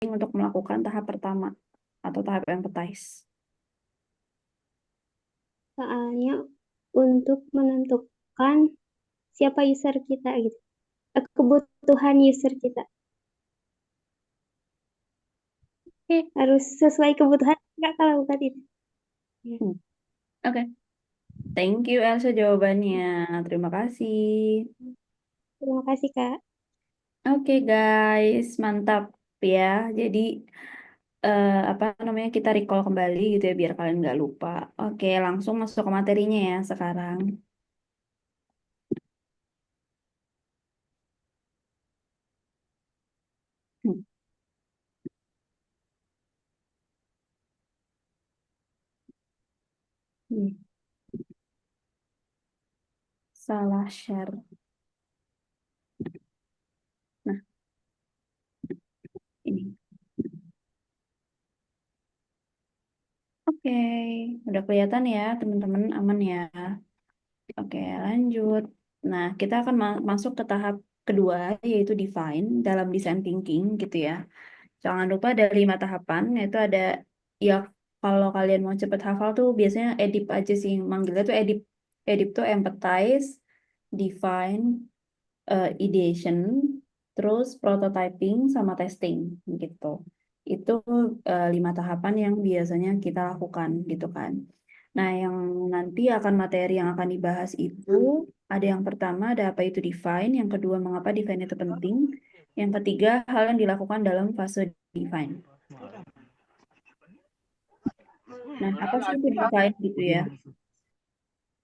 untuk melakukan tahap pertama atau tahap empathize? Soalnya untuk menentukan siapa user kita gitu. Kebutuhan user kita. Oke. Harus sesuai kebutuhan nggak kalau bukan itu. Ya. Oke. Thank you Elsa jawabannya. Terima kasih. Terima kasih, Kak. Oke guys, mantap ya. Jadi apa namanya kita recall kembali gitu ya biar kalian nggak lupa. Oke, langsung masuk ke materinya ya sekarang. Hmm, hmm, Salah share. Nah, ini. Oke, udah kelihatan ya teman-teman, aman ya. Oke, lanjut. Nah, kita akan masuk ke tahap kedua, yaitu define dalam design thinking gitu ya. Jangan lupa ada 5 tahapan, yaitu ada, ya kalau kalian mau cepet hafal tuh biasanya EDIP aja sih, manggilnya tuh EDIP. EDIP tuh empathize, define, ideation, terus prototyping, sama testing gitu. Itu 5 tahapan yang biasanya kita lakukan gitu kan. Nah, yang nanti akan materi yang akan dibahas itu ada yang pertama, ada apa itu define, yang kedua, mengapa define itu penting, yang ketiga, hal yang dilakukan dalam fase define. Nah, apa sih itu define gitu ya?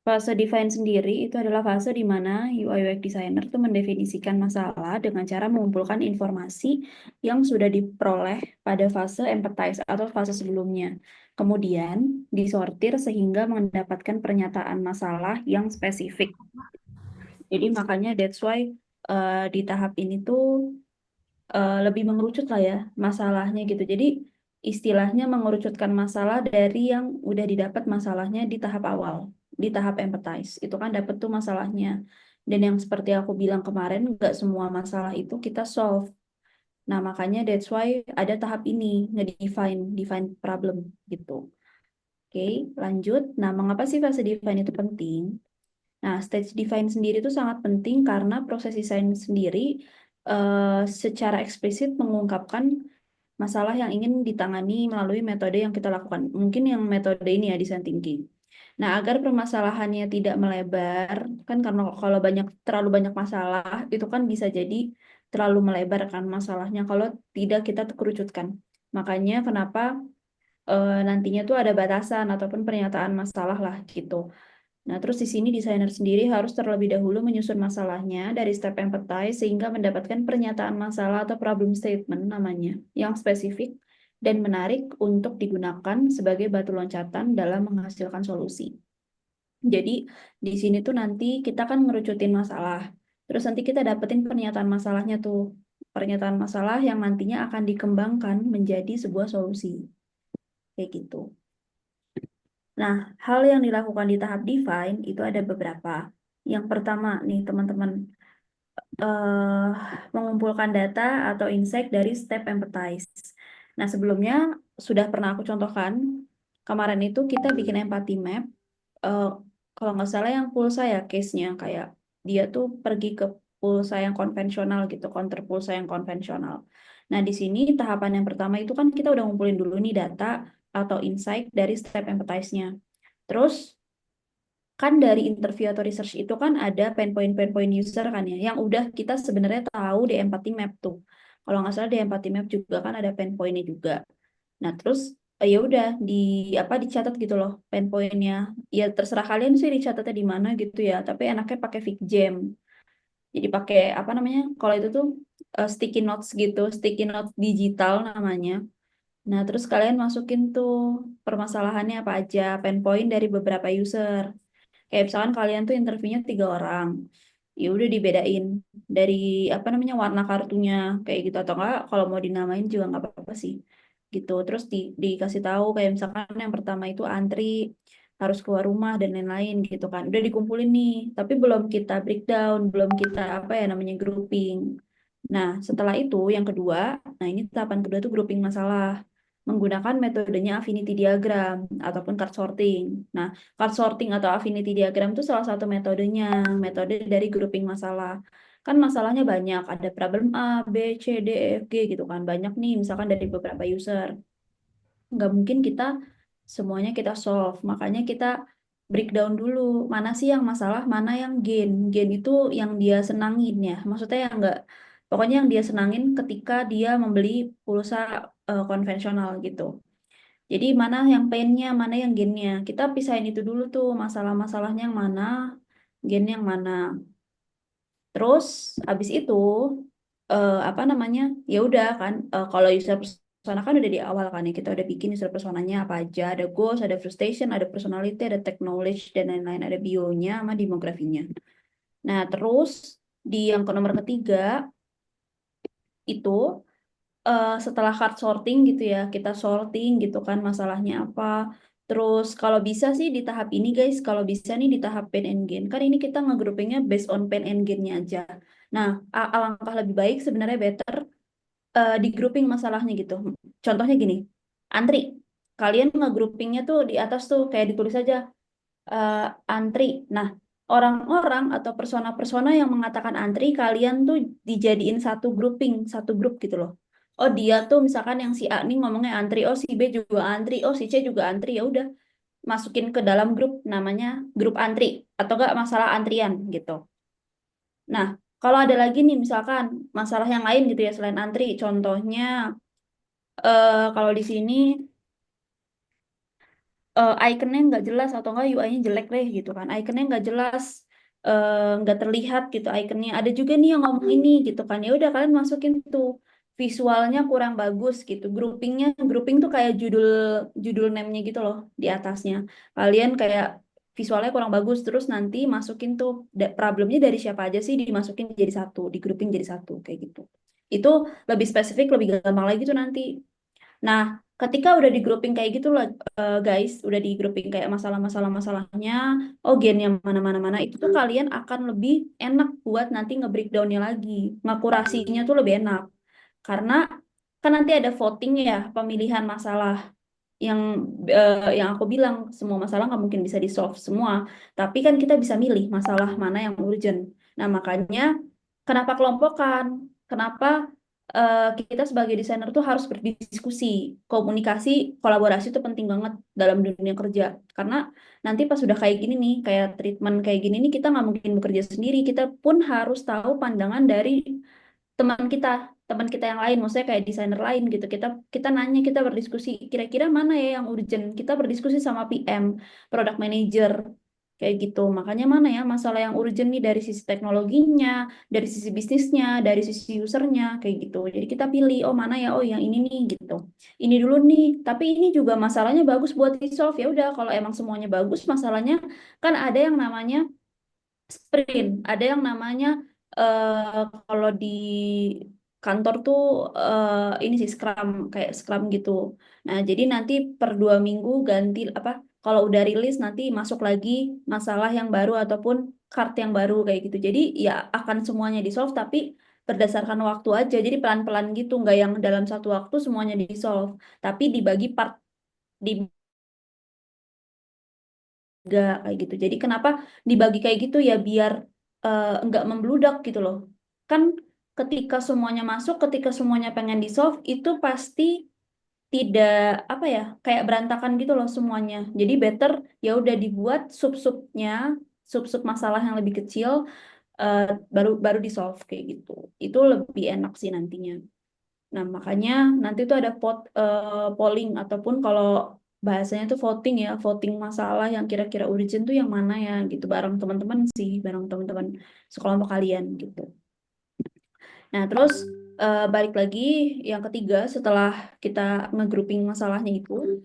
Fase define sendiri itu adalah fase di mana UI UX designer itu mendefinisikan masalah dengan cara mengumpulkan informasi yang sudah diperoleh pada fase empathize atau fase sebelumnya. Kemudian disortir sehingga mendapatkan pernyataan masalah yang spesifik. Jadi makanya that's why di tahap ini tuh lebih mengerucut lah ya masalahnya gitu. Jadi istilahnya mengerucutkan masalah dari yang udah didapat masalahnya di tahap awal, di tahap empathize. Itu kan dapat tuh masalahnya. Dan yang seperti aku bilang kemarin, nggak semua masalah itu kita solve. Nah, makanya that's why ada tahap ini, define problem gitu. Oke, lanjut. Nah, mengapa sih fase define itu penting? Nah, stage define sendiri itu sangat penting karena proses desain sendiri secara eksplisit mengungkapkan masalah yang ingin ditangani melalui metode yang kita lakukan. Mungkin yang metode ini ya, design thinking. Nah, agar permasalahannya tidak melebar, kan karena kalau terlalu banyak masalah, itu kan bisa jadi terlalu melebar kan masalahnya kalau tidak kita kerucutkan. Makanya kenapa nantinya tuh ada batasan ataupun pernyataan masalah lah gitu. Nah, terus di sini desainer sendiri harus terlebih dahulu menyusun masalahnya dari step empathize sehingga mendapatkan pernyataan masalah atau problem statement namanya yang spesifik dan menarik untuk digunakan sebagai batu loncatan dalam menghasilkan solusi. Jadi di sini tuh nanti kita kan ngerucutin masalah. Terus nanti kita dapetin pernyataan masalahnya tuh. Pernyataan masalah yang nantinya akan dikembangkan menjadi sebuah solusi. Kayak gitu. Nah, hal yang dilakukan di tahap define itu ada beberapa. Yang pertama nih teman-teman, eh, mengumpulkan data atau insight dari step empathize. Nah, sebelumnya sudah pernah aku contohkan, kemarin itu kita bikin empathy map, eh, kalau nggak salah yang pulsa ya case-nya, kayak dia tuh pergi ke pulsa yang konvensional gitu, counter pulsa yang konvensional. Nah, di sini tahapan yang pertama itu kan kita udah ngumpulin dulu nih data atau insight dari step empathize-nya. Terus kan dari interview atau research itu kan ada pain point user kan ya, yang udah kita sebenarnya tahu di empathy map tuh. Kalau nggak salah di empathy map juga kan ada pain point-nya juga. Nah terus ya udah dicatat gitu loh pain point-nya. Ya terserah kalian sih dicatatnya di mana gitu ya. Tapi enaknya pakai FigJam. Jadi pakai apa namanya? Kalau itu tuh sticky notes gitu, sticky notes digital namanya. Nah terus kalian masukin tuh permasalahannya apa aja, pain point dari beberapa user. Kayak misalkan kalian tuh interviewnya 3 orang, ya udah dibedain dari apa namanya warna kartunya kayak gitu atau enggak kalau mau dinamain juga nggak apa-apa sih gitu. Terus dikasih tahu kayak misalkan yang pertama itu antri harus keluar rumah dan lain-lain gitu kan. Udah dikumpulin nih, tapi belum kita breakdown, belum kita apa ya namanya grouping. Nah, setelah itu yang kedua, nah ini tahapan kedua itu grouping masalah menggunakan metodenya affinity diagram ataupun card sorting. Nah, card sorting atau affinity diagram itu salah satu metodenya, metode dari grouping masalah. Kan masalahnya banyak, ada problem A, B, C, D, E, F, G gitu kan. Banyak nih, misalkan dari beberapa user. Nggak mungkin kita semuanya kita solve. Makanya kita breakdown dulu. Mana sih yang masalah, mana yang gain. Gain itu yang dia senangin ya. Maksudnya yang nggak, pokoknya yang dia senangin ketika dia membeli pulsa konvensional gitu. Jadi mana yang painnya, mana yang gainnya. Kita pisahin itu dulu tuh, masalah-masalahnya yang mana, gain yang mana. Terus habis itu apa namanya? Ya udah kan kalau user persona kan udah di awal kan ya kita udah bikin user personanya apa aja, ada goals, ada frustration, ada personality, ada tech knowledge dan lain-lain, ada bionya sama demografinya. Nah, terus di yang ke nomor ketiga itu setelah card sorting gitu ya, kita sorting gitu kan masalahnya apa. Terus kalau bisa sih di tahap ini guys, kalau bisa nih di tahap pain and gain. Kan ini kita ngegroupingnya based on pain and gain-nya aja. Nah, alangkah lebih baik sebenarnya better di grouping masalahnya gitu. Contohnya gini, antri. Kalian ngegroupingnya tuh di atas tuh kayak ditulis aja eh, antri. Nah, orang-orang atau persona-persona yang mengatakan antri, kalian tuh dijadiin satu grouping, satu grup gitu loh. Oh dia tuh misalkan yang si A nih ngomongnya antri, oh si B juga antri, oh si C juga antri, ya udah masukin ke dalam grup namanya grup antri atau enggak masalah antrian gitu. Nah, kalau ada lagi nih misalkan masalah yang lain gitu ya selain antri, contohnya kalau di sini ikonnya nggak jelas atau enggak UI-nya jelek deh gitu kan. Ikonnya nggak jelas, nggak terlihat gitu ikonnya. Ada juga nih yang ngomong ini gitu kan. Ya udah kalian masukin tuh visualnya kurang bagus gitu. Grouping tuh kayak judul judul name-nya gitu loh di atasnya. Kalian kayak visualnya kurang bagus terus nanti masukin tuh problemnya dari siapa aja sih dimasukin jadi satu, di grouping jadi satu kayak gitu. Itu lebih spesifik, lebih gampang lagi tuh nanti. Nah, ketika udah di grouping kayak gitu lah, guys, udah di grouping kayak masalah-masalahnya, oh gen yang mana-mana-mana, itu tuh kalian akan lebih enak buat nanti nge-breakdownnya lagi. Ngakurasinya tuh lebih enak. Karena kan nanti ada voting ya, pemilihan masalah yang yang aku bilang semua masalah nggak mungkin bisa di-solve semua, tapi kan kita bisa milih masalah mana yang urgent. Nah, makanya kenapa kelompokan? Kenapa kita sebagai desainer tuh harus berdiskusi, komunikasi, kolaborasi itu penting banget dalam dunia kerja. Karena nanti pas sudah kayak gini nih, kayak treatment kayak gini nih, kita nggak mungkin bekerja sendiri. Kita pun harus tahu pandangan dari teman kita teman kita yang lain, maksudnya kayak desainer lain gitu. Kita nanya, kita berdiskusi kira-kira mana ya yang urgent, kita berdiskusi sama PM, product manager kayak gitu. Makanya mana ya masalah yang urgent nih dari sisi teknologinya, dari sisi bisnisnya, dari sisi usernya kayak gitu. Jadi kita pilih oh mana ya, oh yang ini nih gitu, ini dulu nih, tapi ini juga masalahnya bagus buat di solve. Ya udah kalau emang semuanya bagus masalahnya, kan ada yang namanya sprint, ada yang namanya kalau di kantor tuh ini sih Scrum, kayak Scrum gitu. Nah, jadi nanti per 2 minggu ganti apa? Kalau udah rilis nanti masuk lagi masalah yang baru ataupun card yang baru kayak gitu. Jadi ya akan semuanya di solve tapi berdasarkan waktu aja. Jadi pelan-pelan gitu, nggak yang dalam satu waktu semuanya di solve, tapi dibagi part di tiga kayak gitu. Jadi kenapa dibagi kayak gitu ya biar nggak membludak gitu loh. Kan ketika semuanya masuk, ketika semuanya pengen di solve itu pasti tidak apa ya kayak berantakan gitu loh semuanya. Jadi better ya udah dibuat sub-subnya, sub-sub masalah yang lebih kecil eh, baru baru di solve kayak gitu. Itu lebih enak sih nantinya. Nah, makanya nanti tuh ada polling ataupun kalau bahasanya tuh voting ya, voting masalah yang kira-kira urgent tuh yang mana ya gitu bareng teman-teman sih, bareng teman-teman sekelompok kalian gitu. Nah, terus balik lagi yang ketiga setelah kita nge-grouping masalahnya itu,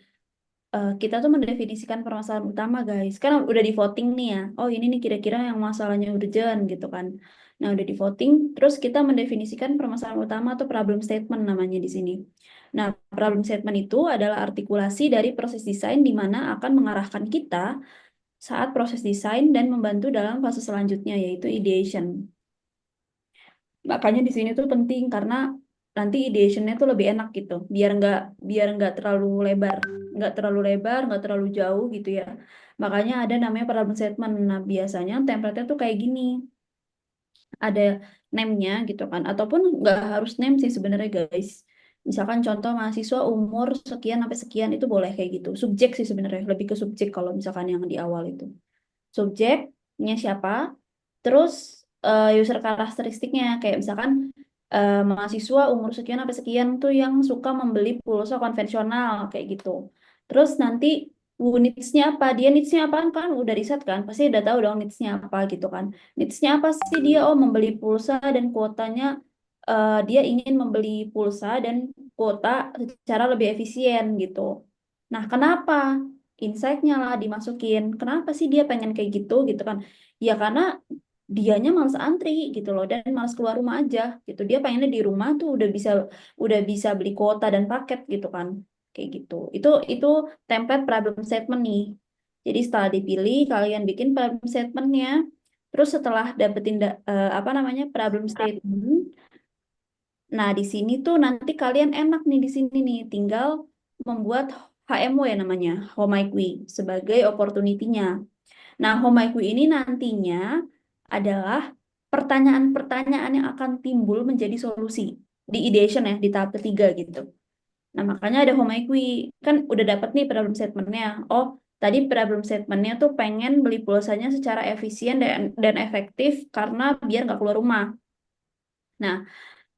kita tuh mendefinisikan permasalahan utama guys. Kan udah di voting nih ya. Oh, ini nih kira-kira yang masalahnya urgent gitu kan. Nah, udah di voting, terus kita mendefinisikan permasalahan utama atau problem statement namanya di sini. Nah, problem statement itu adalah artikulasi dari proses desain di mana akan mengarahkan kita saat proses desain dan membantu dalam fase selanjutnya yaitu ideation. Makanya di sini tuh penting karena nanti ideationnya tuh lebih enak gitu. Biar nggak terlalu lebar, nggak terlalu jauh gitu ya. Makanya ada namanya problem statement. Nah, biasanya template-nya tuh kayak gini. Ada name-nya gitu kan. Ataupun nggak harus name sih sebenarnya guys. Misalkan contoh mahasiswa umur sekian sampai sekian itu boleh kayak gitu. Subjek sih sebenarnya, lebih ke subjek kalau misalkan yang di awal itu. Subjeknya siapa, terus user karakteristiknya kayak misalkan mahasiswa umur sekian sampai sekian tuh yang suka membeli pulsa konvensional kayak gitu. Terus nanti needs-nya apa? Dia needs-nya apaan kan? Udah riset kan? Pasti udah tahu dong needs-nya apa gitu kan. Needs-nya apa sih dia? Oh, membeli pulsa dan kuotanya dia ingin membeli pulsa dan kuota secara lebih efisien gitu. Nah, kenapa? Insight-nya lah dimasukin. Kenapa sih dia pengen kayak gitu kan? Ya karena dianya males antri gitu loh dan males keluar rumah aja gitu. Dia pengennya di rumah tuh udah bisa beli kuota dan paket gitu kan. Kayak gitu. Itu template problem statement nih. Jadi setelah dipilih kalian bikin problem statementnya. Terus setelah dapetin apa namanya problem statement, nah di sini tuh nanti kalian enak nih di sini nih tinggal membuat HMW ya namanya, Home IQ sebagai opportunity-nya. Nah, Home IQ ini nantinya adalah pertanyaan-pertanyaan yang akan timbul menjadi solusi di ideation ya, di tahap ketiga gitu. Nah, makanya ada Home IQ. Kan udah dapat nih problem statement-nya. Oh, tadi problem statement-nya tuh pengen beli pulsanya secara efisien dan efektif karena biar nggak keluar rumah. Nah,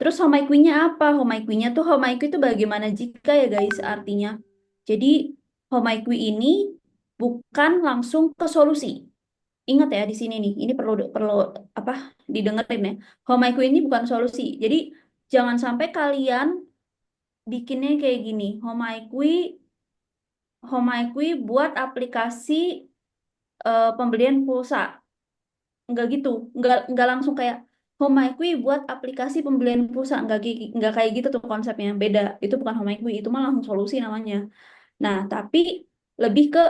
terus Home IQ-nya apa? Home IQ-nya tuh Home IQ itu bagaimana jika ya guys artinya. Jadi Home IQ ini bukan langsung ke solusi. Ingat ya di sini nih, ini perlu perlu apa didengerin ya. Home IQ ini bukan solusi. Jadi jangan sampai kalian bikinnya kayak gini. Home IQ buat aplikasi pembelian pulsa. Enggak gitu, enggak langsung kayak Home IQ buat aplikasi pembelian pulsa. Enggak kayak gitu tuh konsepnya. Beda. Itu bukan Home IQ, itu mah langsung solusi namanya. Nah, tapi lebih ke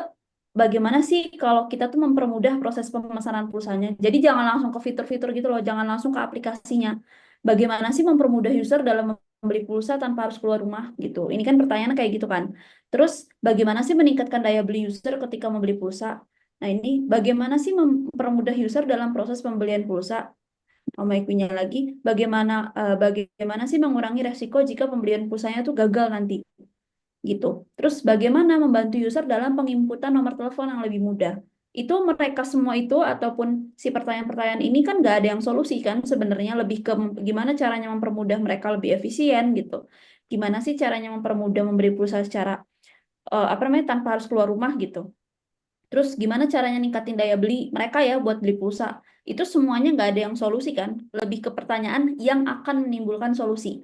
bagaimana sih kalau kita tuh mempermudah proses pemesanan pulsanya. Jadi jangan langsung ke fitur-fitur gitu loh, jangan langsung ke aplikasinya. Bagaimana sih mempermudah user dalam membeli pulsa tanpa harus keluar rumah gitu. Ini kan pertanyaannya kayak gitu kan. Terus bagaimana sih meningkatkan daya beli user ketika membeli pulsa? Nah, ini bagaimana sih mempermudah user dalam proses pembelian pulsa? Sama IQ-nya lagi, bagaimana sih mengurangi resiko jika pembelian pulsanya tuh gagal nanti? Gitu. Terus bagaimana membantu user dalam penginputan nomor telepon yang lebih mudah? Itu mereka semua itu ataupun si pertanyaan-pertanyaan ini kan nggak ada yang solusi kan sebenarnya lebih ke gimana caranya mempermudah mereka lebih efisien gitu. Gimana sih caranya mempermudah memberi pulsa secara apa namanya tanpa harus keluar rumah gitu. Terus gimana caranya ningkatin daya beli mereka ya buat beli pulsa. Itu semuanya nggak ada yang solusi kan. Lebih ke pertanyaan yang akan menimbulkan solusi.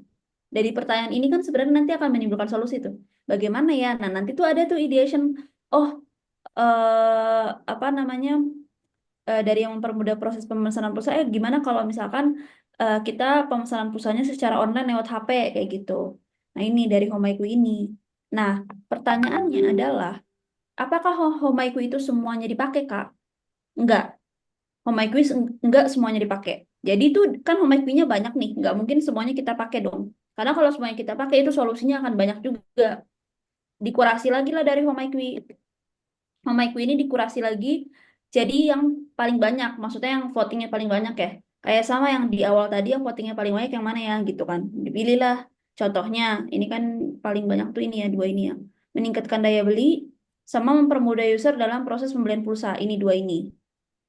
Dari pertanyaan ini kan sebenarnya nanti akan menimbulkan solusi tuh. Bagaimana ya? Nah, nanti tuh ada tuh ideation. Oh, apa namanya? Dari yang mempermudah proses pemesanan pulsa, gimana kalau misalkan kita pemesanan pulsanya secara online lewat HP kayak gitu. Nah, ini dari Homaiku ini. Nah, pertanyaannya adalah, apakah Homaiku itu semuanya dipakai, Kak? Enggak. Homaiku enggak semuanya dipakai. Jadi itu kan Homaiku-nya banyak nih, enggak mungkin semuanya kita pakai dong. Karena kalau semuanya kita pakai itu solusinya akan banyak juga. Dikurasi lagi lah dari Homaiku. Homaiku ini dikurasi lagi jadi yang paling banyak, maksudnya yang votingnya paling banyak ya. Kayak sama yang di awal tadi yang votingnya paling banyak yang mana ya gitu kan. Dipilihlah contohnya, ini kan paling banyak tuh ini ya, dua ini ya. Meningkatkan daya beli sama mempermudah user dalam proses pembelian pulsa. Ini dua ini.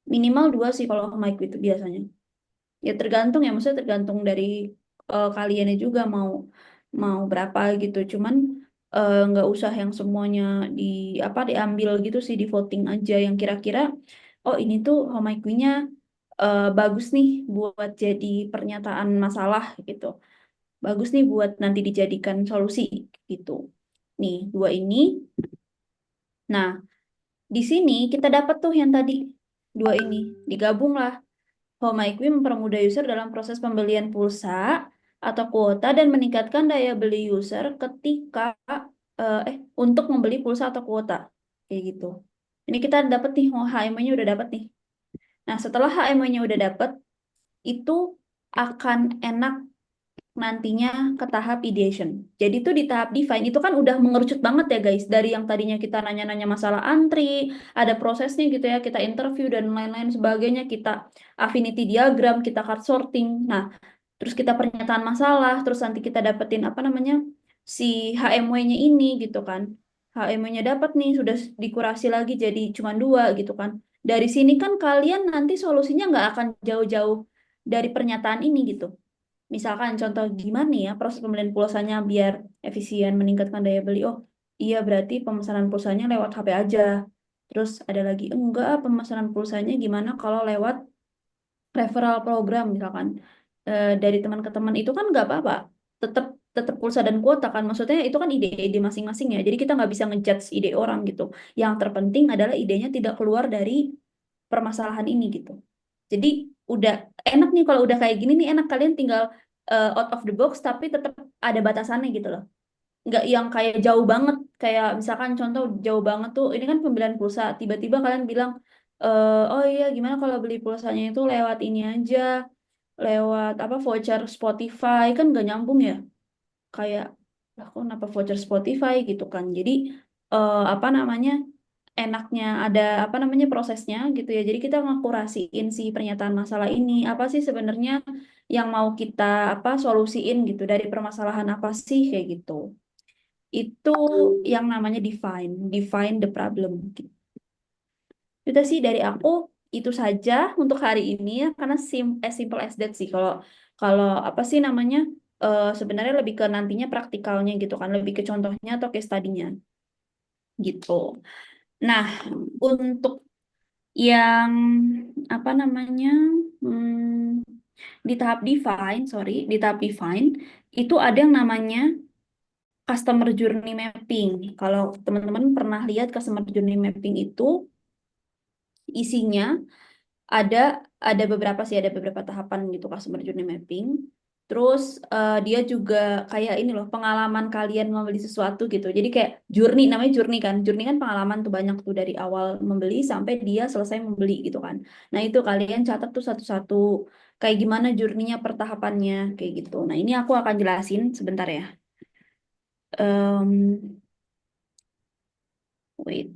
Minimal dua sih kalau Homaiku itu biasanya. Ya tergantung ya, maksudnya tergantung dari kaliannya juga mau mau berapa gitu. Cuman nggak usah yang semuanya di apa diambil gitu sih di voting aja yang kira-kira oh ini tuh home IQ-nya bagus nih buat jadi pernyataan masalah gitu. Bagus nih buat nanti dijadikan solusi gitu. Nih, dua ini. Nah, di sini kita dapat tuh yang tadi dua ini digabung lah. Home IQ mempermudah user dalam proses pembelian pulsa atau kuota dan meningkatkan daya beli user ketika untuk membeli pulsa atau kuota. Kayak gitu. Ini kita dapat nih, HMO-nya udah dapat nih. Nah, setelah HMO-nya udah dapat, itu akan enak nantinya ke tahap ideation. Jadi tuh di tahap define itu kan udah mengerucut banget ya guys. Dari yang tadinya kita nanya-nanya masalah antri, ada prosesnya gitu ya, kita interview dan lain-lain sebagainya, kita affinity diagram, kita card sorting. Nah, terus kita pernyataan masalah, terus nanti kita dapetin apa namanya si HMW-nya ini gitu kan. HMW-nya dapat nih, sudah dikurasi lagi jadi cuma dua gitu kan. Dari sini kan kalian nanti solusinya nggak akan jauh-jauh dari pernyataan ini gitu. Misalkan contoh gimana ya proses pembelian pulsanya biar efisien meningkatkan daya beli. Oh iya berarti pemesanan pulsanya lewat HP aja. Terus ada lagi enggak pemesanan pulsanya gimana kalau lewat referral program misalkan. Dari teman ke teman itu kan nggak apa-apa. Tetap tetap pulsa dan kuota kan. Maksudnya itu kan ide-ide masing-masing ya. Jadi kita nggak bisa ngejudge ide orang gitu. Yang terpenting adalah idenya tidak keluar dari permasalahan ini gitu. Jadi udah enak nih kalau udah kayak gini nih enak kalian tinggal out of the box tapi tetap ada batasannya gitu loh. Nggak yang kayak jauh banget kayak misalkan contoh jauh banget tuh ini kan pembelian pulsa tiba-tiba kalian bilang oh iya gimana kalau beli pulsanya itu lewat ini aja lewat apa voucher Spotify kan nggak nyambung ya kayak aku kenapa voucher Spotify gitu kan jadi apa namanya enaknya ada apa namanya prosesnya gitu ya. Jadi kita ngekurasiin si pernyataan masalah ini apa sih sebenarnya yang mau kita apa solusiin gitu dari permasalahan apa sih kayak gitu. Itu yang namanya define the problem. Gitu. Itu sih dari aku itu saja untuk hari ini ya karena as simple as that sih. Kalau kalau apa sih namanya sebenarnya lebih ke nantinya praktikalnya gitu kan, lebih ke contohnya atau case study-nya gitu. Nah, untuk yang apa namanya hmm, di tahap define, sorry, di tahap define itu ada yang namanya customer journey mapping. Kalau teman-teman pernah lihat customer journey mapping itu isinya ada ada beberapa sih ada beberapa tahapan gitu customer journey mapping. Terus dia juga kayak ini loh pengalaman kalian membeli sesuatu gitu. Jadi kayak journey namanya journey kan. Journey kan pengalaman tuh banyak tuh dari awal membeli sampai dia selesai membeli gitu kan. Nah itu kalian catat tuh satu-satu kayak gimana journey-nya per tahapannya kayak gitu. Nah ini aku akan jelasin sebentar ya. Em, wait.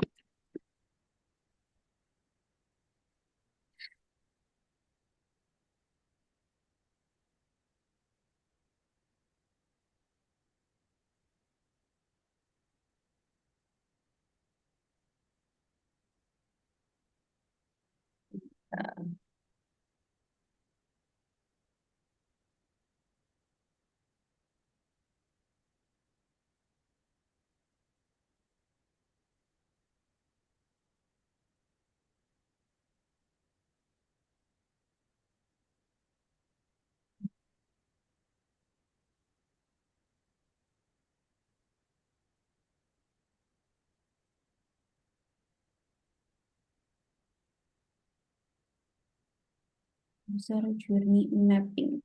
User journey mapping.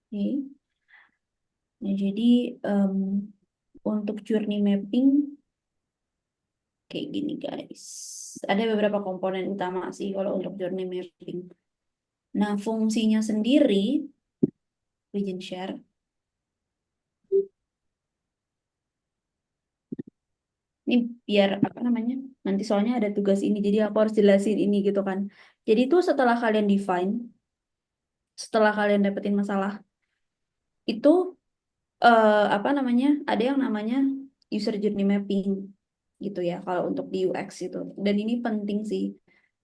Oke. Nah, jadi em, untuk journey mapping kayak gini guys. Ada beberapa komponen utama sih kalau untuk journey mapping. Nah, fungsinya sendiri, izin share. Ini biar apa namanya? Nanti soalnya ada tugas ini, jadi aku harus jelasin ini gitu kan. Jadi itu setelah kalian define, setelah kalian dapetin masalah, itu apa namanya? Ada yang namanya user journey mapping gitu ya. Kalau untuk di UX itu. Dan ini penting sih.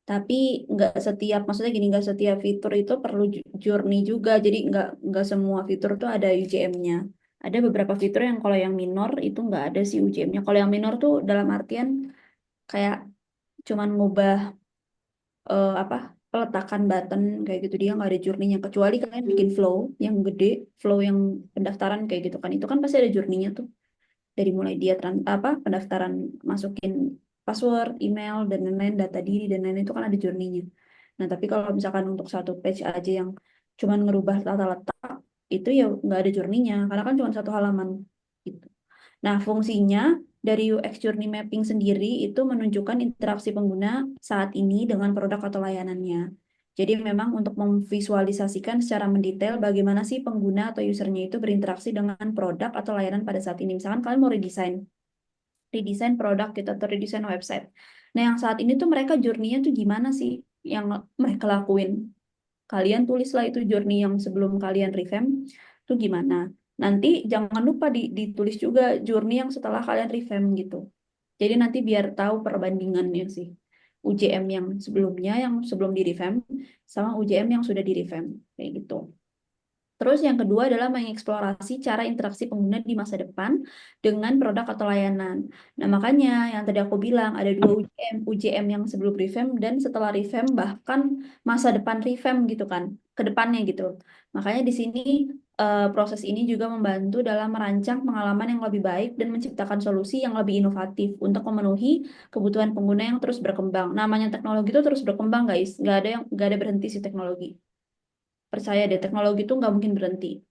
Tapi nggak setiap, maksudnya gini, nggak setiap fitur itu perlu journey juga. Jadi nggak semua fitur tuh ada UJM-nya. Ada beberapa fitur yang kalau yang minor itu nggak ada sih UJM-nya. Kalau yang minor tuh dalam artian kayak cuman ngubah apa peletakan button kayak gitu dia nggak ada journey-nya. Kecuali kalian bikin flow yang gede, flow yang pendaftaran kayak gitu kan. Itu kan pasti ada journey-nya tuh dari mulai dia apa pendaftaran masukin password, email dan lain-lain, data diri dan lain-lain itu kan ada journey-nya. Nah, tapi kalau misalkan untuk satu page aja yang cuman ngerubah tata letak itu ya nggak ada journey-nya karena kan cuma satu halaman gitu. Nah, fungsinya dari UX Journey Mapping sendiri itu menunjukkan interaksi pengguna saat ini dengan produk atau layanannya. Jadi memang untuk memvisualisasikan secara mendetail bagaimana sih pengguna atau usernya itu berinteraksi dengan produk atau layanan pada saat ini. Misalkan kalian mau redesign produk gitu atau redesign website. Nah, yang saat ini tuh mereka journey-nya tuh gimana sih yang mereka lakuin? Kalian tulislah itu journey yang sebelum kalian revamp tuh gimana. Nanti jangan lupa ditulis juga journey yang setelah kalian revamp gitu. Jadi nanti biar tahu perbandingannya sih. UJM yang sebelumnya, yang sebelum di revamp, sama UJM yang sudah di revamp. Kayak gitu. Terus yang kedua adalah mengeksplorasi cara interaksi pengguna di masa depan dengan produk atau layanan. Nah, makanya yang tadi aku bilang ada dua UJM yang sebelum revamp dan setelah revamp bahkan masa depan revamp gitu kan, ke depannya gitu. Makanya di sini proses ini juga membantu dalam merancang pengalaman yang lebih baik dan menciptakan solusi yang lebih inovatif untuk memenuhi kebutuhan pengguna yang terus berkembang. Namanya teknologi itu terus berkembang, guys. Nggak ada berhenti sih teknologi. Percaya deh, teknologi itu nggak mungkin berhenti.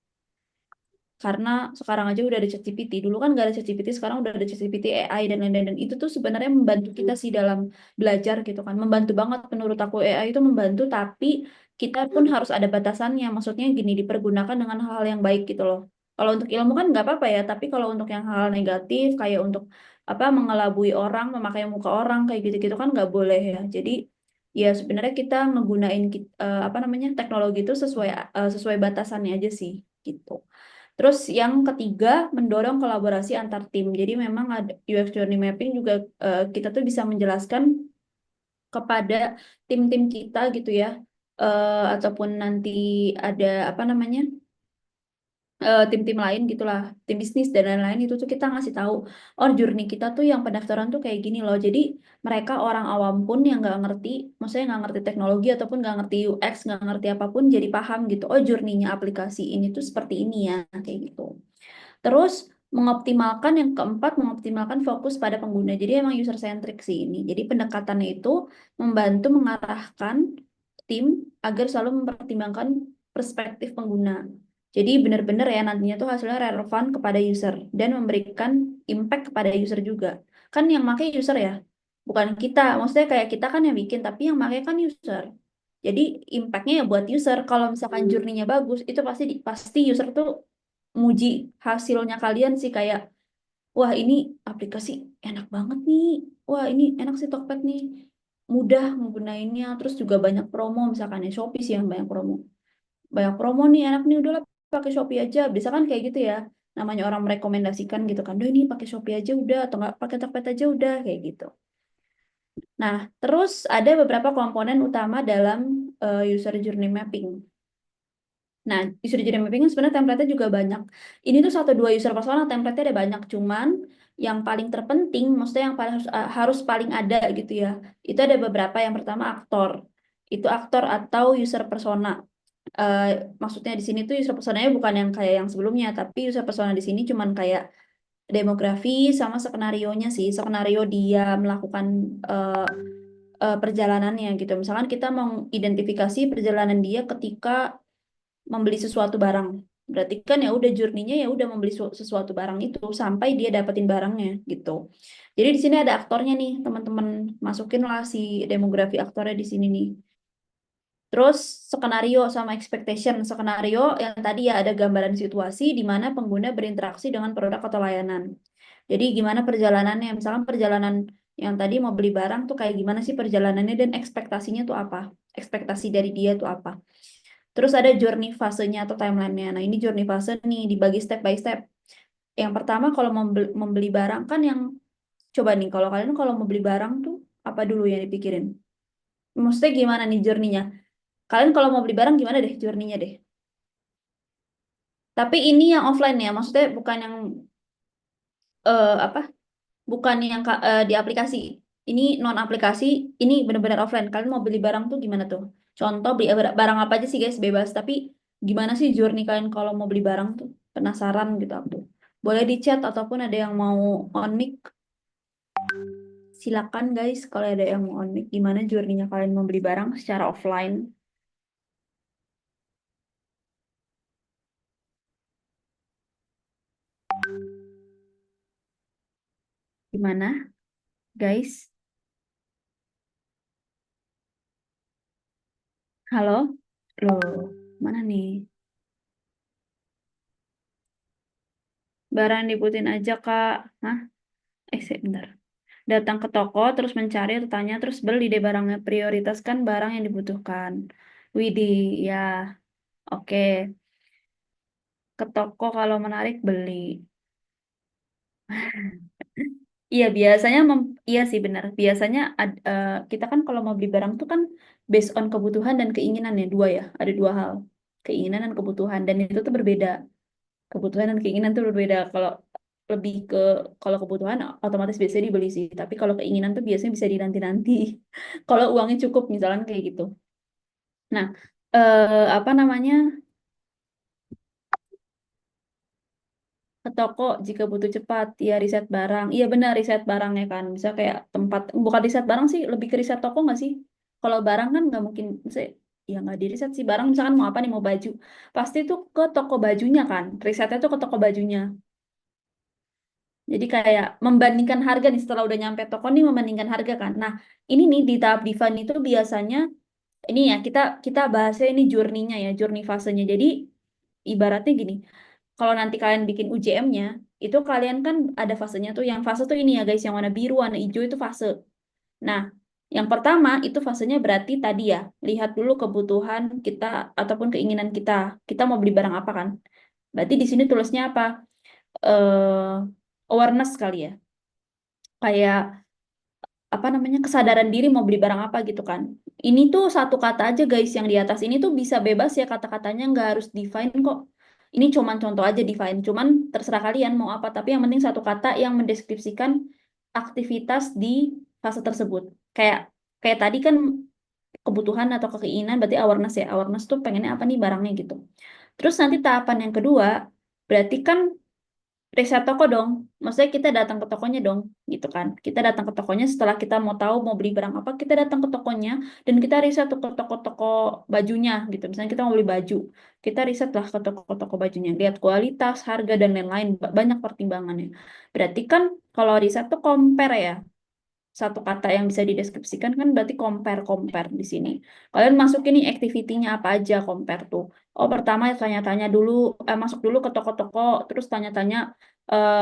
Karena sekarang aja udah ada ChatGPT. Dulu kan nggak ada ChatGPT, sekarang udah ada ChatGPT, AI, dan lain-lain. Dan itu tuh sebenarnya membantu kita sih dalam belajar gitu kan. Membantu banget menurut aku AI itu membantu, tapi kita pun harus ada batasannya. Maksudnya gini, dipergunakan dengan hal-hal yang baik gitu loh. Kalau untuk ilmu kan nggak apa-apa ya, tapi kalau untuk yang hal negatif, kayak untuk apa mengelabui orang, memakai muka orang, kayak gitu-gitu kan nggak boleh ya. Jadi ya sebenarnya kita ngegunain apa namanya teknologi itu sesuai batasannya aja sih gitu. Terus yang ketiga, mendorong kolaborasi antar tim. Jadi memang ada UX Journey Mapping juga kita tuh bisa menjelaskan kepada tim-tim kita gitu ya. Ataupun nanti ada apa namanya tim-tim lain gitulah, tim bisnis dan lain-lain itu tuh kita ngasih tahu, oh journey kita tuh yang pendaftaran tuh kayak gini loh. Jadi mereka orang awam pun yang nggak ngerti, maksudnya nggak ngerti teknologi ataupun nggak ngerti UX, nggak ngerti apapun, jadi paham gitu. Oh journey-nya aplikasi ini tuh seperti ini ya, kayak gitu. Terus mengoptimalkan yang keempat, mengoptimalkan fokus pada pengguna. Jadi emang user centric sih ini. Jadi pendekatannya itu membantu mengarahkan tim agar selalu mempertimbangkan perspektif pengguna. Jadi benar-benar ya nantinya tuh hasilnya relevan kepada user dan memberikan impact kepada user juga. Kan yang pakai user ya, bukan kita. Maksudnya kayak kita kan yang bikin, tapi yang pakai kan user. Jadi impactnya ya buat user. Kalau misalkan journey-nya bagus, itu pasti user tuh muji hasilnya kalian sih kayak, wah ini aplikasi enak banget nih, wah ini enak sih Tokped nih, mudah menggunainnya, terus juga banyak promo misalkan ya Shopee sih yang banyak promo nih enak nih udahlah pakai Shopee aja, bisa kan kayak gitu ya, namanya orang merekomendasikan gitu kan, duh ini pakai Shopee aja udah atau nggak pakai Tokped aja udah kayak gitu. Nah, terus ada beberapa komponen utama dalam user journey mapping. Nah, user journey mapping kan sebenarnya template-nya juga banyak. Ini tuh satu dua user persona, template-nya ada banyak. Cuman yang paling terpenting, maksudnya yang paling harus paling ada gitu ya. Itu ada beberapa. Yang pertama aktor. Itu aktor atau user persona. Eh, Maksudnya di sini tuh user personanya bukan yang kayak yang sebelumnya, tapi user persona di sini cuman kayak demografi sama skenario-nya sih. Skenario dia melakukan eh, perjalanannya gitu. Misalkan kita mau identifikasi perjalanan dia ketika membeli sesuatu barang. Berarti kan ya udah journey-nya ya udah membeli sesuatu barang itu sampai dia dapetin barangnya gitu. Jadi di sini ada aktornya nih, teman-teman. Masukinlah si demografi aktornya di sini nih. Terus skenario sama expectation. Skenario yang tadi ya ada gambaran situasi di mana pengguna berinteraksi dengan produk atau layanan. Jadi gimana perjalanannya? Misalkan perjalanan yang tadi mau beli barang tuh kayak gimana sih perjalanannya dan ekspektasinya tuh apa? Ekspektasi dari dia tuh apa? Terus ada journey fasenya atau timelinenya. Nah, ini journey fase nih dibagi step by step. Yang pertama kalau membeli barang kan yang coba nih kalau kalian kalau mau beli barang tuh apa dulu yang dipikirin? Maksudnya gimana nih journey-nya? Kalian kalau mau beli barang gimana deh journey-nya deh? Tapi ini yang offline ya, maksudnya bukan yang apa? Bukan yang di aplikasi. Ini non aplikasi, ini benar-benar offline. Kalian mau beli barang tuh gimana tuh? Contoh beli barang apa aja sih guys, bebas. Tapi gimana sih journey kalian kalau mau beli barang tuh? Penasaran gitu aku. Boleh di chat ataupun ada yang mau on mic. Silakan guys, kalau ada yang mau on mic, gimana journey-nya kalian mau beli barang secara offline? Gimana, guys? Halo? Loh, mana nih? Barang diputin aja, Kak. Hah? Bentar. Datang ke toko, terus mencari, tanya, terus beli deh barangnya. Prioritaskan barang yang dibutuhkan. Widih, ya. Oke. Ke toko kalau menarik, beli. Iya, biasanya, iya sih benar. Biasanya kita kan kalau mau beli barang tuh kan based on kebutuhan dan keinginan ya, dua ya. Ada dua hal. Keinginan dan kebutuhan. Dan itu tuh berbeda. Kebutuhan dan keinginan tuh berbeda. Lebih ke kalau kebutuhan otomatis biasanya dibeli sih, tapi kalau keinginan tuh biasanya bisa dinanti-nanti. Kalau uangnya cukup misalkan kayak gitu. Nah, apa namanya? Ke toko jika butuh cepat, ya riset barang. Iya benar riset barangnya kan. Bisa kayak tempat, bukan riset barang sih, lebih ke riset toko nggak sih? Kalau barang kan nggak mungkin, ya nggak di riset sih. Barang misalkan mau apa nih, mau baju. Pasti tuh ke toko bajunya kan. Risetnya tuh ke toko bajunya. Jadi kayak membandingkan harga nih setelah udah nyampe toko nih membandingkan harga kan. Nah, ini nih di tahap Divan itu biasanya ini ya kita kita bahasnya ini journey-nya ya, journey fasenya. Jadi ibaratnya gini, kalau nanti kalian bikin UJM-nya, itu kalian kan ada fasenya tuh. Yang fase tuh ini ya guys, yang warna biru, warna hijau itu fase. Nah, yang pertama itu fasenya berarti tadi ya, lihat dulu kebutuhan kita ataupun keinginan kita. Kita mau beli barang apa kan? Berarti di sini tulisnya apa? Awareness kali ya. Kayak apa namanya kesadaran diri mau beli barang apa gitu kan. Ini tuh satu kata aja guys yang di atas ini tuh bisa bebas ya kata-katanya nggak harus define kok. Ini cuman contoh aja define, cuman terserah kalian mau apa tapi yang penting satu kata yang mendeskripsikan aktivitas di fase tersebut. Kayak kayak tadi kan kebutuhan atau keinginan berarti awareness ya. Awareness tuh pengennya apa nih barangnya gitu. Terus nanti tahapan yang kedua berarti kan riset toko dong. Maksudnya kita datang ke tokonya dong, gitu kan. Kita datang ke tokonya setelah kita mau tahu mau beli barang apa, kita datang ke tokonya dan kita riset tuh ke toko-toko bajunya gitu. Misalnya kita mau beli baju, kita riset lah ke toko-toko bajunya, lihat kualitas, harga dan lain-lain, banyak pertimbangannya. Berarti kan kalau riset tuh compare ya, satu kata yang bisa dideskripsikan kan berarti compare di sini. Kalian masukin nih activity-nya apa aja compare tuh. Oh, pertama tanya-tanya dulu, masuk dulu ke toko-toko, terus tanya-tanya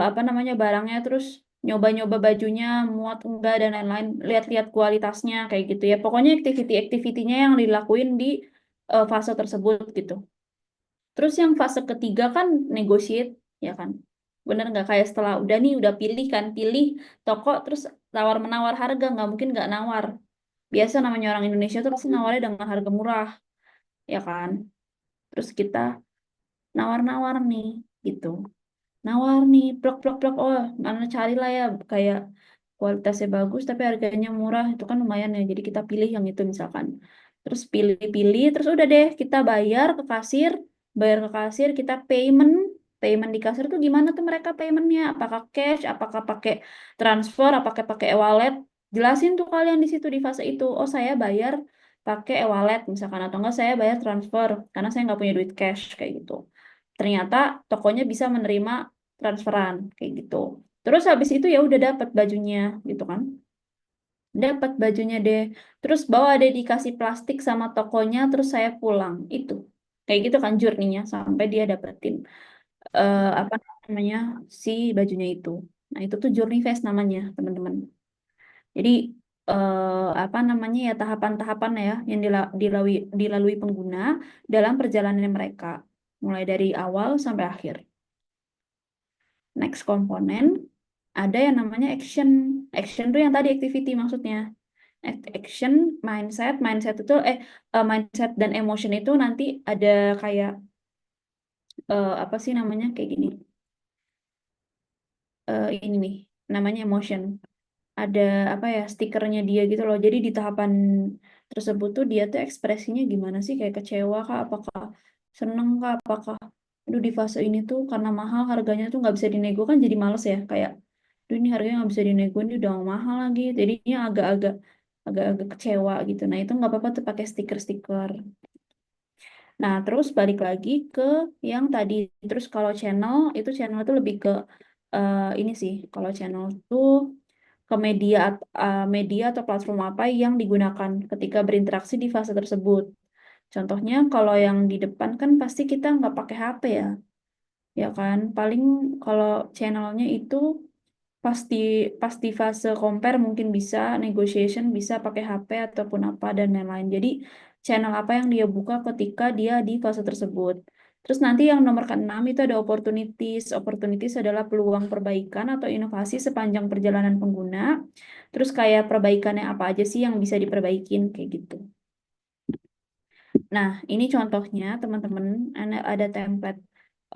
apa namanya barangnya, terus nyoba-nyoba bajunya, muat enggak dan lain-lain, lihat-lihat kualitasnya kayak gitu ya. Pokoknya activity-activity-nya yang dilakuin di fase tersebut gitu. Terus yang fase ketiga kan negotiate, ya kan? Bener nggak kayak setelah udah nih udah pilih kan, pilih toko terus tawar menawar harga nggak mungkin nggak nawar. Biasa namanya orang Indonesia tuh pasti nawarnya dengan harga murah, ya kan? Terus kita nawar-nawar nih, gitu. Nawar nih, plok plok plok. Oh, mana carilah ya kayak kualitasnya bagus tapi harganya murah itu kan lumayan ya. Jadi kita pilih yang itu misalkan. Terus pilih-pilih, terus udah deh kita bayar ke kasir, kita payment di kasir tuh gimana tuh mereka paymentnya? Apakah cash, apakah pakai transfer, apakah pakai e-wallet? Jelasin tuh kalian di situ di fase itu. Oh saya bayar pakai e-wallet misalkan atau enggak saya bayar transfer karena saya nggak punya duit cash kayak gitu. Ternyata tokonya bisa menerima transferan kayak gitu. Terus habis itu ya udah dapat bajunya gitu kan. Dapat bajunya deh. Terus bawa deh dikasih plastik sama tokonya terus saya pulang. Itu. Kayak gitu kan journey-nya sampai dia dapetin apa namanya si bajunya itu. Nah, itu tuh journey phase namanya, teman-teman. Jadi apa namanya ya tahapan-tahapan ya yang dilalui pengguna dalam perjalanan mereka mulai dari awal sampai akhir. Next komponen ada yang namanya action. Action itu yang tadi activity maksudnya. Action, mindset itu mindset dan emotion itu nanti ada kayak apa sih namanya kayak gini. Ini nih namanya emotion. Ada apa ya stikernya dia gitu loh. Jadi di tahapan tersebut tuh dia tuh ekspresinya gimana sih kayak kecewa kah, apakah seneng kah, apakah aduh di fase ini tuh karena mahal harganya tuh nggak bisa dinego kan jadi males ya kayak aduh ini harganya nggak bisa dinego ini udah mahal lagi jadinya agak-agak kecewa gitu. Nah itu nggak apa-apa tuh pakai stiker-stiker. Nah terus balik lagi ke yang tadi terus kalau channel itu channel tuh lebih ke ini sih kalau channel tuh ke media atau platform apa yang digunakan ketika berinteraksi di fase tersebut. Contohnya kalau yang di depan kan pasti kita nggak pakai HP ya, ya kan? Paling kalau channelnya itu pasti pasti fase compare mungkin bisa, negotiation bisa pakai HP ataupun apa dan lain-lain. Jadi channel apa yang dia buka ketika dia di fase tersebut. Terus nanti yang nomor keenam itu ada opportunities. Opportunities adalah peluang perbaikan atau inovasi sepanjang perjalanan pengguna. Terus kayak perbaikannya apa aja sih yang bisa diperbaikin kayak gitu. Nah, ini contohnya teman-teman ada template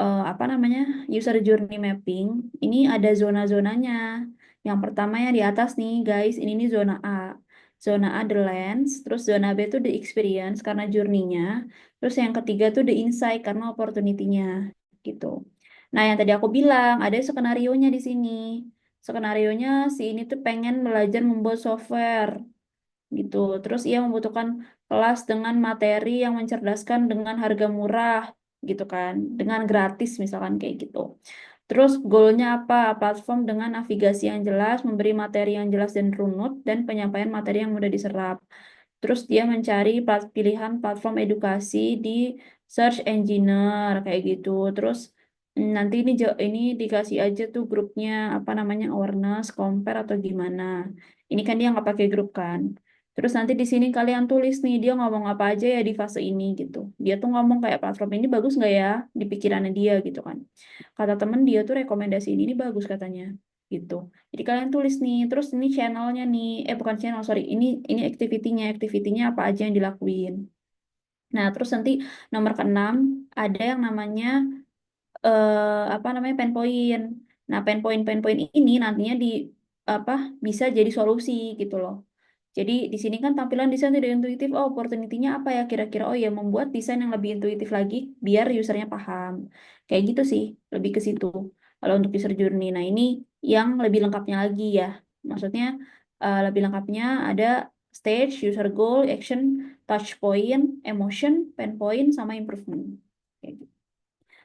apa namanya user journey mapping. Ini ada zona-zonanya. Yang pertama yang di atas nih guys, ini nih zona A. Zona A the lens, terus zona B tuh the experience karena journey-nya. Terus yang ketiga tuh the insight karena opportunity-nya gitu. Nah, yang tadi aku bilang ada skenario-nya di sini. Skenario-nya si ini tuh pengen belajar membuat software gitu. Terus ia membutuhkan kelas dengan materi yang mencerdaskan dengan harga murah gitu kan, dengan gratis misalkan kayak gitu. Terus goalnya apa? Platform dengan navigasi yang jelas, memberi materi yang jelas dan runut, dan penyampaian materi yang mudah diserap. Terus dia mencari pilihan platform edukasi di search engineer kayak gitu. Terus nanti ini dikasih aja tuh grupnya apa namanya awareness, compare atau gimana. Ini kan dia nggak pakai grup kan. Terus nanti di sini kalian tulis nih dia ngomong apa aja ya di fase ini gitu. Dia tuh ngomong kayak platform ini bagus nggak ya di pikirannya dia gitu kan. Kata temen dia tuh rekomendasi ini bagus katanya gitu. Jadi kalian tulis nih, terus ini channelnya nih, bukan channel, sorry, ini activity-nya apa aja yang dilakuin. Nah, terus nanti nomor keenam ada yang namanya apa namanya pain point. Nah, pain point ini nantinya apa bisa jadi solusi gitu loh. Jadi di sini kan tampilan desain tidak intuitif. Oh, opportunity-nya apa ya kira-kira? Oh ya, membuat desain yang lebih intuitif lagi biar usernya paham. Kayak gitu sih, lebih ke situ. Kalau untuk user journey, nah ini yang lebih lengkapnya lagi ya. Maksudnya lebih lengkapnya ada stage, user goal, action, touch point, emotion, pain point, sama improvement. Kayak gitu.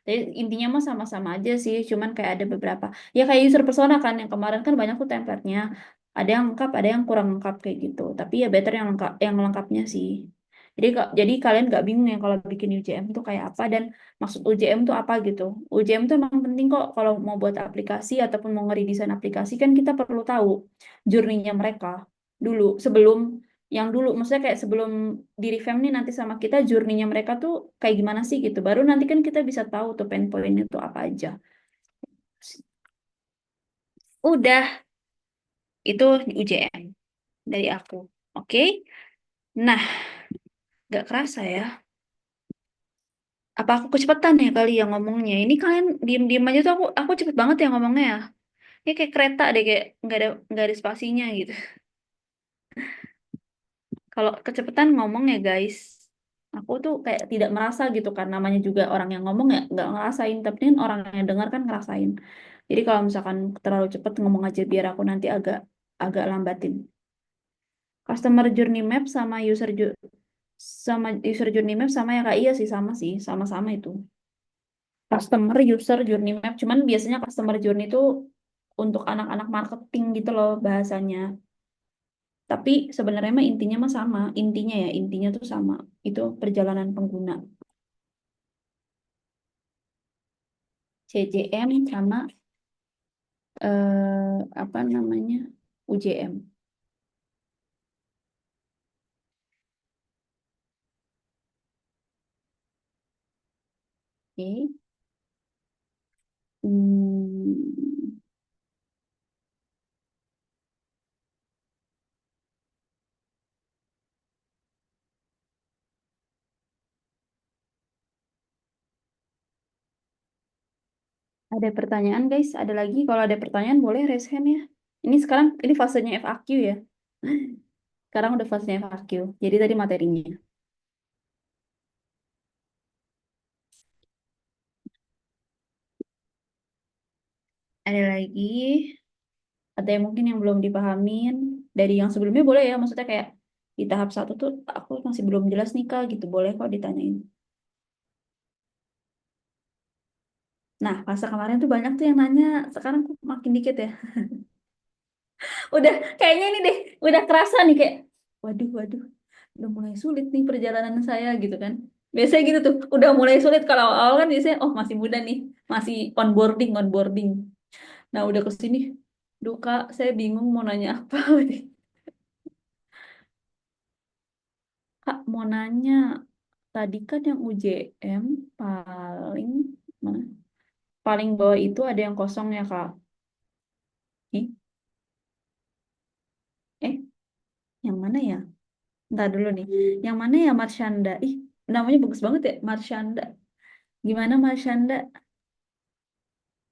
Jadi intinya mah sama-sama aja sih, cuman kayak ada beberapa. Ya kayak user persona kan, yang kemarin kan banyak tuh template-nya. Ada yang lengkap, ada yang kurang lengkap kayak gitu. Tapi ya better yang lengkapnya sih. Jadi kalian nggak bingung ya kalau bikin UJM tuh kayak apa dan maksud UJM tuh apa gitu. UJM tuh emang penting kok kalau mau buat aplikasi ataupun mau ngeredesain aplikasi kan kita perlu tahu journey-nya mereka dulu sebelum yang dulu maksudnya kayak sebelum di revamp nih nanti sama kita journey-nya mereka tuh kayak gimana sih gitu. Baru nanti kan kita bisa tahu tuh pain point-nya tuh apa aja. Udah, itu UJM dari aku. Oke. Nah, nggak kerasa ya. Apa aku kecepatan ya kali yang ngomongnya? Ini kalian diem-diem aja tuh aku cepet banget ya ngomongnya ya. Ini kayak kereta deh kayak nggak ada spasinya gitu. Kalau kecepatan ngomong ya guys, aku tuh kayak tidak merasa gitu kan. Namanya juga orang yang ngomong ya nggak ngerasain, tapi kan orang yang dengar kan ngerasain. Jadi kalau misalkan terlalu cepet ngomong aja biar aku nanti agak agak lambatin. Customer journey map sama user journey map sama ya kak iya sih sih sama-sama itu. Customer user journey map cuman biasanya customer journey itu untuk anak-anak marketing gitu loh bahasanya. Tapi sebenarnya mah intinya mah sama, intinya tuh sama. Itu perjalanan pengguna. CJM sama apa namanya? UJM. Oke. Hmm, ada pertanyaan guys? Ada lagi? Kalau ada pertanyaan boleh raise hand ya. Ini fasenya FAQ ya. Sekarang udah fasenya FAQ. Jadi tadi materinya. Ada lagi? Ada yang mungkin yang belum dipahamin dari yang sebelumnya boleh ya. Maksudnya kayak di tahap satu tuh aku masih belum jelas nih Kak gitu. Boleh kok ditanyain. Nah, fase kemarin tuh banyak tuh yang nanya. Sekarang kok makin dikit ya. Udah kayaknya ini deh, udah kerasa nih kayak, waduh, waduh, udah mulai sulit nih perjalanan saya gitu kan. Biasanya gitu tuh, udah mulai sulit kalau awal kan biasanya, oh masih muda nih, masih onboarding, onboarding. Nah udah ke sini, duh Kak, saya bingung mau nanya apa. Kak, mau nanya, tadi kan yang UJM paling mana? Paling bawah itu ada yang kosong ya Kak? Ih, eh, yang mana ya? Ntar dulu nih. Yang mana ya Marshanda? Ih, namanya bagus banget ya, Marshanda. Gimana Marshanda?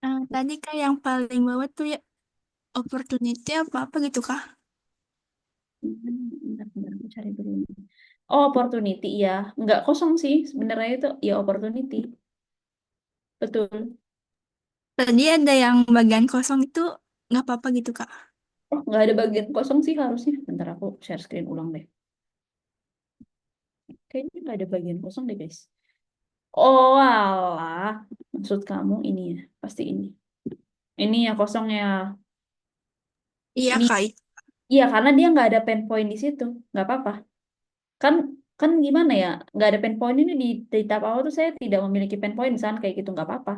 Tadi kak yang paling bawah tuh ya opportunity apa gitu kak? Bentar, bentar, aku cari dulu nih. Oh, opportunity ya. Nggak kosong sih. Sebenarnya itu ya opportunity. Betul. Tadi ada yang bagian kosong itu nggak apa-apa gitu kak? Oh, nggak ada bagian kosong sih harusnya. Bentar, aku share screen ulang deh. Kayaknya nggak ada bagian kosong deh, guys. Oh, alah. Maksud kamu ini ya. Pasti ini. Ini ya kosong ya. Iya Ini, kak. iya karena dia nggak ada pen point di situ. Nggak apa-apa. Kan, kan gimana ya? Nggak ada pen point ini di tahap awal tuh saya tidak memiliki pen point misalnya kayak gitu. Nggak apa-apa.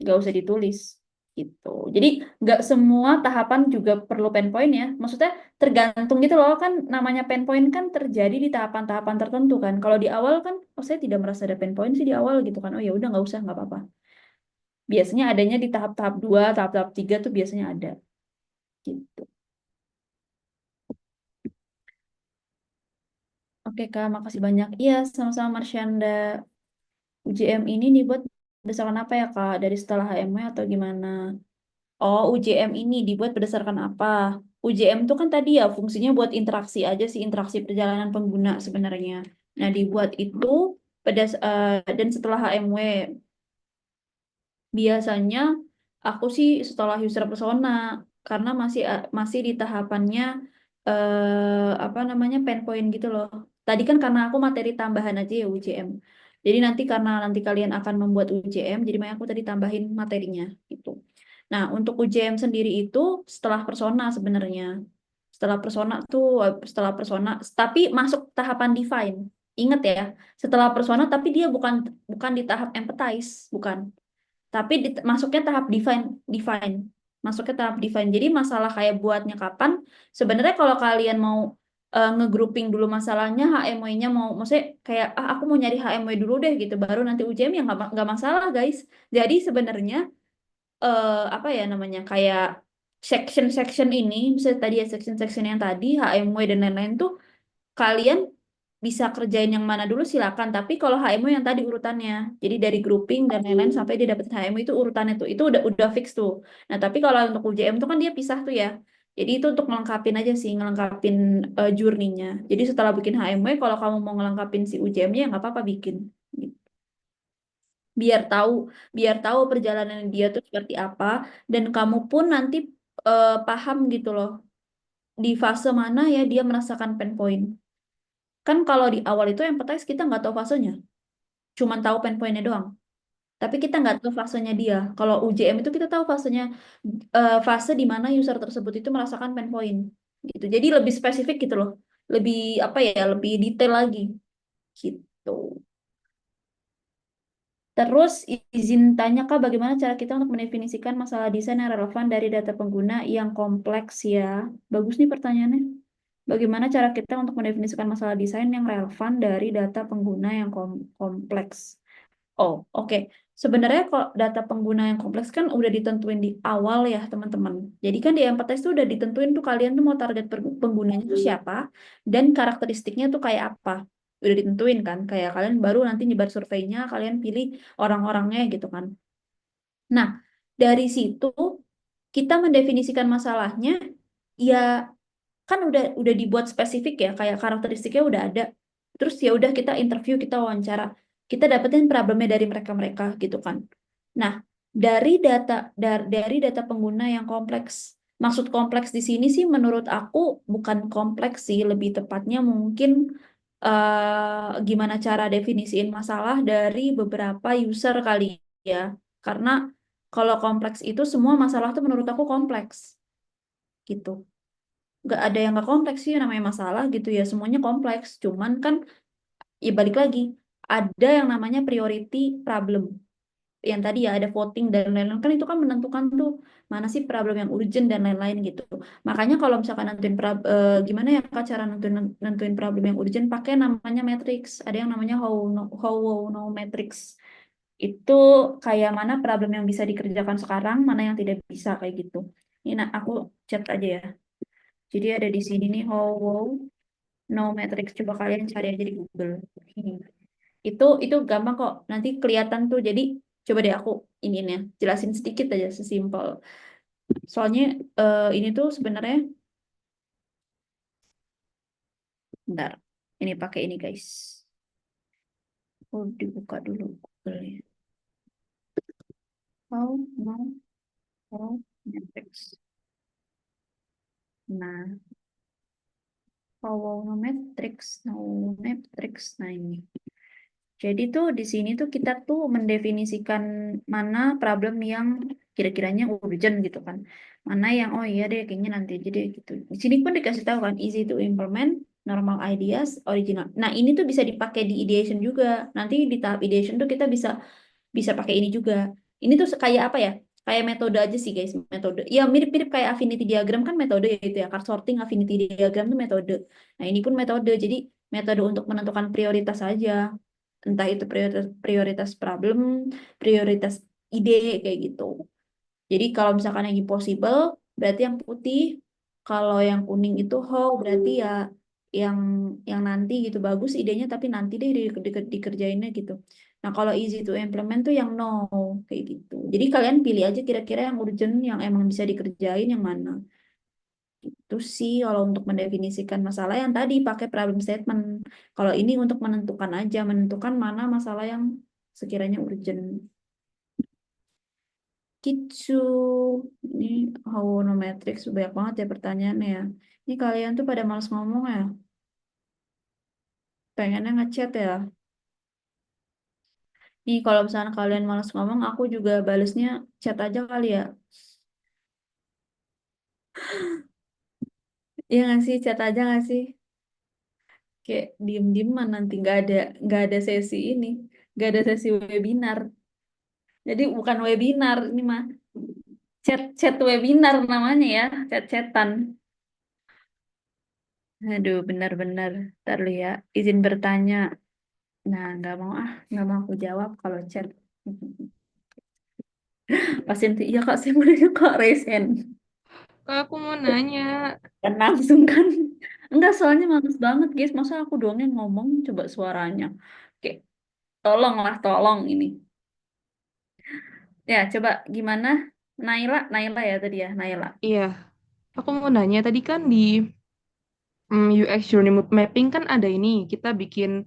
Nggak usah ditulis gitu. Jadi nggak semua tahapan juga perlu pen point ya. Maksudnya tergantung gitu loh kan namanya pen point kan terjadi di tahapan-tahapan tertentu kan. Kalau di awal kan, oh saya tidak merasa ada pen point sih di awal gitu kan. Oh ya udah nggak usah nggak apa-apa. Biasanya adanya di tahap-tahap 2, tahap-tahap 3 tuh biasanya ada gitu. Oke Kak, makasih banyak. Iya, sama-sama Marsyanda. UJM ini dibuat berdasarkan apa ya Kak? Dari setelah HMW atau gimana? Oh, UJM ini dibuat berdasarkan apa? UJM itu kan tadi ya fungsinya buat interaksi aja sih, interaksi perjalanan pengguna sebenarnya. Nah, dibuat itu dan setelah HMW. Biasanya aku sih setelah user persona karena masih di tahapannya apa namanya pen point gitu loh. Tadi kan karena aku materi tambahan aja ya UJM. Jadi nanti karena nanti kalian akan membuat UJM, jadi makanya aku tadi tambahin materinya gitu. Nah, untuk UJM sendiri itu setelah persona sebenarnya. Setelah persona, tapi masuk tahapan define. Ingat ya, setelah persona tapi dia bukan bukan di tahap empathize, bukan. Tapi masuknya tahap define, define. Masuknya tahap define. Jadi masalah kayak buatnya kapan, sebenarnya kalau kalian mau ngegrouping dulu masalahnya, HMW-nya maksudnya kayak, ah aku mau nyari HMW dulu deh gitu, baru nanti UJM ya nggak masalah guys. Jadi sebenarnya apa ya namanya, kayak section-section ini, misalnya tadi ya section-section yang tadi, HMW dan lain-lain tuh, kalian bisa kerjain yang mana dulu silakan, tapi kalau HMU yang tadi urutannya, jadi dari grouping dan lain-lain sampai dia dapetin HMU itu urutannya tuh, itu udah fix tuh. Nah tapi kalau untuk UJM tuh kan dia pisah tuh ya, jadi itu untuk ngelengkapin aja sih, ngelengkapin journey-nya. Jadi setelah bikin HMW, kalau kamu mau ngelengkapin si UJM-nya ya nggak apa-apa bikin. Gitu. Biar tahu, biar tahu perjalanan dia tuh seperti apa, dan kamu pun nanti paham gitu loh, di fase mana ya dia merasakan pain point. Kan kalau di awal itu empathize kita nggak tahu fasenya, cuman tahu pain point-nya doang. Tapi kita nggak tahu fasenya dia. Kalau UJM itu kita tahu fasenya, fase di mana user tersebut itu merasakan pain point. Gitu. Jadi lebih spesifik gitu loh. Lebih apa ya, lebih detail lagi. Gitu. Terus izin tanya Kak, bagaimana cara kita untuk mendefinisikan masalah desain yang relevan dari data pengguna yang kompleks ya? Bagus nih pertanyaannya. Bagaimana cara kita untuk mendefinisikan masalah desain yang relevan dari data pengguna yang kompleks? Oh, oke. Sebenarnya kalau data pengguna yang kompleks kan udah ditentuin di awal ya, teman-teman. Jadi kan di empathize tuh udah ditentuin tuh kalian tuh mau target penggunanya itu siapa dan karakteristiknya tuh kayak apa. Udah ditentuin kan, kayak kalian baru nanti nyebar surveinya, kalian pilih orang-orangnya gitu kan. Nah, dari situ kita mendefinisikan masalahnya ya kan udah dibuat spesifik ya, kayak karakteristiknya udah ada. Terus ya udah kita interview, kita wawancara, kita dapetin problemnya dari mereka-mereka gitu kan. Nah, dari data pengguna yang kompleks. Maksud kompleks di sini sih menurut aku bukan kompleks sih, lebih tepatnya mungkin gimana cara definisiin masalah dari beberapa user kali ya. Karena kalau kompleks itu semua masalah tuh menurut aku kompleks. gitu. Nggak ada yang nggak kompleks sih, namanya masalah gitu ya, semuanya kompleks. Cuman kan ya balik lagi, ada yang namanya priority problem. Yang tadi ya ada voting dan lain-lain, kan itu kan menentukan tuh mana sih problem yang urgent dan lain-lain gitu. Makanya kalau misalkan gimana ya Kak cara nentuin problem yang urgent, pakai namanya matrix. Ada yang namanya how no matrix. Itu kayak mana problem yang bisa dikerjakan sekarang, mana yang tidak bisa kayak gitu. Ini nah, aku chat aja ya. Jadi ada di sini nih how no matrix. Coba kalian cari aja di Google. Itu gampang kok. Nanti kelihatan tuh. Jadi coba deh aku ini ya jelasin sedikit aja sesimpel. Soalnya ini tuh sebenarnya bentar. Ini pakai ini guys. Oh, dibuka dulu Google-nya. How matrix. Nah, how no matrix. Nah, ini. Jadi tuh di sini tuh kita tuh mendefinisikan mana problem yang kira-kiranya urgent gitu kan. Mana yang oh iya deh kayaknya nanti aja deh gitu. Di sini pun dikasih tahu kan easy to implement, normal ideas, original. Nah, ini tuh bisa dipakai di ideation juga. Nanti di tahap ideation tuh kita bisa bisa pakai ini juga. Ini tuh kayak apa ya? Kayak metode aja sih guys, metode. Ya mirip-mirip kayak affinity diagram kan metode ya itu ya. Card sorting, affinity diagram tuh metode. Nah, ini pun metode. Jadi metode untuk menentukan prioritas saja. Entah itu prioritas problem, prioritas ide kayak gitu. Jadi kalau misalkan yang impossible berarti yang putih, kalau yang kuning itu how berarti ya yang yang nanti gitu bagus idenya tapi nanti deh dikerjainnya gitu. Nah, kalau easy to implement tuh yang no kayak gitu. Jadi kalian pilih aja kira-kira yang urgent yang emang bisa dikerjain yang mana. Itu sih kalau untuk mendefinisikan masalah yang tadi pakai problem statement. Kalau ini untuk menentukan aja, menentukan mana masalah yang sekiranya urgent. Gitu. Ini holometrics banyak banget ya pertanyaannya ya. Ini kalian tuh pada males ngomong ya. Pengennya ngechat ya. Nih kalau misalnya kalian males ngomong, aku juga balesnya chat aja kali ya. Iya nggak sih, chat aja nggak sih? Kayak diem-dieman nanti nggak ada sesi ini, nggak ada sesi webinar. Jadi bukan webinar ini mah chat webinar namanya ya, chat-chatan. Aduh, benar-benar. Ntar lu ya, izin bertanya. Nah, nggak mau aku jawab kalau chat. Pasien tuh, iya kak, saya boleh kak resen. Kak, aku mau nanya. Dan langsung kan. Enggak, soalnya males banget guys. Masa aku doang yang ngomong, coba suaranya. Oke, tolonglah, tolong ini. Ya, coba gimana? Naila ya tadi ya, Naila. Iya, aku mau nanya. Tadi kan di UX Journey Mapping kan ada ini. Kita bikin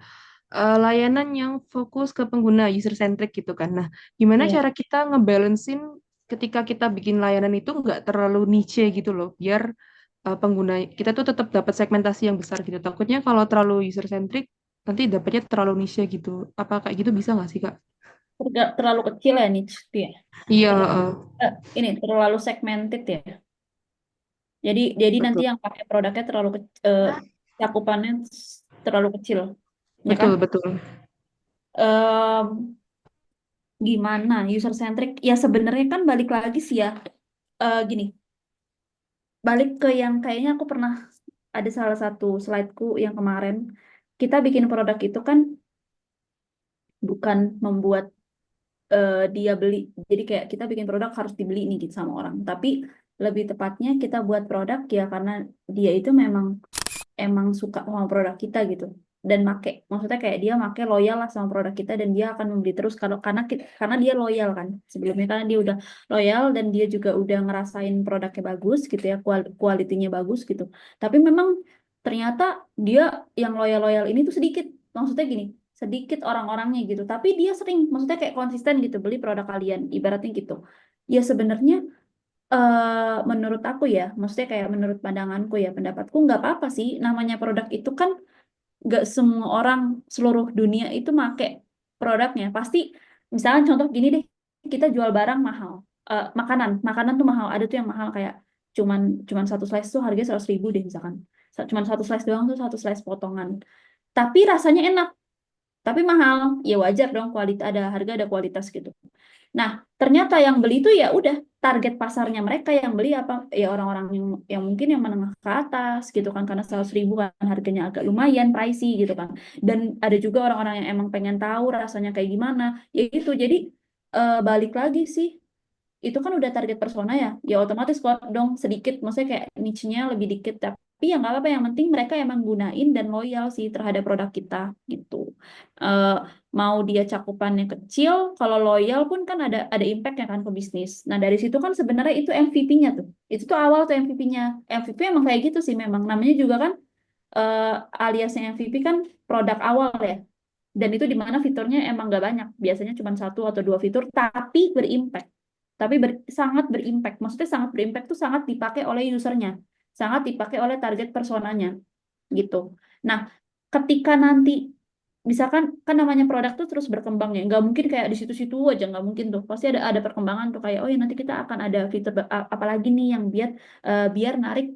layanan yang fokus ke pengguna user centric gitu kan. Nah, gimana Iya. cara kita ngebalancein ketika kita bikin layanan itu nggak terlalu niche gitu loh, biar pengguna kita tuh tetap dapat segmentasi yang besar gitu. Takutnya kalau terlalu user centric nanti dapatnya terlalu niche gitu. Apa kayak gitu bisa nggak sih, Kak? Terlalu kecil ya niche itu ya. Iya, Ini terlalu segmented ya. Jadi nanti betul, yang pakai produknya cakupannya terlalu kecil, ya kan? betul, betul. Em, Gimana user centric? Ya sebenarnya kan balik lagi sih ya. Gini, balik ke yang kayaknya aku pernah ada salah satu slideku yang kemarin kita bikin produk itu kan bukan membuat dia beli. Jadi kayak kita bikin produk harus dibeli nih gitu sama orang. Tapi lebih tepatnya kita buat produk ya karena dia itu emang suka sama produk kita gitu dan maksudnya kayak dia loyal lah sama produk kita dan dia akan membeli terus kalau karena dia loyal kan sebelumnya karena dia udah loyal dan dia juga udah ngerasain produknya bagus gitu ya kualitinya bagus gitu tapi memang ternyata dia yang loyal ini tuh sedikit maksudnya gini sedikit orang-orangnya gitu tapi dia sering maksudnya kayak konsisten gitu beli produk kalian ibaratnya gitu ya sebenarnya menurut aku ya, maksudnya kayak menurut pandanganku ya, pendapatku nggak apa-apa sih. Namanya produk itu kan nggak semua orang seluruh dunia itu make produknya. Pasti, misalnya contoh gini deh, kita jual barang mahal, makanan tuh mahal. Ada tuh yang mahal kayak cuman satu slice tuh harganya 100.000 deh misalkan. Cuman satu slice doang tuh, satu slice potongan. Tapi rasanya enak, tapi mahal. Ya wajar dong, kualitas ada harga ada kualitas gitu. Nah, ternyata yang beli itu ya udah target pasarnya mereka yang beli apa ya orang-orang yang mungkin yang menengah ke atas gitu kan, karena 100.000 kan harganya agak lumayan pricey gitu kan. Dan ada juga orang-orang yang emang pengen tahu rasanya kayak gimana. Ya itu jadi balik lagi sih, itu kan udah target persona ya, ya otomatis kuat dong sedikit, maksudnya kayak niche-nya lebih dikit, tapi ya nggak apa-apa, yang penting mereka emang gunain dan loyal sih terhadap produk kita gitu. Eh, Mau dia cakupannya kecil, kalau loyal pun kan ada impact ya kan ke bisnis. Nah dari situ kan sebenarnya itu MVP-nya tuh, itu tuh awal tuh MVP-nya. MVP emang kayak gitu sih, memang namanya juga kan aliasnya MVP kan produk awal ya. Dan itu dimana fiturnya emang nggak banyak, biasanya cuma satu atau dua fitur, tapi berimpact. Tapi sangat berimpact. Maksudnya sangat berimpact tuh sangat dipakai oleh usernya, sangat dipakai oleh target personanya, gitu. Nah, ketika nanti, misalkan kan namanya produk tuh terus berkembang ya, nggak mungkin kayak di situ-situ aja, nggak mungkin tuh. Pasti ada perkembangan tuh kayak, oh ya nanti kita akan ada fitur apa lagi nih yang biar narik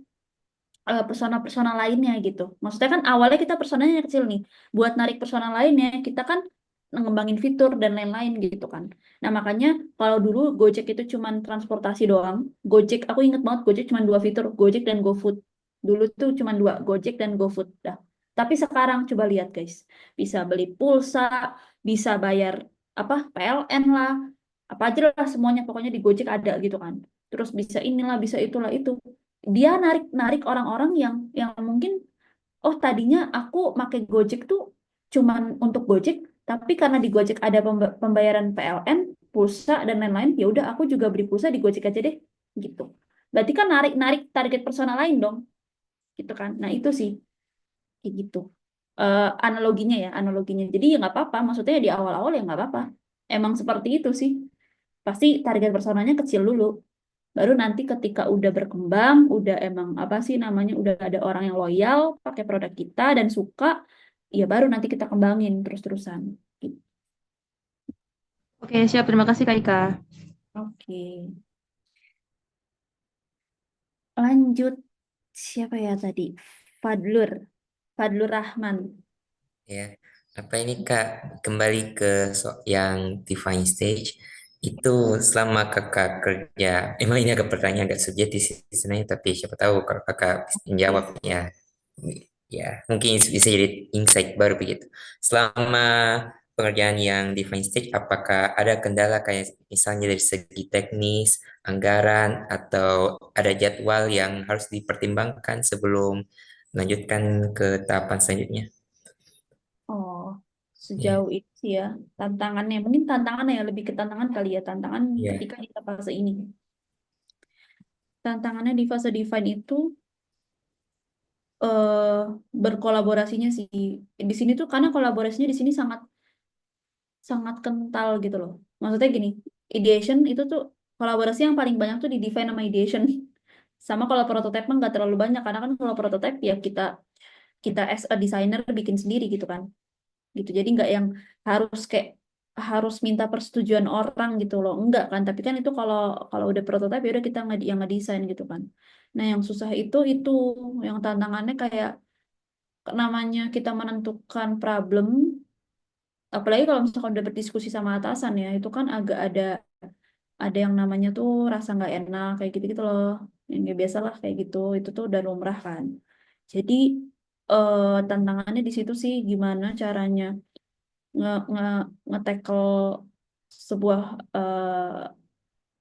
persona-persona lainnya gitu. Maksudnya kan awalnya kita personanya kecil nih. Buat narik persona lainnya, kita kan ngembangin fitur dan lain-lain gitu kan. Nah makanya kalau dulu Gojek itu cuman transportasi doang. Gojek, aku inget banget Gojek cuma dua fitur, Gojek dan GoFood. Dulu tuh cuma dua, Gojek dan GoFood. Dah. Tapi sekarang coba lihat guys, bisa beli pulsa, bisa bayar apa PLN lah, apa aja lah semuanya pokoknya di Gojek ada gitu kan. Terus bisa inilah, bisa itulah itu. Dia narik orang-orang yang mungkin, oh tadinya aku pakai Gojek tuh cuman untuk Gojek, tapi karena di Gojek ada pembayaran PLN, pulsa dan lain-lain, ya udah aku juga beli pulsa di Gojek aja deh, gitu. Berarti kan narik target persona lain dong, gitu kan. Nah itu sih kayak gitu. Analoginya ya, analoginya. Jadi ya nggak apa-apa, maksudnya di awal-awal ya nggak apa-apa. Emang seperti itu sih. Pasti target personanya kecil dulu. Baru nanti ketika udah berkembang, udah emang apa sih namanya, udah ada orang yang loyal pakai produk kita dan suka, ya baru nanti kita kembangin terus-terusan. Gitu. Oke, siap. Terima kasih Kak Ika. Oke. Lanjut, siapa ya tadi? Fadlur. Fadlur Rahman. Ya, apa ini Kak, kembali ke yang define stage itu selama Kakak kerja, emang ini agak pertanyaan agak subjektif sih sebenarnya, tapi siapa tahu kalau Kakak bisa menjawab ya, ya mungkin bisa jadi insight baru begitu. Selama pengerjaan yang define stage, apakah ada kendala kayak misalnya dari segi teknis, anggaran, atau ada jadwal yang harus dipertimbangkan sebelum melanjutkan ke tahapan selanjutnya? Oh, Iya, sejauh itu sih ya tantangannya. Mungkin tantangannya ya lebih ke tantangan kali ya. Tantangan iya, ketika kita fase ini. Tantangannya di fase define itu eh berkolaborasinya sih. Di sini tuh karena kolaborasinya di sini sangat sangat kental gitu loh. Maksudnya gini, ideation itu tuh kolaborasi yang paling banyak tuh di define sama ideation. Sama kalau prototype mah nggak terlalu banyak karena kan kalau prototype ya kita kita as a designer bikin sendiri gitu kan. Gitu. Jadi nggak yang harus kayak harus minta persetujuan orang gitu loh. Enggak kan, tapi kan itu kalau kalau udah prototype ya udah kita yang ngedesain gitu kan. Nah, yang susah itu yang tantangannya kayak namanya kita menentukan problem, apalagi kalau misalkan udah berdiskusi sama atasan ya, itu kan agak ada yang namanya tuh rasa nggak enak kayak gitu-gitu loh. Yang ya biasa lah kayak gitu, itu tuh udah lumrah kan. Jadi tantangannya di situ sih gimana caranya nge nge nge-tackle sebuah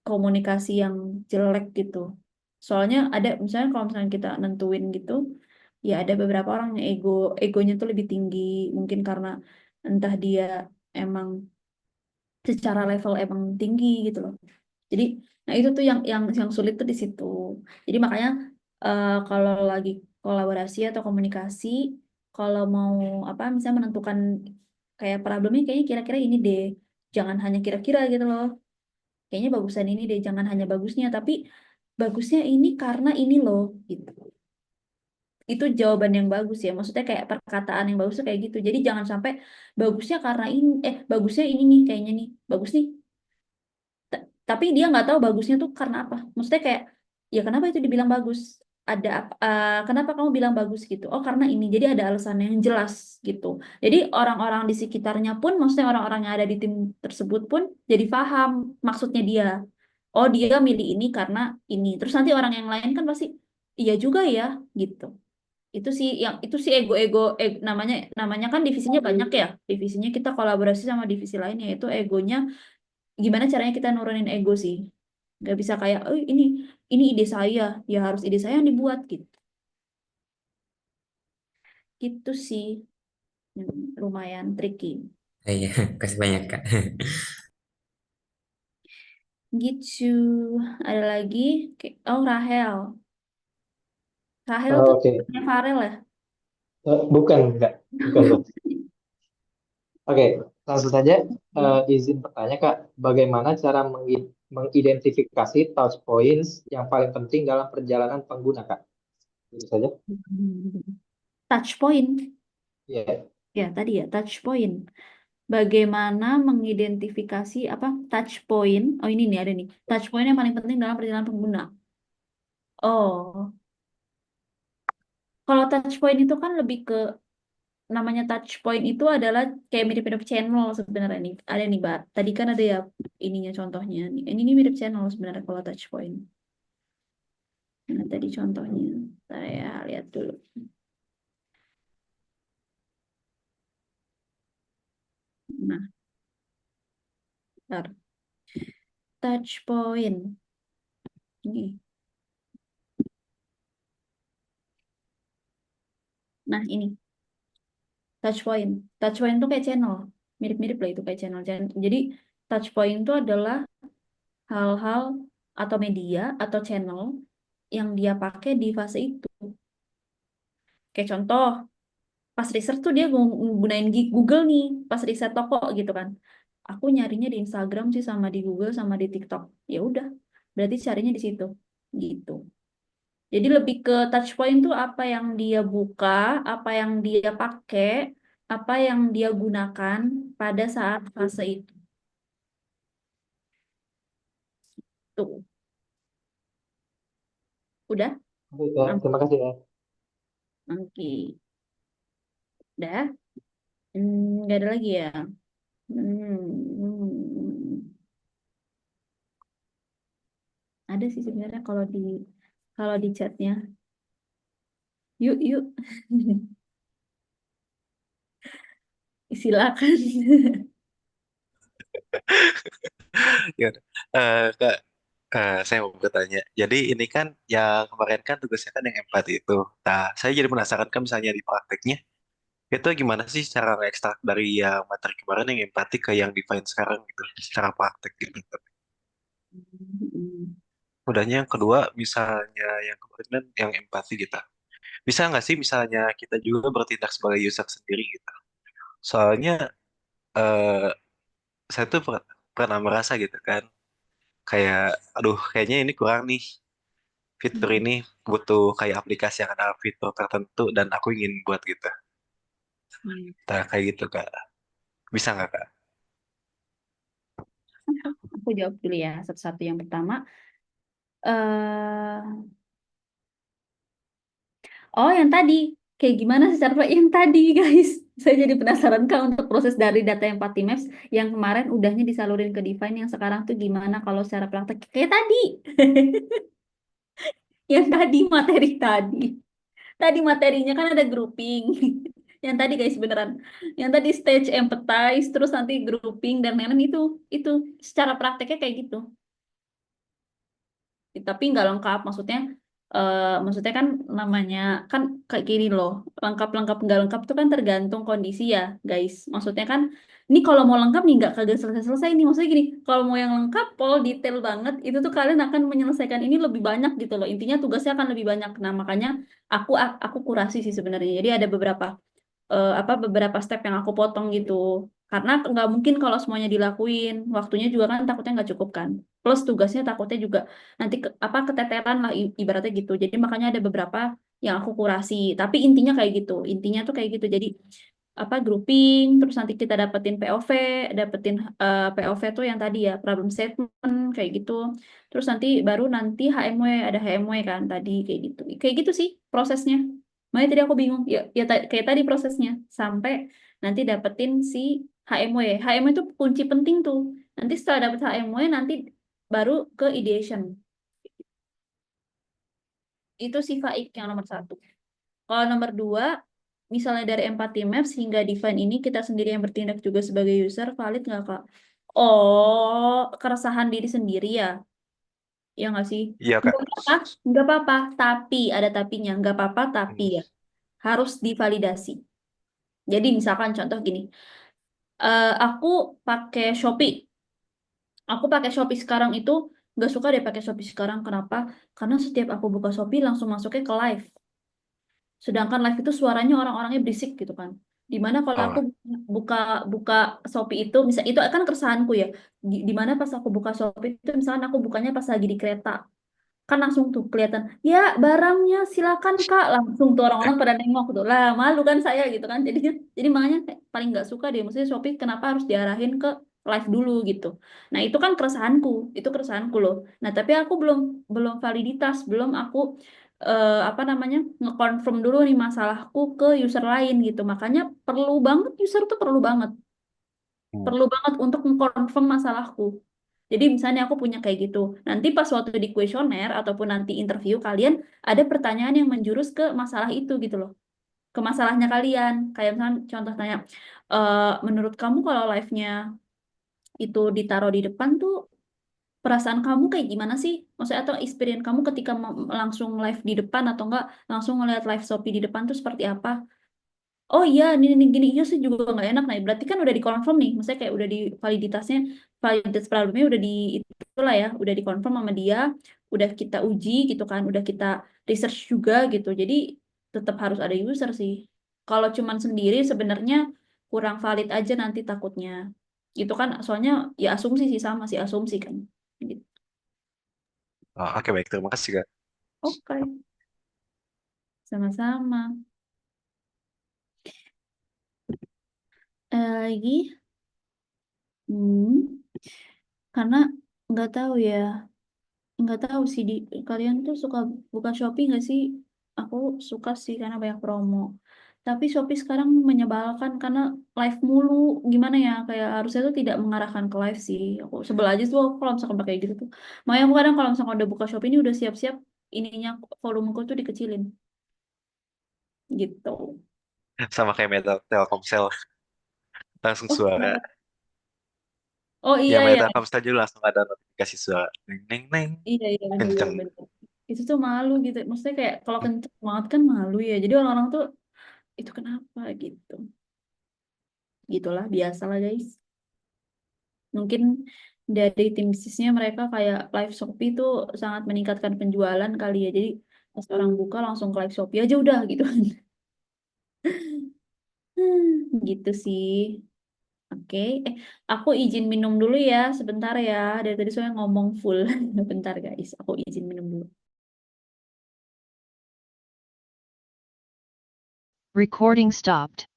komunikasi yang jelek gitu. Soalnya ada misalnya kalau misalnya kita nentuin gitu, ya ada beberapa orang yang egonya tuh lebih tinggi, mungkin karena entah dia emang secara level emang tinggi gitu loh. Jadi, nah itu tuh yang sulit tuh di situ. Jadi makanya kalau lagi kolaborasi atau komunikasi, kalau mau apa misalnya menentukan kayak problemnya kayaknya kira-kira ini deh. Jangan hanya kira-kira gitu loh. Kayaknya bagusan ini deh, jangan hanya bagusnya, tapi bagusnya ini karena ini loh gitu. Itu jawaban yang bagus ya. Maksudnya kayak perkataan yang bagus tuh kayak gitu. Jadi jangan sampai bagusnya karena ini, bagusnya ini nih kayaknya nih, bagus nih. Tapi dia nggak tahu bagusnya tuh karena apa. Maksudnya kayak Ya kenapa itu dibilang bagus? Kenapa kamu bilang bagus gitu? Oh karena ini. Jadi ada alasan yang jelas gitu. Jadi orang-orang di sekitarnya pun, maksudnya orang-orang yang ada di tim tersebut pun jadi paham maksudnya dia. Oh dia milih ini karena ini. Terus nanti orang yang lain kan pasti iya juga ya gitu. Itu sih namanya namanya kan divisinya banyak ya. Divisinya kita kolaborasi sama divisi lain, yaitu egonya gimana caranya kita nurunin ego sih. Nggak bisa kayak, oh ini ide saya, ya harus ide saya yang dibuat gitu. Gitu sih. Lumayan tricky. Iya, kasih banyak Kak. Gitu. Ada lagi? Oh, Rahel. Rahel tuh Oke. temannya Farel ya? Bukan, enggak. Bukan, Bang. Oke, langsung saja izin bertanya, Kak. Bagaimana cara mengidentifikasi touch points yang paling penting dalam perjalanan pengguna, Kak? Itu saja. Touch point. Ya. Ya, tadi ya, touch point. Bagaimana mengidentifikasi touch point? Oh, ini nih ada nih. Touch point yang paling penting dalam perjalanan pengguna. Oh, kalau touch point itu kan lebih ke namanya touch point itu adalah kayak mirip-mirip channel sebenarnya nih. Ada nih, Mbak. Tadi kan ada ya ininya contohnya nih. Ini mirip channel sebenarnya kalau touch point. Nah, tadi contohnya. Saya lihat dulu. Nah, bentar. Touch point. Ini. Nah, ini. Touch point. Touch point itu kayak channel. Mirip-mirip lah itu kayak channel. Jadi, touch point itu adalah hal-hal atau media atau channel yang dia pakai di fase itu. Kayak contoh, pas research tuh dia gunain Google nih, pas riset toko gitu kan. Aku nyarinya di Instagram sih sama di Google sama di TikTok. Ya udah, berarti carinya di situ. Gitu. Jadi lebih ke touch point tuh apa yang dia buka, apa yang dia pakai, apa yang dia gunakan pada saat fase itu. Tuh. Udah? Oke, Kak. Terima kasih, ya. Oke. Udah? Nggak ada lagi ya? Hmm. Ada sih sebenarnya kalau di chatnya. Yuk, yuk. Silakan. Ya udah. Kak, saya mau bertanya. Jadi ini kan yang kemarin kan tugasnya kan yang empati itu. Nah, saya jadi penasaran kan misalnya di prakteknya itu gimana sih cara ekstrak dari yang materi kemarin yang empati ke yang define sekarang gitu, secara praktek gitu. Udahnya yang kedua misalnya yang kemarin kan yang empati gitu. Bisa nggak sih misalnya kita juga bertindak sebagai user sendiri gitu. Soalnya eh, saya tuh pernah merasa gitu kan kayak aduh kayaknya ini kurang nih fitur ini butuh kayak aplikasi yang ada fitur tertentu dan aku ingin buat gitu. Nah, kayak gitu Kak. Bisa nggak Kak? Aku jawab dulu ya satu-satu. Yang pertama, eh oh yang tadi, kayak gimana secara yang tadi guys. Saya jadi penasaran Kak untuk proses dari data empathy maps yang kemarin udahnya disalurin ke Divine, yang sekarang tuh gimana kalau secara praktek kayak tadi. Yang tadi materi tadi. Tadi materinya kan ada grouping. Yang tadi guys beneran. Yang tadi stage empathize terus nanti grouping dan lain-lain itu secara prakteknya kayak gitu. Tapi nggak lengkap, maksudnya kan namanya kan kayak gini loh, lengkap nggak lengkap itu kan tergantung kondisi ya guys. Maksudnya kan ini kalau mau lengkap nih nggak kagak selesai nih, maksudnya gini, kalau mau yang lengkap pol detail banget itu tuh kalian akan menyelesaikan ini lebih banyak gitu loh, intinya tugasnya akan lebih banyak. Nah makanya aku kurasi sih sebenarnya, jadi ada beberapa step yang aku potong gitu. Karena nggak mungkin kalau semuanya dilakuin, waktunya juga kan takutnya nggak cukup kan. Plus tugasnya takutnya juga nanti keteteran lah ibaratnya gitu. Jadi makanya ada beberapa yang aku kurasi. Tapi intinya kayak gitu. Intinya tuh kayak gitu. Jadi apa grouping, terus nanti kita dapetin POV, dapetin POV tuh yang tadi ya problem statement kayak gitu. Terus baru nanti HMW, ada HMW kan tadi kayak gitu sih prosesnya. Makanya tadi aku bingung ya, kayak tadi prosesnya sampai nanti dapetin si HMW. HMW itu kunci penting tuh. Nanti setelah dapet HMW nanti baru ke ideation. Itu sih FAIQ yang nomor satu. Kalau nomor dua, misalnya dari empathy maps hingga define ini kita sendiri yang bertindak juga sebagai user, valid nggak Kak? Oh, keresahan diri sendiri ya? Ya nggak sih? Iya, Kak. Nggak apa-apa, tapi ada tapinya. Nggak apa-apa, tapi Hmm. ya harus divalidasi. Jadi misalkan contoh gini, aku pakai Shopee. Aku pakai Shopee sekarang itu nggak suka deh pakai Shopee sekarang. Kenapa? Karena setiap aku buka Shopee langsung masuknya ke live. Sedangkan live itu suaranya orang-orangnya berisik gitu kan. Dimana kalau aku Oh, buka buka Shopee itu, misal itu kan keresahanku ya. Dimana pas aku buka Shopee itu, misalkan aku bukanya pas lagi di kereta, kan langsung tuh kelihatan, ya barangnya silakan Kak, langsung tuh orang-orang pada nengok tuh lah, malu kan saya gitu kan. Jadi makanya kayak paling nggak suka deh, maksudnya Shopee kenapa harus diarahin ke live dulu gitu. Nah itu kan keresahanku, itu keresahanku loh. Nah tapi aku belum belum validitas, belum aku apa namanya ngekonfirm dulu nih masalahku ke user lain gitu. Makanya perlu banget, user tuh hmm. perlu banget untuk mengkonfirm masalahku. Jadi misalnya aku punya kayak gitu. Nanti pas waktu di kuesioner ataupun nanti interview kalian ada pertanyaan yang menjurus ke masalah itu gitu loh. Ke masalahnya kalian. Kayak misalnya contoh tanya, menurut kamu kalau live-nya itu ditaruh di depan tuh perasaan kamu kayak gimana sih? Maksudnya atau experience kamu ketika langsung live di depan atau enggak langsung ngeliat live Shopee di depan tuh seperti apa? Oh iya, ini gini, iya sih juga nggak enak. Nah, berarti kan udah dikonfirm nih, maksudnya kayak udah di validitasnya, validitas problemnya udah di itulah ya, udah dikonfirm sama dia, udah kita uji gitu kan, udah kita research juga gitu. Jadi tetap harus ada user sih. Kalau cuman sendiri sebenarnya kurang valid aja nanti takutnya. Itu kan soalnya ya asumsi sih sama sih asumsi kan. Gitu. Oh, oke, baik. Terima kasih, Kak. Oke, sama-sama. Lagi, hmm, karena nggak tahu ya. Nggak tahu sih kalian tuh suka buka Shopee nggak sih? Aku suka sih karena banyak promo. Tapi Shopee sekarang menyebalkan karena live mulu. Gimana ya? Kayak harusnya tuh tidak mengarahkan ke live sih. Aku sebel aja tuh kalau misalkan pakai gitu tuh. Makanya aku kadang kalau misalkan udah buka Shopee ini udah siap-siap ininya volumeku tuh dikecilin gitu. Sama kayak Meta Telkomsel, langsung Oh, suara. kenapa? Oh Ya, iya Meta ya. Telkomsel juga langsung ada notifikasi suara. Neng, neng, neng. Iya iya bener Kenceng. bener. Itu tuh malu gitu. Maksudnya kayak kalau kenceng banget kan malu ya. Jadi orang-orang tuh itu kenapa gitu. Gitulah biasa lah guys. Mungkin dari tim bisnisnya mereka kayak live Shopee itu sangat meningkatkan penjualan kali ya. Jadi pas orang buka langsung ke live Shopee aja udah gitu. Gitu sih. Oke, aku izin minum dulu ya sebentar ya. Dari tadi soalnya ngomong full. Bentar guys, aku izin minum dulu. Recording stopped.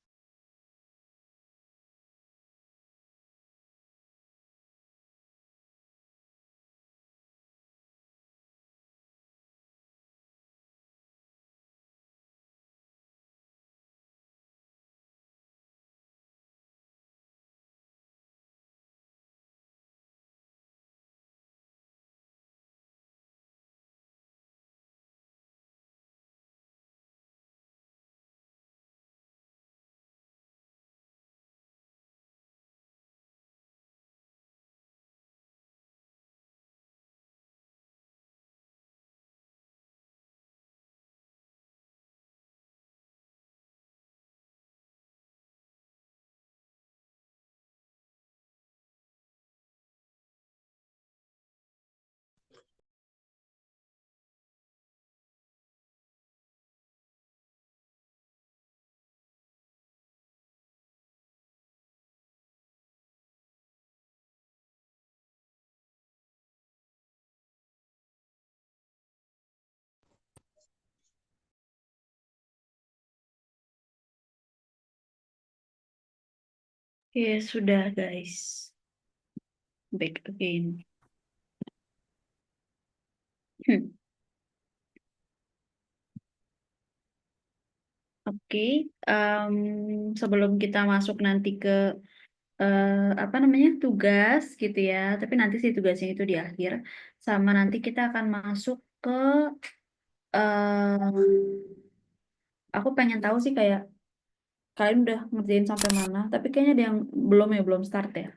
Oke, sudah guys. Back again. Hmm. Oke, sebelum kita masuk nanti ke apa namanya tugas gitu ya, tapi nanti sih tugasnya itu di akhir, sama nanti kita akan masuk ke aku pengen tahu sih kayak kalian udah ngerjain sampai mana, tapi kayaknya ada yang belum start ya.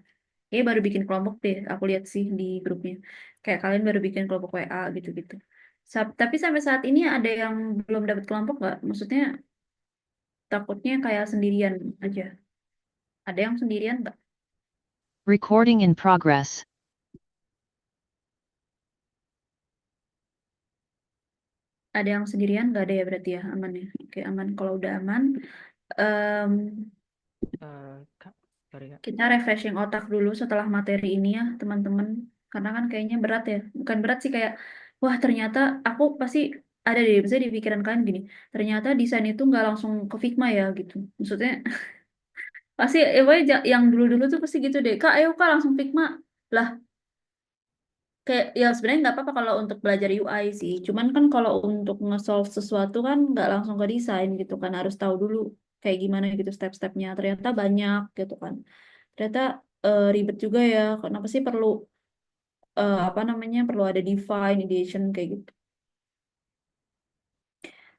Kayaknya baru bikin kelompok deh, aku lihat sih di grupnya. Kayak kalian baru bikin kelompok WA gitu-gitu. Tapi sampai saat ini ada yang belum dapat kelompok nggak? Maksudnya takutnya kayak sendirian aja. Ada yang sendirian nggak? Recording in progress. Ada yang sendirian nggak ada ya berarti ya, aman ya. Oke, aman. Kalau udah aman, em, Kak, sorry Kak. kita refreshing otak dulu setelah materi ini ya, teman-teman. Karena kan kayaknya berat ya. Bukan berat sih kayak, wah ternyata aku pasti ada deh, misalnya di pikiran kalian gini, ternyata desain itu nggak langsung ke Figma ya gitu. Maksudnya pasti, pokoknya yang dulu-dulu tuh pasti gitu deh. Kak, ayo Kak langsung Figma. Lah, kayak ya sebenarnya nggak apa-apa kalau untuk belajar UI sih. Cuman kan kalau untuk nge-solve sesuatu kan nggak langsung ke desain gitu kan. Harus tahu dulu kayak gimana gitu step-stepnya. Ternyata banyak gitu kan. Ternyata ribet juga ya. Kenapa sih perlu apa namanya perlu ada define, ideation kayak gitu.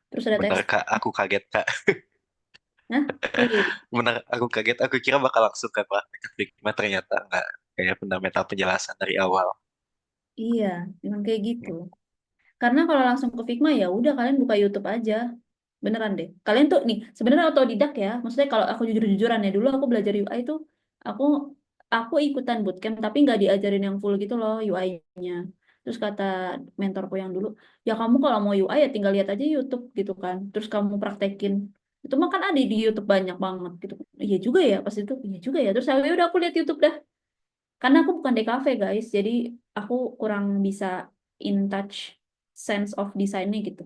Terus ada Bener teks. Kak, aku kaget Kak. Nah, kayak gitu. Bener, aku kaget. Aku kira bakal langsung ke praktek Figma, ternyata nggak. Kayak fundamental penjelasan dari awal. Iya, memang kayak gitu. Karena kalau langsung ke Figma ya udah kalian buka YouTube aja. Beneran deh. Kalian tuh nih sebenarnya otodidak ya. Maksudnya kalau aku jujur-jujuran ya dulu aku belajar UI itu aku aku ikutan bootcamp tapi nggak diajarin yang full gitu loh UI-nya. Terus kata mentorku yang dulu, ya kamu kalau mau UI ya tinggal lihat aja YouTube gitu kan. Terus kamu praktekin. Itu mah kan ada di YouTube banyak banget gitu. Iya juga ya pas itu. Iya juga ya. Terus ya udah aku lihat YouTube dah. Karena aku bukan DKV guys, jadi aku kurang bisa in touch sense of design-nya gitu.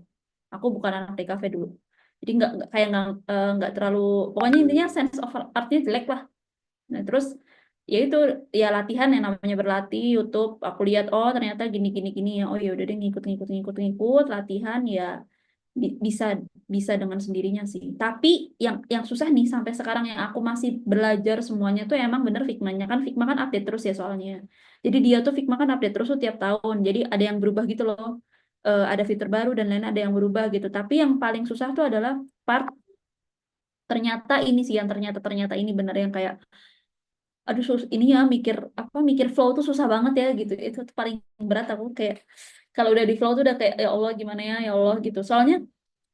Aku bukan anak DKV dulu. Jadi kayak nggak terlalu, pokoknya intinya sense of art-nya jelek lah. Nah terus ya itu ya latihan yang namanya berlatih YouTube. Aku lihat oh ternyata gini gini gini ya. Oh ya udah deh ngikut latihan ya bisa bisa dengan sendirinya sih. Tapi yang susah nih sampai sekarang yang aku masih belajar semuanya tuh emang bener Figma-nya kan Figma kan update terus ya soalnya. Jadi dia tuh Figma kan update terus tuh tiap tahun. Jadi ada yang berubah gitu loh. Ada fitur baru dan lain ada yang berubah gitu. Tapi yang paling susah tuh adalah part ternyata ini sih yang ternyata ini bener yang kayak aduh ini ya mikir flow tuh susah banget ya gitu. Itu tuh paling berat aku kayak kalau udah di flow tuh udah kayak ya Allah gimana ya Allah gitu. Soalnya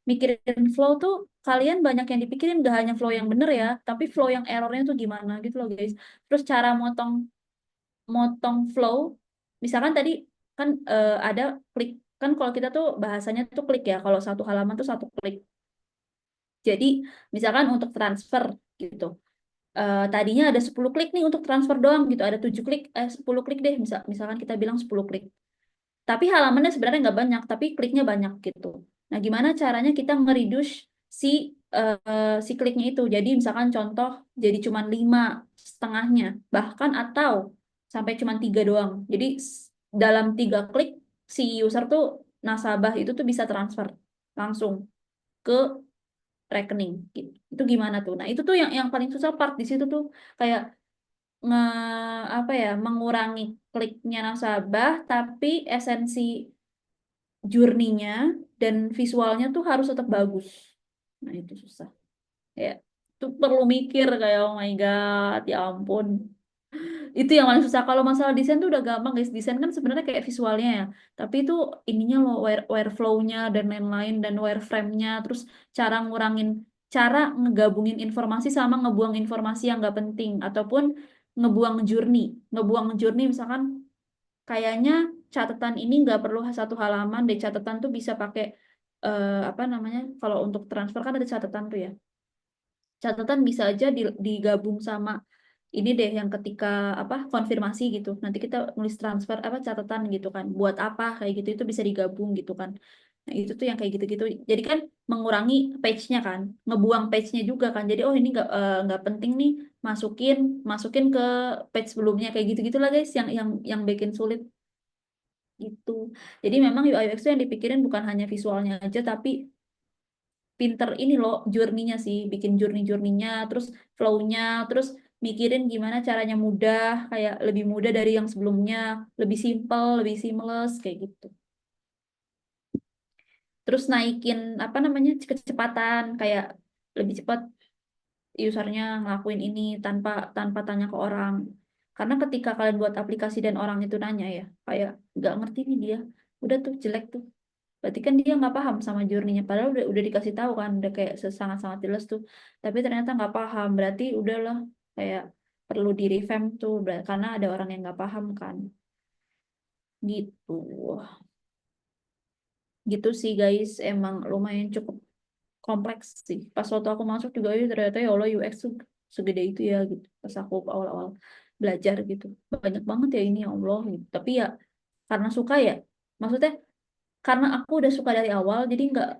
mikirin flow tuh kalian banyak yang dipikirin gak hanya flow yang bener ya, tapi flow yang errornya tuh gimana gitu loh guys. Terus cara motong motong flow, misalkan tadi kan ada klik kan kalau kita tuh bahasanya tuh klik ya, kalau satu halaman tuh satu klik. Jadi misalkan untuk transfer gitu. Tadinya ada 10 klik nih untuk transfer doang gitu, ada 7 klik, 10 klik deh, misalkan kita bilang 10 klik. Tapi halamannya sebenarnya nggak banyak, tapi kliknya banyak gitu. Nah, gimana caranya kita mereduce si kliknya itu? Jadi misalkan contoh jadi cuma 5,5-nya, bahkan atau sampai cuma 3 doang. Jadi dalam 3 klik si user tuh nasabah itu tuh bisa transfer langsung ke rekening gitu. Itu gimana tuh? Nah, itu tuh yang paling susah part di situ tuh kayak nge apa ya mengurangi kliknya nasabah tapi esensi journey-nya dan visualnya tuh harus tetap bagus. Nah, itu susah. Ya, itu perlu mikir kayak oh my God, ya ampun. Itu yang paling susah. Kalau masalah desain tuh udah gampang guys. Desain kan sebenarnya kayak visualnya ya. Tapi itu ininya loh wireflow-nya dan lain-lain dan wireframe-nya. Terus cara ngegabungin informasi sama ngebuang informasi yang nggak penting. Ataupun ngebuang journey. Ngebuang journey misalkan kayaknya catatan ini nggak perlu satu halaman deh. Catatan tuh bisa pakai apa namanya? Kalau untuk transfer kan ada catatan tuh ya. Catatan bisa aja digabung sama ini deh yang ketika apa konfirmasi gitu. Nanti kita nulis transfer apa catatan gitu kan. Buat apa kayak gitu itu bisa digabung gitu kan. Nah, itu tuh yang kayak gitu-gitu. Jadi kan mengurangi page-nya kan, ngebuang page-nya juga kan. Jadi oh ini nggak penting nih masukin ke page sebelumnya kayak gitu-gitu lah guys yang bikin sulit gitu. Jadi memang UI UX itu yang dipikirin bukan hanya visualnya aja tapi pinter ini loh journey-nya sih, bikin journey-nya, terus flow-nya, terus mikirin gimana caranya mudah, kayak lebih mudah dari yang sebelumnya, lebih simple, lebih seamless kayak gitu. Terus naikin apa namanya kecepatan, kayak lebih cepat usernya ngelakuin ini tanpa tanpa tanya ke orang. Karena ketika kalian buat aplikasi dan orang itu nanya ya, kayak nggak ngerti nih dia, udah tuh jelek tuh. Berarti kan dia nggak paham sama journey-nya. Padahal udah dikasih tahu kan, udah kayak sangat-sangat jelas tuh. Tapi ternyata nggak paham. Berarti udahlah kayak perlu di revamp tuh, karena ada orang yang nggak paham kan. Gitu. Gitu sih guys, emang lumayan cukup kompleks sih. Pas waktu aku masuk juga ternyata ya Allah UX tuh segede itu ya gitu. Pas aku awal-awal belajar gitu. Banyak banget ya ini ya Allah gitu. Tapi ya karena suka ya, maksudnya karena aku udah suka dari awal jadi nggak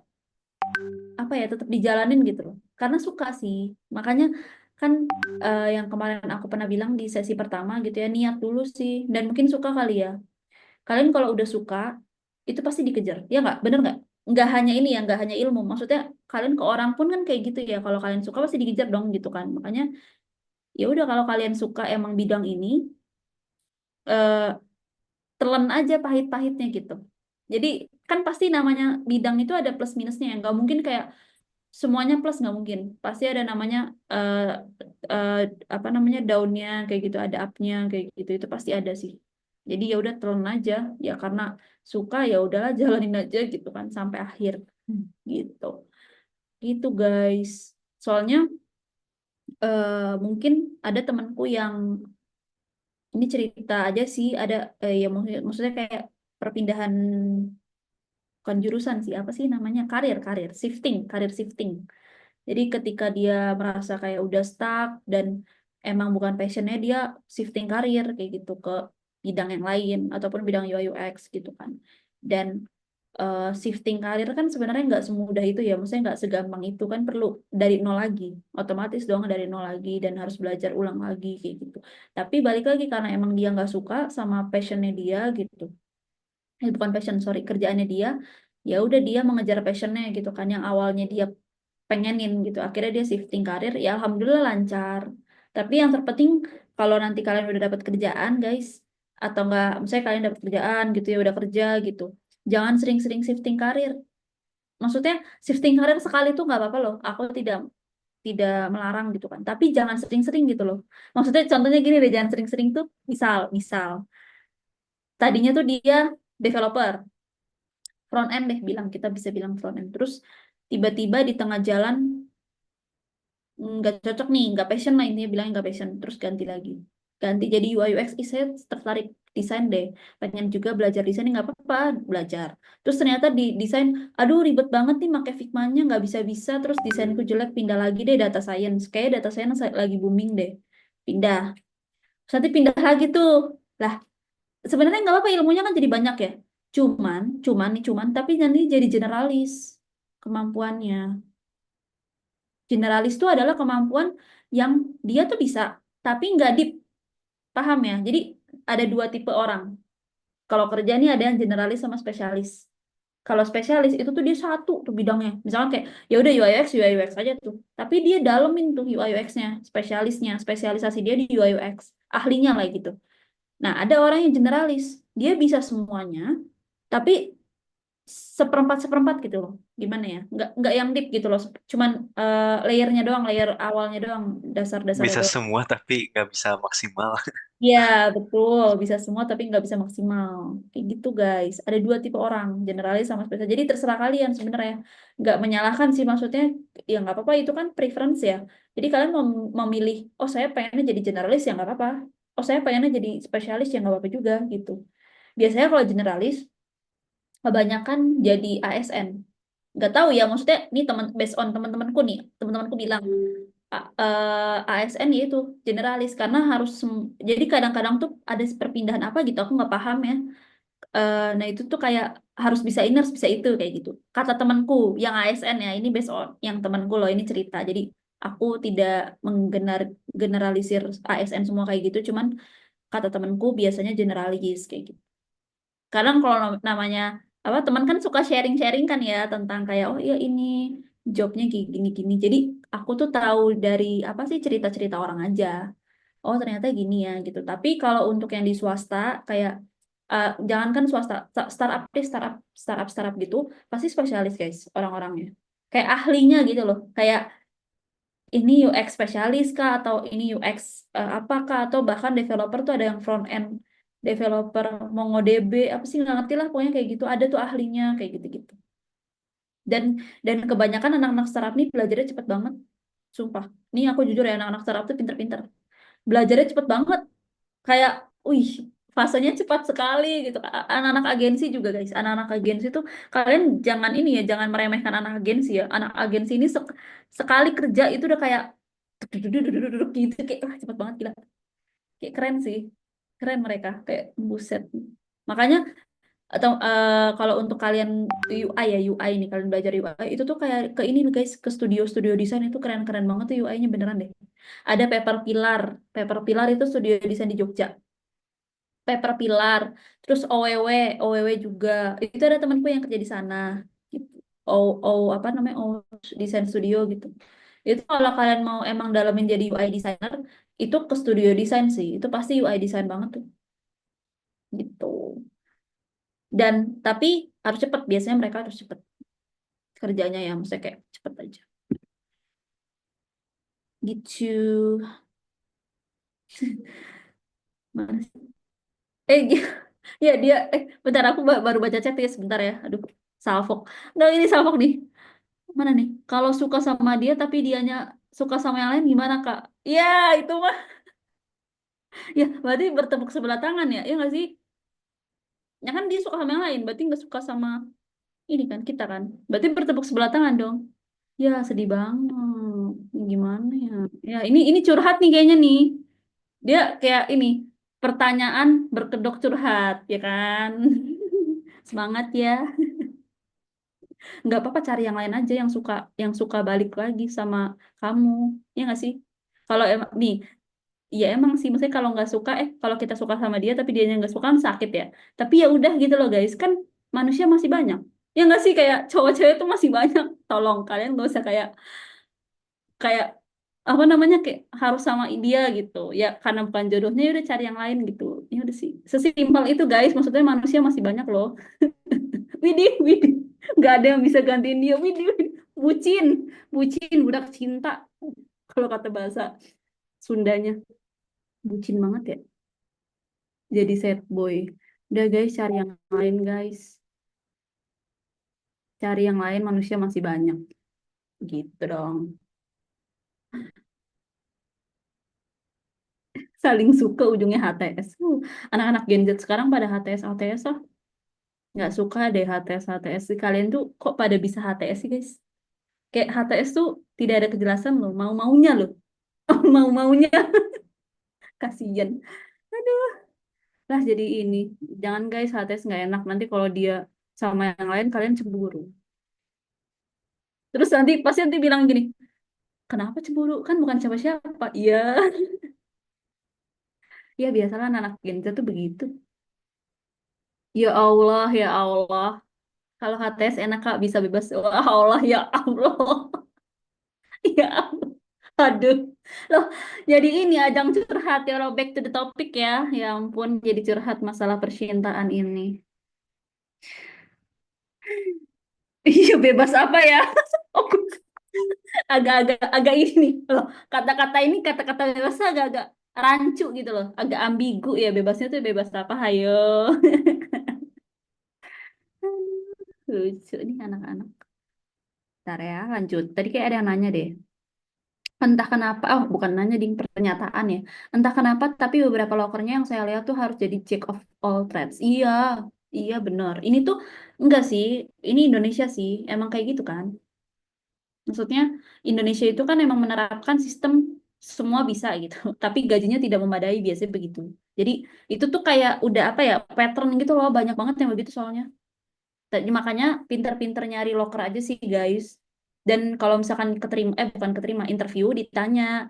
apa ya tetap dijalanin gitu loh. Karena suka sih. Makanya kan yang kemarin aku pernah bilang di sesi pertama gitu ya, niat dulu sih. Dan mungkin suka kali ya. Kalian kalau udah suka, itu pasti dikejar. Ya nggak? Bener nggak? Nggak hanya ini ya, nggak hanya ilmu. Maksudnya kalian ke orang pun kan kayak gitu ya. Kalau kalian suka pasti dikejar dong gitu kan. Makanya ya udah kalau kalian suka emang bidang ini, eh, telan aja pahit-pahitnya gitu. Jadi kan pasti namanya bidang itu ada plus minusnya ya. Nggak mungkin kayak semuanya plus, nggak mungkin. Pasti ada namanya eh, eh, apa namanya downnya kayak gitu, ada upnya kayak gitu. Itu pasti ada sih. Jadi ya udah telan aja ya karena suka ya udahlah jalanin aja gitu kan sampai akhir gitu. Gitu guys. Soalnya mungkin ada temanku yang ini cerita aja sih ada ya maksudnya kayak perpindahan bukan jurusan sih apa sih namanya karir shifting. Jadi ketika dia merasa kayak udah stuck dan emang bukan passionnya dia shifting karir kayak gitu ke bidang yang lain ataupun bidang UI UX gitu kan. Dan shifting karir kan sebenarnya nggak semudah itu ya, maksudnya nggak segampang itu kan perlu dari nol lagi, otomatis dong dari nol lagi dan harus belajar ulang lagi kayak gitu. Tapi balik lagi karena emang dia nggak suka sama passionnya dia gitu, bukan passion sorry kerjaannya dia, ya udah dia mengejar passionnya gitu kan yang awalnya dia pengenin gitu, akhirnya dia shifting karir ya alhamdulillah lancar. Tapi yang terpenting kalau nanti kalian udah dapat kerjaan guys, atau enggak misalnya kalian dapat kerjaan gitu ya udah kerja gitu, jangan sering-sering shifting karir. Maksudnya shifting karir sekali tuh nggak apa-apa loh, aku tidak tidak melarang gitu kan, tapi jangan sering-sering gitu loh. Maksudnya contohnya gini deh, jangan sering-sering tuh misal misal tadinya tuh dia developer front end deh, kita bisa bilang front end, terus tiba-tiba di tengah jalan nggak cocok nih, nggak passion lah intinya bilangnya nggak passion, terus ganti jadi UI UX. Saya tertarik desain deh, pengen juga belajar desain, nggak apa-apa belajar. Terus ternyata di desain, aduh ribet banget nih pakai Figma-nya nggak bisa-bisa, terus desainku jelek, pindah lagi deh data science, kayak data science lagi booming deh, pindah. Terus nanti pindah lagi tuh lah, sebenarnya nggak apa-apa ilmunya kan jadi banyak ya, cuman tapi nanti jadi generalis kemampuannya. Generalis itu adalah kemampuan yang dia tuh bisa, tapi nggak deep. Paham ya? Jadi ada dua tipe orang. Kalau kerja nih ada yang generalis sama spesialis. Kalau spesialis itu tuh dia satu tuh bidangnya. Misalkan kayak ya udah UI UX aja tuh. Tapi dia dalemin tuh UI UX-nya, spesialisnya, spesialisasi dia di UI UX, ahlinya lah gitu. Nah, ada orang yang generalis, dia bisa semuanya, tapi seperempat gitu loh, gimana ya, nggak yang deep gitu loh, cuman layernya doang, layer awalnya doang, dasarnya Bisa doang. semua tapi nggak bisa maksimal. Ya betul, bisa semua tapi nggak bisa maksimal kayak gitu guys. Ada dua tipe orang, generalis sama spesialis. Jadi terserah kalian sebenarnya, nggak menyalahkan sih, maksudnya ya nggak apa-apa, itu kan preference ya. Jadi kalian mau memilih, oh saya pengennya jadi generalis ya nggak apa-apa, oh saya pengennya jadi spesialis ya nggak apa-apa juga gitu. Biasanya kalau generalis kebanyakan jadi ASN. Nggak tahu ya, maksudnya ini based on teman-temanku bilang ASN itu generalis karena harus jadi kadang-kadang tuh ada perpindahan apa gitu, aku nggak paham ya. Nah itu tuh kayak harus bisa ini harus bisa itu kayak gitu. Kata temanku yang ASN ya, ini based on yang temanku loh ini cerita. Jadi Aku tidak menggeneralisir ASN semua kayak gitu, cuman kata temanku biasanya generalis kayak gitu. Kadang kalau namanya apa teman kan suka sharing-sharing kan ya tentang kayak oh iya ini jobnya gini-gini. Jadi aku tuh tahu dari apa sih cerita-cerita orang aja. Oh ternyata gini ya gitu. Tapi kalau untuk yang di swasta kayak jangankan swasta, startup deh, startup gitu pasti spesialis guys orang-orangnya. Kayak ahlinya gitu loh. Kayak ini UX spesialis kah atau ini UX apakah atau bahkan developer tuh ada yang front end developer MongoDB apa sih nggak ngerti lah pokoknya kayak gitu ada tuh ahlinya kayak gitu-gitu dan kebanyakan anak-anak startup nih belajarnya cepet banget sumpah nih aku jujur ya anak-anak startup tuh pinter-pinter belajarnya cepet banget kayak wih fasenya cepat sekali gitu anak-anak agensi juga guys anak-anak agensi tuh kalian jangan ini ya jangan meremehkan anak agensi ya anak agensi ini sekali kerja itu udah kayak duduk gitu kayak wah, cepet banget gila kayak keren sih keren mereka kayak buset makanya atau kalau untuk kalian UI ya UI nih kalian belajar UI itu tuh kayak ke ini guys ke studio desain itu keren-keren banget tuh UI-nya beneran deh ada Paper Pilar itu studio desain di Jogja Paper Pilar, terus OWW juga. Itu ada temanku yang kerja di sana. Gitu. Apa namanya? Desain studio gitu. Itu kalau kalian mau emang dalamin jadi UI designer, itu ke studio desain sih. Itu pasti UI design banget tuh. Gitu. Dan tapi harus cepet. Biasanya mereka harus cepet kerjanya ya, maksudnya kayak cepet aja. Gitu. Mana sih? Ya dia bentar aku baru baca chat ya sebentar ya. Aduh, salfok. Nggak ini salfok nih. Mana nih? Kalau suka sama dia tapi dianya suka sama yang lain gimana, Kak? Ya, itu mah. Ya, berarti bertepuk sebelah tangan ya. Ya nggak sih? Ya kan dia suka sama yang lain, berarti nggak suka sama ini kan kita kan. Berarti bertepuk sebelah tangan dong. Ya, sedih banget. Gimana ya? Ya, ini curhat nih kayaknya nih. Dia kayak ini pertanyaan berkedok curhat, ya kan? Semangat ya. Nggak apa-apa cari yang lain aja yang suka balik lagi sama kamu. Ya nggak sih? Kalau emang nih iya emang sih, maksudnya kalau nggak suka, kalau kita suka sama dia tapi dianya nggak suka kan sakit ya. Tapi ya udah gitu loh guys, kan manusia masih banyak. Ya nggak sih kayak cowok-cewek tuh masih banyak. Tolong kalian nggak usah kayak kayak apa namanya kayak harus sama dia gitu. Ya karena bukan jodohnya ya udah cari yang lain gitu. Ya udah sih. Sesimpel itu guys, maksudnya manusia masih banyak loh. Widih, widih. Nggak ada yang bisa gantiin dia. Widih, widih. Bucin, bucin, budak cinta. Kalau kata bahasa Sundanya, bucin banget ya. Jadi sad boy. Udah guys, cari yang lain guys. Cari yang lain, manusia masih banyak. Gitu dong. Saling suka ujungnya HTS. Anak-anak Gen Z sekarang pada HTS lah. Nggak suka deh HTS. Kalian tuh kok pada bisa HTS sih guys? Kayak HTS tuh tidak ada kejelasan loh. Mau-maunya loh. Mau-maunya. Kasian. Aduh. Lah jadi ini. Jangan guys, HTS nggak enak. Nanti kalau dia sama yang lain, kalian cemburu. Terus nanti bilang gini, kenapa cemburu? Kan bukan siapa-siapa. Iya. Ya biasalah anak Gen Z tuh begitu. Ya Allah, ya Allah. Kalau HTS enak Kak, bisa bebas. Wah Allah, ya Allah. Ya Allah. Aduh. Loh, jadi ini ajang curhat ya, loh, back to the topic ya. Ya ampun, jadi curhat masalah percintaan ini. Iya, bebas apa ya? Aku agak ini loh. Kata-kata ini kata-kata bebas agak-agak rancu gitu loh. Agak ambigu ya bebasnya tuh bebas apa? Hayo. Lucu nih anak-anak. Bentar ya, lanjut. Tadi kayak ada yang nanya deh. Entah kenapa, oh bukan nanya ding pernyataan ya. Entah kenapa, tapi beberapa lokernya yang saya lihat tuh harus jadi jack of all trades. Iya, iya bener. Ini tuh enggak sih, ini Indonesia sih, emang kayak gitu kan. Maksudnya Indonesia itu kan emang menerapkan sistem semua bisa gitu, tapi gajinya tidak memadai biasanya begitu. Jadi itu tuh kayak udah apa ya pattern gitu loh, banyak banget yang begitu soalnya. Makanya pinter-pinter nyari loker aja sih guys. Dan kalau misalkan keterima, bukan keterima, interview ditanya,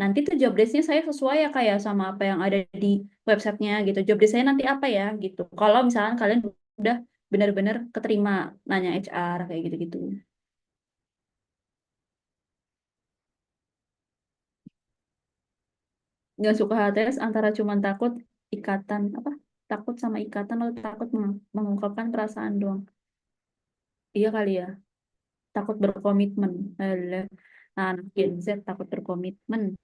nanti tuh job desk-nya saya sesuai ya kayak sama apa yang ada di websitenya gitu. Job desk saya nanti apa ya gitu. Kalau misalkan kalian udah benar-benar keterima nanya HR kayak gitu-gitu. Nggak suka HTS antara cuman takut ikatan apa? Takut sama ikatan atau takut mengungkapkan perasaan doang. Iya kali ya. Takut berkomitmen. Alah. Nah, anak Gen Z takut berkomitmen.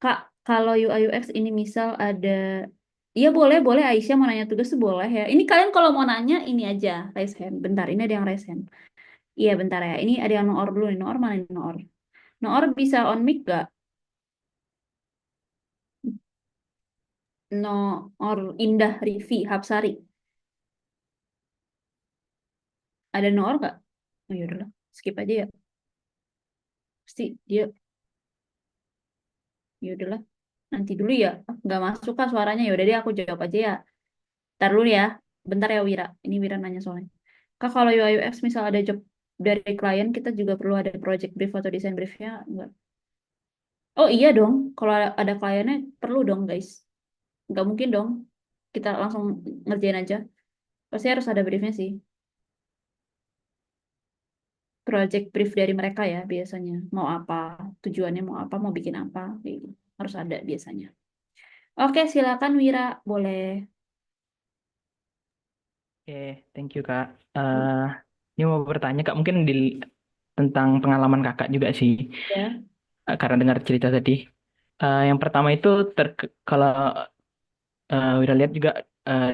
Kak, kalau UI UX ini misal ada, iya boleh, boleh Aisyah mau nanya tugas tuh boleh ya. Ini kalian kalau mau nanya ini aja, raise hand. Bentar, ini ada yang raise hand. Iya bentar ya, ini ada yang Noor dulu nih. Noor mana nih Noor? Noor bisa on mic gak? Noor Indah Rivi Hapsari. Ada Noor gak? Oh yaudahlah, skip aja ya. Pasti dia, yaudahlah. Nanti dulu ya, nggak masuk kak suaranya. Yaudah deh aku jawab aja ya. Ntar dulu ya, bentar ya Wira. Ini Wira nanya soalnya. Kak, kalau UI UX misal ada job dari klien, kita juga perlu ada project brief atau design briefnya, enggak? Oh iya dong, kalau ada kliennya perlu dong guys. Nggak mungkin dong, kita langsung ngerjain aja. Pasti harus ada briefnya sih. Project brief dari mereka ya biasanya. Mau apa, tujuannya mau apa, mau bikin apa, kayak gitu. Harus ada biasanya. Oke, silakan Wira, boleh. Oke, thank you Kak. Ini mau bertanya Kak, mungkin tentang pengalaman Kakak juga sih, Ya. karena dengar cerita tadi. Yang pertama itu kalau Wira lihat juga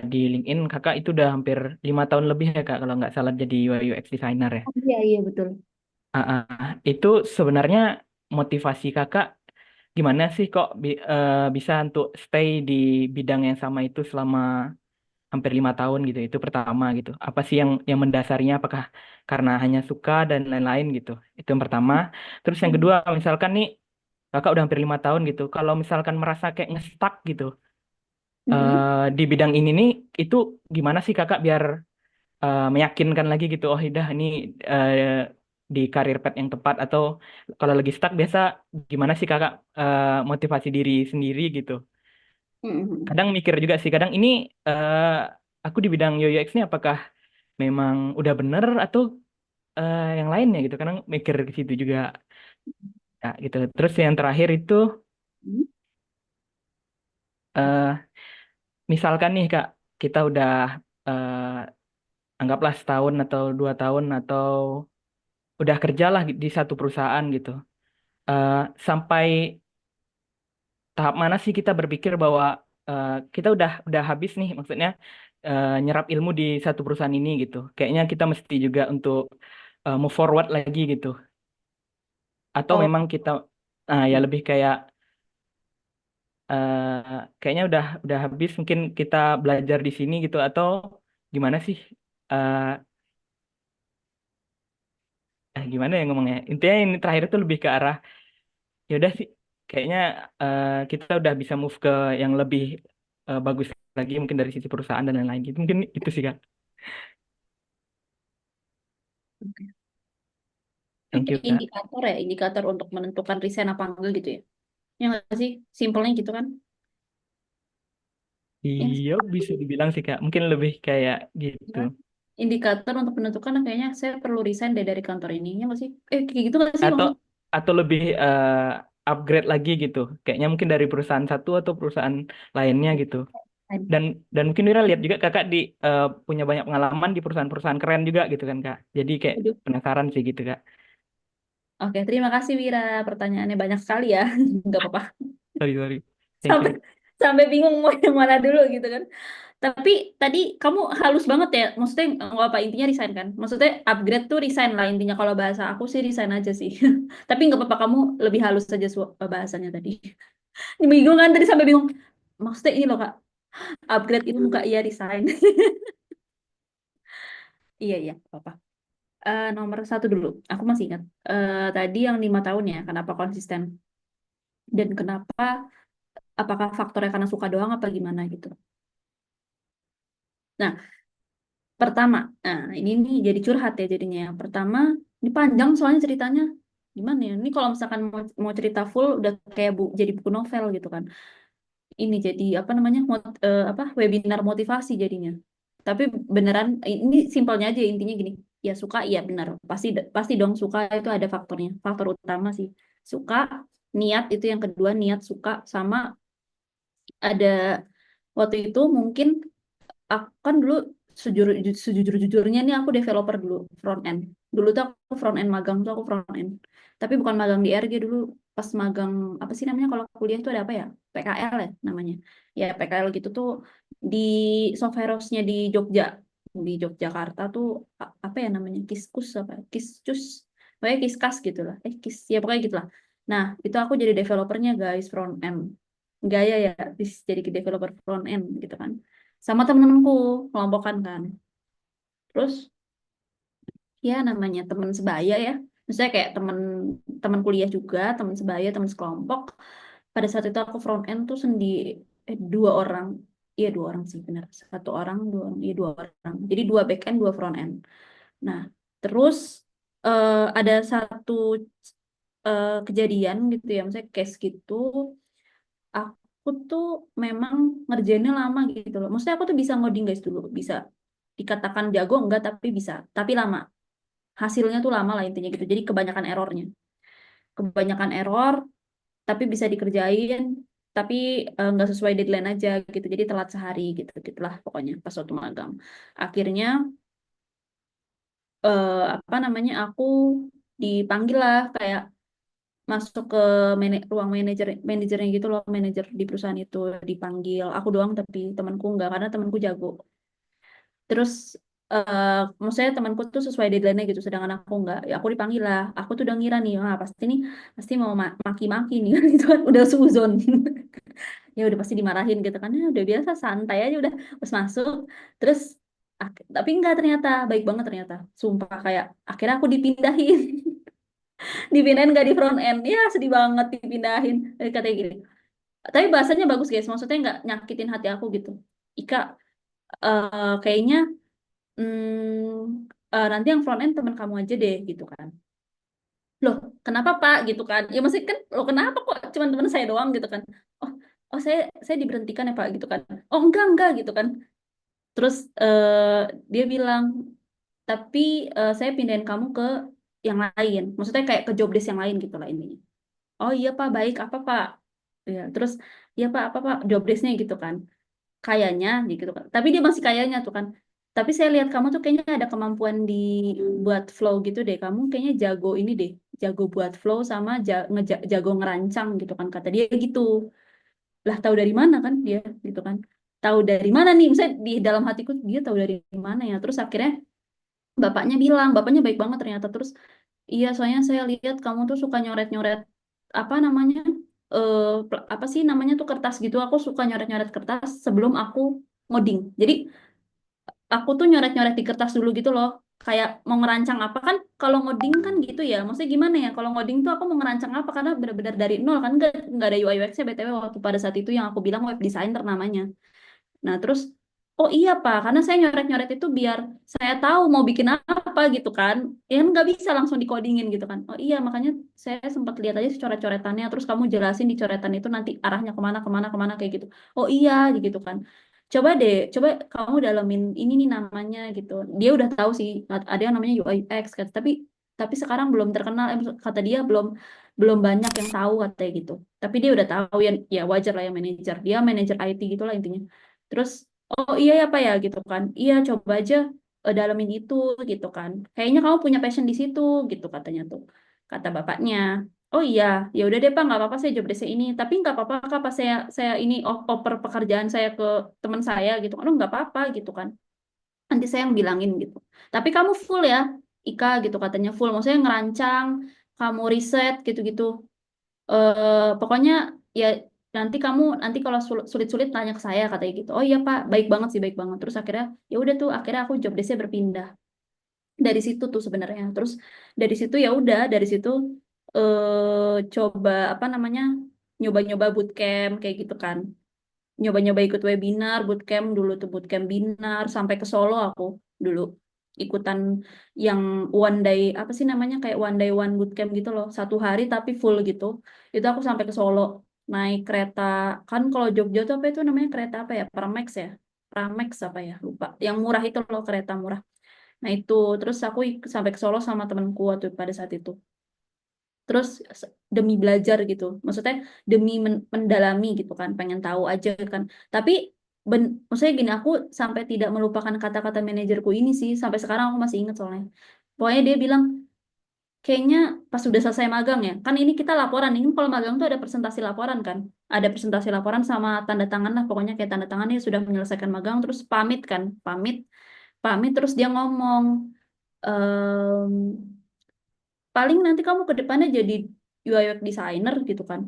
di LinkedIn Kakak itu udah hampir 5 tahun lebih ya Kak, kalau nggak salah jadi UI UX designer ya. Oh, iya, iya betul. Itu sebenarnya motivasi Kakak gimana sih kok bisa untuk stay di bidang yang sama itu selama hampir 5 tahun gitu? Itu pertama gitu. Apa sih yang mendasarinya? Apakah karena hanya suka dan lain-lain gitu? Itu yang pertama. Terus yang kedua, misalkan nih kakak udah hampir 5 tahun gitu. Kalau misalkan merasa kayak nge-stuck gitu di bidang ini nih, itu gimana sih kakak biar meyakinkan lagi gitu? Oh, udah ini di karir path yang tepat, atau kalau lagi stuck biasa gimana sih kakak motivasi diri sendiri gitu? Kadang mikir juga sih, kadang ini aku di bidang UX ini apakah memang udah bener atau yang lainnya gitu. Kadang mikir ke situ juga ya, gitu. Terus yang terakhir itu eh, misalkan nih Kak, kita udah anggaplah setahun atau 2 tahun atau udah kerja lah di satu perusahaan gitu. Eh, Sampai tahap mana sih kita berpikir bahwa kita udah habis nih, maksudnya nyerap ilmu di satu perusahaan ini gitu. Kayaknya kita mesti juga untuk move forward lagi gitu. Atau Oh, memang kita ya lebih kayak kayaknya udah habis, mungkin kita belajar di sini gitu, atau gimana sih? Eh Gimana ya ngomongnya? Intinya ini terakhir itu lebih ke arah ya udah sih, kayaknya kita udah bisa move ke yang lebih bagus lagi, mungkin dari sisi perusahaan dan lain-lain gitu. Mungkin itu sih Kak. oke. Thank Itu you Kak. indikator ya, indikator untuk menentukan resign apa enggak gitu ya. Ya nggak sih? Simpelnya gitu kan? Yang Iya bisa dibilang sih Kak. Mungkin lebih kayak gitu. indikator untuk menentukan kayaknya saya perlu resign dari kantor ini. Ya nggak sih? Kayak gitu nggak sih Atau maksudnya? lebih upgrade lagi gitu. Kayaknya mungkin dari perusahaan satu atau perusahaan lainnya gitu. Dan mungkin Wira lihat juga kakak punya banyak pengalaman di perusahaan-perusahaan keren juga gitu kan Kak. Jadi kayak Aduh. penasaran sih gitu Kak. Oke, terima kasih Wira. Pertanyaannya banyak sekali ya. Nggak apa-apa. Sorry. Thank Sampai you. sampai bingung mau yang mana dulu gitu kan. Tapi tadi kamu halus banget ya. Maksudnya nggak apa intinya resign kan? Maksudnya upgrade tuh resign lah intinya. Kalau bahasa aku sih resign aja sih. Tapi nggak apa-apa kamu lebih halus saja bahasanya tadi. Bingung kan tadi sampai bingung. Maksudnya ini loh Kak. Upgrade itu muka iya resign. Iya iya apa-apa. Nomor satu dulu. Aku masih ingat. Tadi yang 5 tahun ya. Kenapa konsisten? Dan kenapa? Apakah faktornya karena suka doang apa gimana gitu? Nah, pertama, nah ini nih jadi curhat ya jadinya. Yang pertama, Ini panjang soalnya ceritanya. Gimana ya? Ini kalau misalkan mau cerita full udah kayak jadi buku novel gitu kan. Ini jadi apa namanya? Apa webinar motivasi jadinya. Tapi beneran ini simpelnya aja intinya gini. Ya suka iya benar. Pasti pasti dong suka itu ada faktornya. Faktor utama sih. Suka, niat itu yang kedua, niat suka sama ada waktu itu mungkin aku kan dulu sejujur-jujurnya nih aku developer dulu front end. Dulu tuh aku front end magang tuh aku front end. Tapi bukan magang di RG dulu pas magang apa sih namanya kalau kuliah tuh ada apa ya? PKL ya namanya. Ya PKL gitu tuh di Softhouse-nya di Jogja. Di Yogyakarta tuh apa ya namanya? Kiskus apa? Kiscus. Pokoknya Kiskas gitu lah. Ya pokoknya gitu lah. Nah, itu aku jadi developernya guys front end. Gaya ya, jadi developer front end gitu kan sama temen-temenku kelompokan kan terus ya namanya temen sebaya ya misalnya kayak temen teman kuliah juga temen sebaya temen sekelompok pada saat itu aku front end tuh dua orang iya dua orang sih benar satu orang dua orang iya dua orang jadi dua back end dua front end nah terus ada satu kejadian gitu ya misalnya case gitu aku tuh memang ngerjainnya lama gitu loh. Maksudnya aku tuh bisa ngoding guys dulu, bisa dikatakan jago enggak tapi bisa, tapi lama. Hasilnya tuh lama lah intinya gitu. Jadi kebanyakan errornya. Kebanyakan error tapi bisa dikerjain tapi nggak sesuai deadline aja gitu. Jadi telat sehari gitu gitulah pokoknya pas waktu magang. Akhirnya apa namanya aku dipanggil lah kayak masuk ke ruang manajernya gitu loh manajer di perusahaan itu dipanggil aku doang tapi temanku enggak karena temanku jago terus maksudnya temanku tuh sesuai deadline-nya gitu sedangkan aku enggak ya aku dipanggil lah aku tuh udah ngira nih pasti mau maki-maki nih gitu kan udah suzon ya udah pasti dimarahin gitu kan ya udah biasa santai aja udah pas masuk terus tapi enggak ternyata baik banget ternyata sumpah kayak akhirnya aku dipindahin dipindahin gak di front end ya sedih banget dipindahin katanya gini tapi bahasanya bagus guys maksudnya nggak nyakitin hati aku gitu Ika kayaknya nanti yang front end teman kamu aja deh gitu kan loh kenapa Pak gitu kan ya maksudnya kan loh kenapa kok cuman teman saya doang gitu kan oh oh saya diberhentikan ya Pak gitu kan oh enggak gitu kan terus dia bilang tapi saya pindahin kamu ke yang lain maksudnya kayak ke job desk yang lain gitu lah intinya oh iya Pak, baik apa Pak? Ya, terus iya Pak, apa Pak job desk-nya gitu kan. Kayaknya gitu kan. Tapi dia masih kayaknya tuh kan. Tapi saya lihat kamu tuh kayaknya ada kemampuan di buat flow gitu deh. Kamu kayaknya jago ini deh. Jago buat flow sama jago ngerancang gitu kan kata dia gitu. Lah tahu dari mana kan dia gitu kan. Tahu dari mana nih? Misalnya di dalam hatiku dia tahu dari mana ya. Terus akhirnya bapaknya bilang, bapaknya baik banget ternyata. Terus iya, soalnya saya lihat kamu tuh suka nyoret-nyoret apa namanya? Apa sih namanya tuh kertas gitu. Aku suka nyoret-nyoret kertas sebelum aku ngoding. Jadi aku tuh nyoret-nyoret di kertas dulu gitu loh. Kayak mau ngerancang apa kan? Kalau ngoding kan gitu ya. Maksudnya gimana ya? Kalau ngoding tuh aku mau ngerancang apa karena benar-benar dari nol kan nggak ada UI UX-nya BTW waktu pada saat itu yang aku bilang web designer namanya. Nah, terus, oh iya Pak, karena saya nyoret-nyoret itu biar saya tahu mau bikin apa gitu kan. Ya kan nggak bisa langsung dikodingin gitu kan. Oh iya, makanya saya sempat lihat aja coret-coretannya, terus kamu jelasin di coretan itu nanti arahnya kemana, kemana, kemana kayak gitu. Oh iya, gitu kan. Coba deh, coba kamu dalamin ini nih namanya gitu. Dia udah tahu sih, ada yang namanya UI UX kan. Tapi sekarang belum terkenal, kata dia belum belum banyak yang tahu katanya gitu. Tapi dia udah tahu ya wajar lah ya manajer. Dia manajer IT gitulah intinya. Terus, oh iya ya Pak ya gitu kan. Iya coba aja dalamin itu gitu kan. Kayaknya kamu punya passion di situ gitu katanya tuh. Kata bapaknya. Oh iya, ya udah deh Pak, nggak apa-apa saya job desk ini. Tapi nggak apa-apa Kak, pas saya ini oper pekerjaan saya ke teman saya gitu kan. Oh nggak apa-apa gitu kan. Nanti saya yang bilangin gitu. Tapi kamu full ya, Ika gitu katanya full. Maksudnya ngerancang, kamu riset gitu-gitu pokoknya ya nanti kalau sulit-sulit tanya ke saya katanya gitu. Oh iya Pak, baik banget sih baik banget. Terus akhirnya ya udah tuh akhirnya aku job desk-nya berpindah dari situ tuh sebenarnya. Terus dari situ ya udah dari situ coba apa namanya nyoba-nyoba bootcamp kayak gitu kan. Nyoba-nyoba ikut webinar, bootcamp dulu tuh bootcamp Binar sampai ke Solo aku dulu. ikutan yang one day apa sih namanya kayak one day one bootcamp gitu loh, 1 hari tapi full gitu. Itu aku sampai ke Solo naik kereta, kan kalau Jogja tuh apa itu namanya kereta apa ya, Pramex ya, Pramex apa ya lupa, yang murah itu loh, kereta murah. Nah itu terus aku sampai ke Solo sama temanku waktu pada saat itu. Terus demi belajar gitu, maksudnya demi mendalami gitu kan, pengen tahu aja kan. Tapi maksudnya gini, aku sampai tidak melupakan kata-kata manajerku ini sih, sampai sekarang aku masih ingat soalnya. Pokoknya dia bilang, kayaknya pas sudah selesai magang ya, kan ini kita laporan, ini kalau magang tuh ada presentasi laporan kan, ada presentasi laporan sama tanda tangan lah, pokoknya kayak tanda tangannya sudah menyelesaikan magang, terus pamit kan, pamit, terus dia ngomong, ehm, paling nanti kamu ke depannya jadi UI UX designer gitu kan,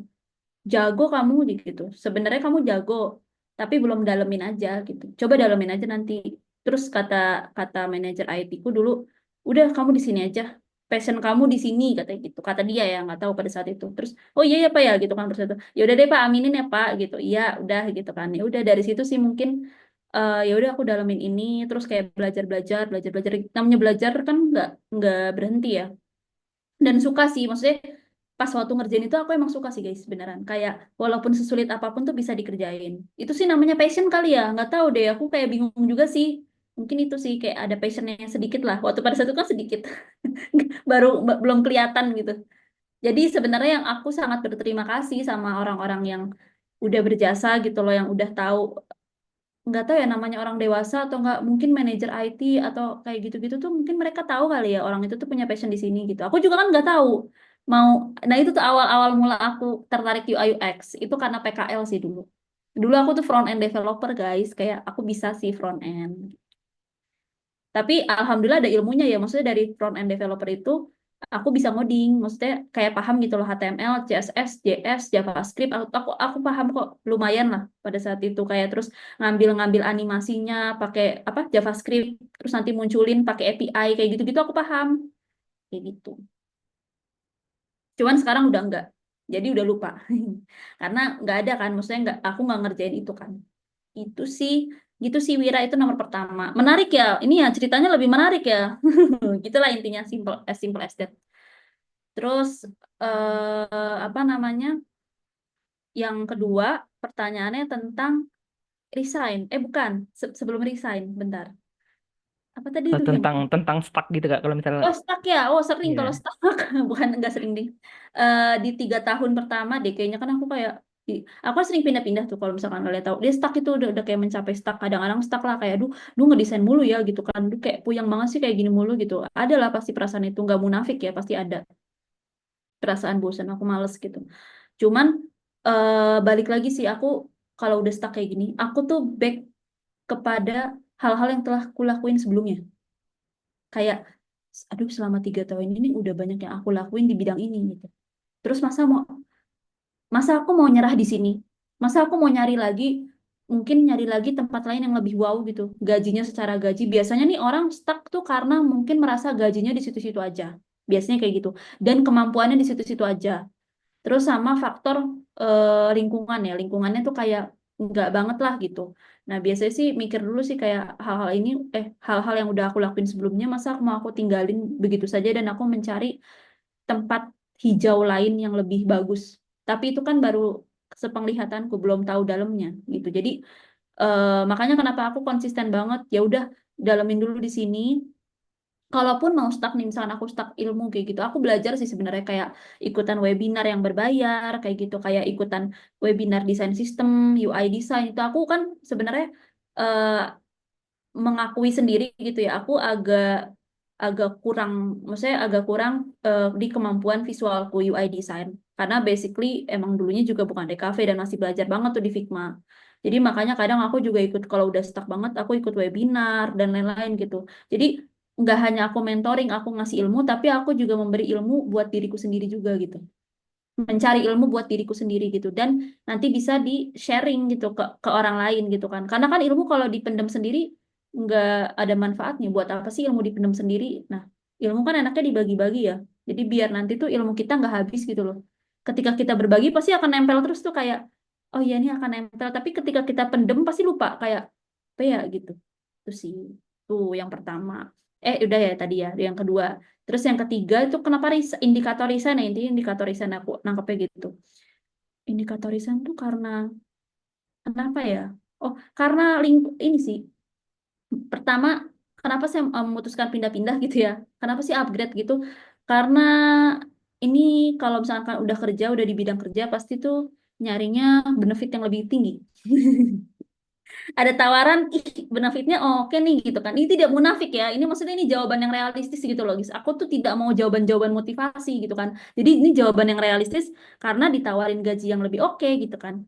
jago kamu gitu. Sebenarnya kamu jago, tapi belum dalemin aja gitu. Coba dalemin aja nanti. Terus kata kata manajer IT ku dulu, udah kamu di sini aja. Passion kamu di sini katanya gitu. Kata dia ya, nggak tahu pada saat itu. Terus, oh iya ya Pak ya gitu kan pada saat itu. Ya udah deh Pak, aminin ya Pak gitu. Iya, udah gitu kan. Ya udah dari situ sih mungkin ya udah aku dalemin ini, terus kayak belajar. Namanya belajar kan nggak berhenti ya, dan suka sih, maksudnya pas waktu ngerjain itu aku emang suka sih guys, beneran kayak walaupun sesulit apapun tuh bisa dikerjain. Itu sih namanya passion kali ya, nggak tahu deh, aku kayak bingung juga sih. Mungkin itu sih kayak ada passionnya sedikit lah, waktu pada saat itu kan sedikit baru belum kelihatan gitu. Jadi sebenarnya yang aku sangat berterima kasih sama orang-orang yang udah berjasa gitu loh, yang udah tahu, nggak tahu ya namanya orang dewasa atau nggak, mungkin manajer IT atau kayak gitu-gitu tuh mungkin mereka tahu kali ya orang itu tuh punya passion di sini gitu. Aku juga kan nggak tahu mau. Nah itu tuh awal-awal mula aku tertarik UI UX itu karena PKL sih dulu. Dulu aku tuh front end developer guys, kayak aku bisa sih front end. Tapi alhamdulillah ada ilmunya ya, maksudnya dari front end developer itu aku bisa ngoding, maksudnya kayak paham gitu loh HTML, CSS, JS, JavaScript, aku paham kok lumayan lah pada saat itu, kayak terus ngambil animasinya pakai apa JavaScript, terus nanti munculin pakai API kayak gitu-gitu aku paham kayak gitu. Cuman sekarang udah enggak. Jadi udah lupa. Karena nggak ada kan, maksudnya aku nggak ngerjain itu kan. Itu sih, gitu sih Wira, itu nomor pertama. Menarik ya, ini ya ceritanya lebih menarik ya. Gitulah intinya, simple as that. Terus apa namanya? Yang kedua, pertanyaannya tentang resign. Bukan, sebelum resign, bentar. Apa tadi itu yang Tentang stuck gitu Kak, kalau misalnya Oh stuck ya, oh sering iya. kalau stuck, bukan nggak sering deh. Di 3 tahun pertama deh, kayaknya kan aku kayak, aku sering pindah-pindah tuh kalau misalkan kalian tahu. Dia stuck itu udah kayak mencapai stuck, kadang-kadang stuck lah kayak, duh ngedesain mulu ya gitu kan, duh kayak puyeng banget sih kayak gini mulu gitu. Ada lah pasti perasaan itu, nggak munafik ya, pasti ada perasaan bosan, aku males gitu. Cuman balik lagi sih aku kalau udah stuck kayak gini, aku tuh back kepada hal-hal yang telah kulakuin sebelumnya. Kayak, aduh selama 3 tahun ini udah banyak yang aku lakuin di bidang ini gitu. Terus masa aku mau nyerah di sini? Masa aku mau mungkin nyari lagi tempat lain yang lebih wow gitu. Gajinya secara gaji, biasanya nih orang stuck tuh karena mungkin merasa gajinya di situ-situ aja. Biasanya kayak gitu. Dan kemampuannya di situ-situ aja. Terus sama faktor lingkungan ya, lingkungannya tuh kayak nggak banget lah gitu. Nah biasanya sih mikir dulu sih kayak hal-hal yang udah aku lakuin sebelumnya, masa mau aku tinggalin begitu saja dan aku mencari tempat hijau lain yang lebih bagus. Tapi itu kan baru sepenglihatanku, belum tahu dalamnya gitu. Jadi makanya kenapa aku konsisten banget, ya udah dalamin dulu di sini. Kalaupun mau stuck nih, misalkan aku stuck ilmu kayak gitu, aku belajar sih sebenarnya kayak ikutan webinar yang berbayar, kayak gitu, kayak ikutan webinar desain sistem, UI design, itu aku kan sebenarnya eh, mengakui sendiri gitu ya, aku agak agak kurang, maksudnya agak kurang di kemampuan visualku UI design, karena basically emang dulunya juga bukan DKV dan masih belajar banget tuh di Figma. Jadi makanya kadang aku juga ikut, kalau udah stuck banget, aku ikut webinar dan lain-lain gitu. Jadi nggak hanya aku mentoring, aku ngasih ilmu, tapi aku juga memberi ilmu buat diriku sendiri juga gitu. Mencari ilmu buat diriku sendiri gitu. Dan nanti bisa di-sharing gitu ke orang lain gitu kan. Karena kan ilmu kalau dipendam sendiri, nggak ada manfaatnya. Buat apa sih ilmu dipendam sendiri? Nah, ilmu kan enaknya dibagi-bagi ya. Jadi biar nanti tuh ilmu kita nggak habis gitu loh. Ketika kita berbagi, pasti akan nempel terus tuh kayak, oh iya ini akan nempel. Tapi ketika kita pendem, pasti lupa. Kayak, apa ya gitu. Itu sih. Tuh yang pertama. Udah ya tadi ya, yang kedua. Terus yang ketiga itu kenapa indikator resign, nah intinya indikator resign aku nangkepnya gitu. Indikator resign tuh kenapa ya? Oh, karena ini sih. Pertama, kenapa saya memutuskan pindah-pindah gitu ya? Kenapa sih upgrade gitu? Karena ini kalau misalkan udah kerja, udah di bidang kerja, pasti tuh nyarinya benefit yang lebih tinggi. Ada tawaran, ih benefitnya oke nih gitu kan. Ini tidak munafik ya. Ini maksudnya ini jawaban yang realistis gitu loh, guys. Aku tuh tidak mau jawaban-jawaban motivasi gitu kan. Jadi ini jawaban yang realistis karena ditawarin gaji yang lebih oke gitu kan.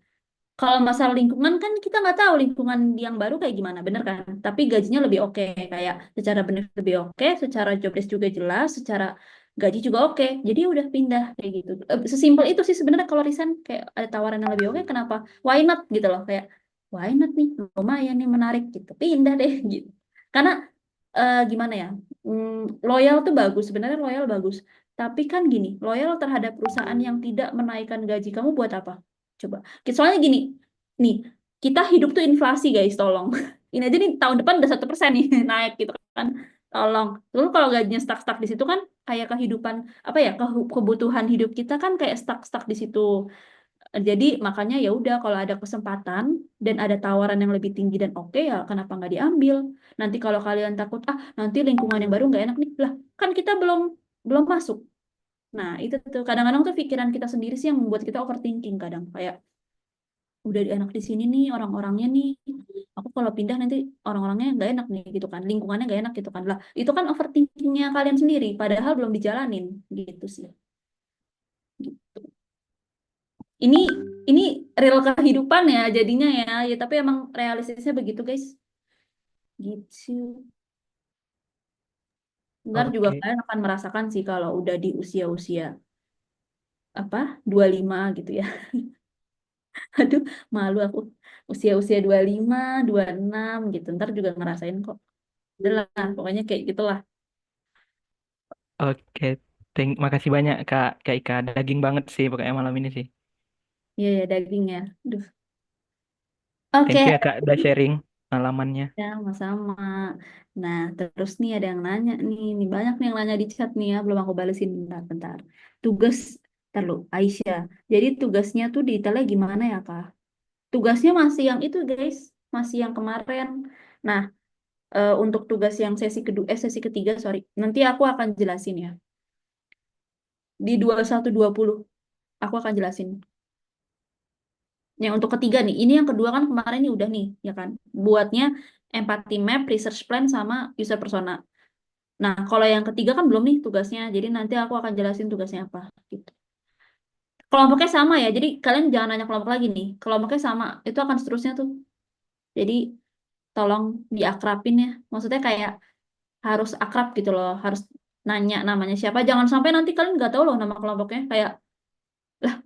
Kalau masalah lingkungan kan kita nggak tahu lingkungan yang baru kayak gimana, bener kan? Tapi gajinya lebih oke, kayak secara benefit lebih oke, secara job desk juga jelas, secara gaji juga oke. Jadi ya udah pindah kayak gitu. Sesimpel itu sih sebenarnya kalau resign kayak ada tawaran yang lebih oke, kenapa? Why not gitu loh, kayak why not nih, lumayan nih menarik gitu, pindah deh gitu. Karena gimana ya? Loyal tuh bagus, sebenarnya loyal bagus. Tapi kan gini, loyal terhadap perusahaan yang tidak menaikkan gaji kamu buat apa? Coba. Soalnya gini, nih, kita hidup tuh inflasi guys, tolong. Ini aja nih tahun depan udah 1% nih naik gitu kan. Tolong. Lalu kalau gajinya stuck-stuck di situ kan kayak kehidupan, apa ya, kebutuhan hidup kita kan kayak stuck-stuck di situ. Jadi makanya ya udah kalau ada kesempatan dan ada tawaran yang lebih tinggi dan oke ya kenapa nggak diambil? Nanti kalau kalian takut nanti lingkungan yang baru nggak enak nih lah kan kita belum masuk. Nah itu tuh kadang-kadang tuh pikiran kita sendiri sih yang membuat kita overthinking kadang kayak udah enak di sini nih orang-orangnya nih. Aku kalau pindah nanti orang-orangnya nggak enak nih gitu kan, lingkungannya nggak enak gitu kan lah. Itu kan overthinkingnya kalian sendiri, padahal belum dijalanin gitu sih. Gitu. Ini ini real kehidupan ya jadinya ya tapi emang realistisnya begitu guys. Gitu. Ntar juga Oke. kalian akan merasakan sih kalau udah di usia-usia apa 25 gitu ya. Aduh, malu aku. Usia-usia 25, 26 gitu. Ntar juga ngerasain kok. Udah lah, pokoknya kayak gitulah. Oke. Makasih banyak Kak Ika. Daging banget sih pokoknya malam ini sih. Iya ya dagingnya. Aduh. Thank Oke, you ya Kak udah sharing pengalamannya. ya sama-sama. Nah, terus nih ada yang nanya nih. Nih banyak nih yang nanya di chat nih ya. Belum aku balesin bentar-bentar. Tugas, ntar lu, Aisyah. Jadi tugasnya tuh detailnya gimana ya, Kak? Tugasnya masih yang itu, guys. Masih yang kemarin. Nah, untuk tugas yang sesi ketiga, sorry. Nanti aku akan jelasin ya. Di 21-20 aku akan jelasin. Yang untuk ketiga nih, ini yang kedua kan kemarin nih udah nih, ya kan? Buatnya empathy map, research plan, sama user persona. Nah, kalau yang ketiga kan belum nih tugasnya. Jadi nanti aku akan jelasin tugasnya apa. Gitu. Kelompoknya sama ya. Jadi kalian jangan nanya kelompok lagi nih. Kelompoknya sama. Itu akan seterusnya tuh. Jadi tolong diakrabin ya. Maksudnya kayak harus akrab gitu loh. Harus nanya namanya siapa. Jangan sampai nanti kalian nggak tahu loh nama kelompoknya. Kayak, lah,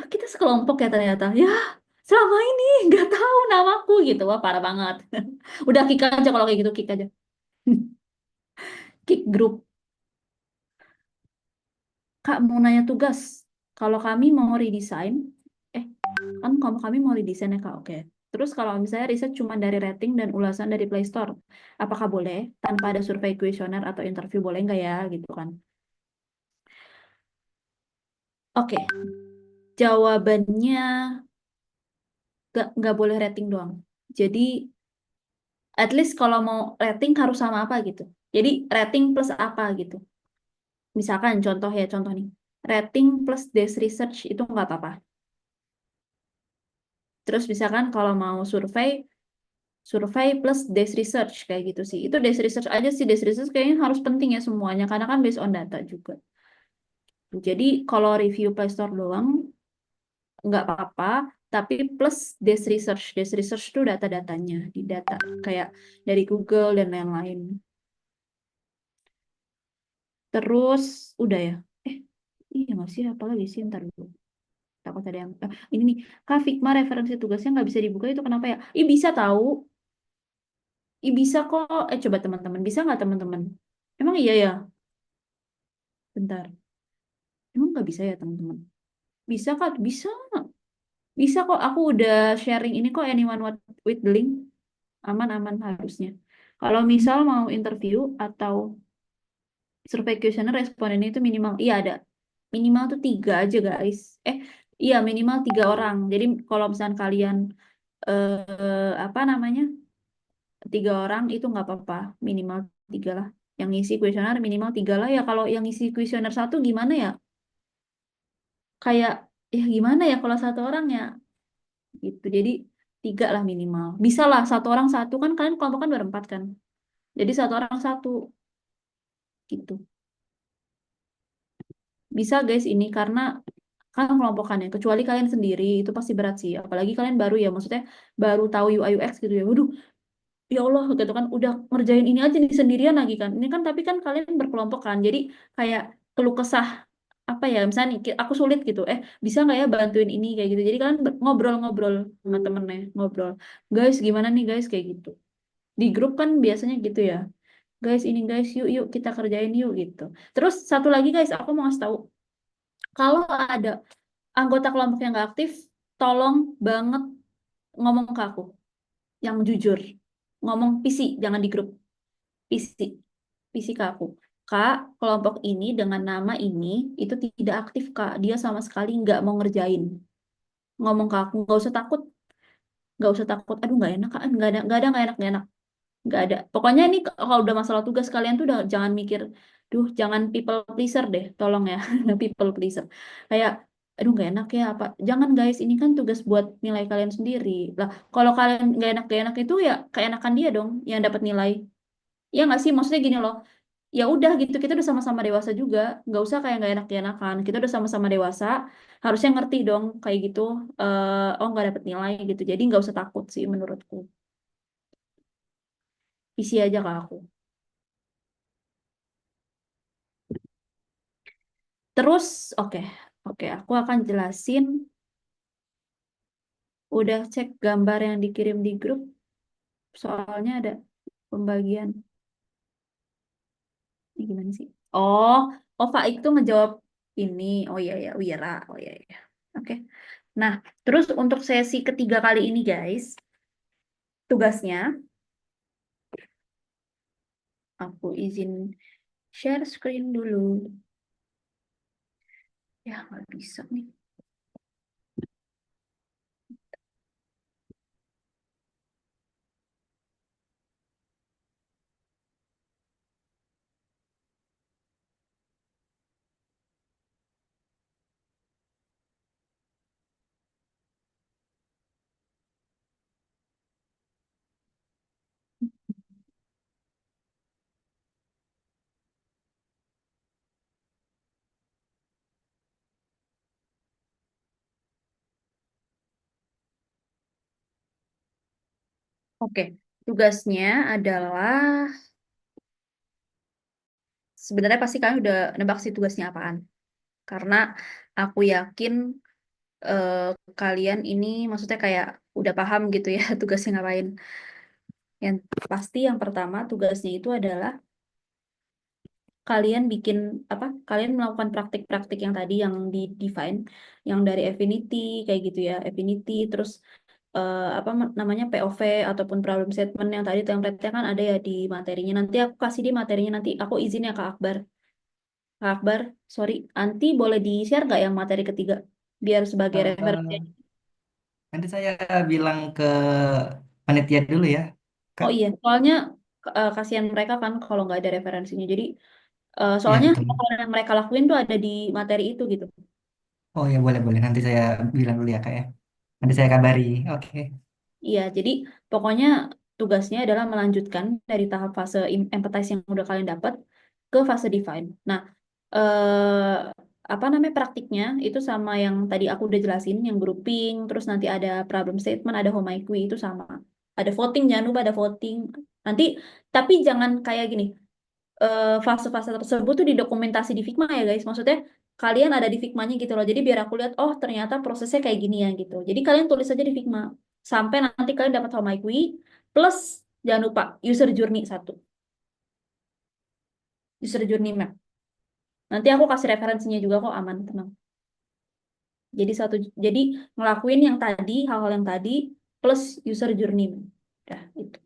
kita sekelompok ya ternyata. Ya, selama ini nggak tahu namaku gitu. Wah, parah banget. Udah kick aja kalau kayak gitu, kick aja. Kick grup. Kak mau nanya tugas. Kalau kami mau redesign, kan kalau kami mau redesign ya Kak, oke. Terus kalau misalnya riset cuma dari rating dan ulasan dari Play Store, apakah boleh tanpa ada survei kuesioner atau interview boleh nggak ya gitu kan? Oke, jawabannya nggak boleh rating doang. Jadi at least kalau mau rating harus sama apa gitu. Jadi rating plus apa gitu. Misalkan contoh nih, rating plus desk research itu nggak apa-apa. Terus misalkan kalau mau survei plus desk research kayak gitu sih. Itu desk research aja sih, desk research kayaknya harus penting ya semuanya karena kan based on data juga. Jadi kalau review Play Store doang nggak apa-apa, tapi plus desk research. Desk research itu data-datanya di data kayak dari Google dan lain-lain. Terus udah ya. Iya nggak sih apalagi sih ntar dulu. Takut ada yang ini nih Kak Fikma referensi tugasnya nggak bisa dibuka itu kenapa ya? Ih bisa tahu. Ih bisa kok. Coba teman-teman bisa nggak teman-teman? Emang iya ya? Bentar. Emang nggak bisa ya teman-teman? Bisa Kak? Bisa. Bisa kok. Aku udah sharing ini kok anyone with the link. Aman-aman harusnya. Kalau misal mau interview atau survei kuesioner respondennya itu minimal, iya ada. Minimal tuh 3 aja guys. Iya minimal 3 orang. Jadi kalau misalnya kalian apa namanya 3 orang itu nggak apa-apa. Minimal 3 lah. Yang ngisi kuesioner minimal 3 lah ya. Kalau yang ngisi kuesioner 1 gimana ya? Kayak ya gimana ya kalau 1 orang ya gitu. Jadi 3 lah minimal. Bisa lah 1 orang 1 kan kalian kelompok kan berempat kan. Jadi 1 orang 1 gitu. Bisa guys ini karena kan kelompokannya. Kecuali kalian sendiri itu pasti berat sih. Apalagi kalian baru ya, maksudnya baru tahu UI UX gitu ya. Waduh, ya Allah gitu kan udah ngerjain ini aja nih sendirian lagi kan. Ini kan tapi kan kalian berkelompok kan. Jadi kayak keluh kesah apa ya misalnya nih, aku sulit gitu bisa nggak ya bantuin ini kayak gitu jadi kalian ngobrol-ngobrol sama temennya ngobrol guys gimana nih guys kayak gitu di grup kan biasanya gitu ya guys ini guys yuk yuk kita kerjain yuk gitu terus satu lagi guys aku mau ngasih tahu kalau ada anggota kelompok yang nggak aktif tolong banget ngomong ke aku yang jujur ngomong PC jangan di grup PC PC ke aku Kak kelompok ini dengan nama ini itu tidak aktif Kak dia sama sekali nggak mau ngerjain ngomong ke aku nggak usah takut aduh nggak enak kan nggak enak nggak ada pokoknya ini kalau udah masalah tugas kalian tuh udah jangan mikir duh jangan people pleaser deh tolong ya people pleaser kayak aduh nggak enak ya apa jangan guys ini kan tugas buat nilai kalian sendiri lah kalau kalian nggak enak itu ya keenakan dia dong yang dapat nilai ya nggak sih maksudnya gini loh ya udah gitu kita udah sama-sama dewasa juga nggak usah kayak nggak enakan kita udah sama-sama dewasa harusnya ngerti dong kayak gitu oh nggak dapet nilai gitu jadi nggak usah takut sih menurutku isi aja ke aku terus oke oke aku akan jelasin udah cek gambar yang dikirim di grup soalnya ada pembagian ini gimana sih oh Faik tuh ngejawab ini oh iya ya Wira oh iya ya oke nah terus untuk sesi ketiga kali ini guys tugasnya aku izin share screen dulu ya nggak bisa nih oke tugasnya adalah sebenarnya pasti kalian udah nebak sih tugasnya apaan karena aku yakin eh, kalian ini maksudnya kayak udah paham gitu ya tugasnya ngapain. Yang pasti yang pertama tugasnya itu adalah kalian bikin apa? Kalian melakukan praktik-praktik yang tadi yang di define, yang dari Affinity kayak gitu ya, Affinity terus apa namanya POV ataupun problem statement yang tadi template-nya kan ada ya di materinya. Nanti aku kasih di materinya nanti aku izin ya Kak Akbar. Kak Akbar, sorry, nanti boleh di-share nggak yang materi ketiga biar sebagai referensi. Eh, nanti saya bilang ke panitia dulu ya, Kak. Oh iya, soalnya kasihan mereka kan kalau nggak ada referensinya. Jadi Iya soalnya betul. hal yang mereka lakuin tuh ada di materi itu gitu. Oh ya boleh boleh. Nanti saya bilang dulu ya Kak ya. Nanti saya kabari. Oke. Iya, jadi pokoknya tugasnya adalah melanjutkan dari tahap fase empathize yang udah kalian dapat ke fase define. Nah, apa namanya praktiknya itu sama yang tadi aku udah jelasin, yang grouping, terus nanti ada problem statement, ada homaikui itu sama. Ada voting, jangan lupa ada voting. Nanti, tapi jangan kayak gini. Fase-fase tersebut tuh didokumentasi di Figma ya guys. Maksudnya kalian ada di Figma-nya gitu loh. Jadi biar aku lihat, oh ternyata prosesnya kayak gini ya gitu. Jadi kalian tulis aja di Figma. Sampai nanti kalian dapat Homaikui plus jangan lupa user journey 1. User journey map. Nanti aku kasih referensinya juga kok aman, tenang. Jadi ngelakuin yang tadi, hal-hal yang tadi plus user journey map. Ya, itu.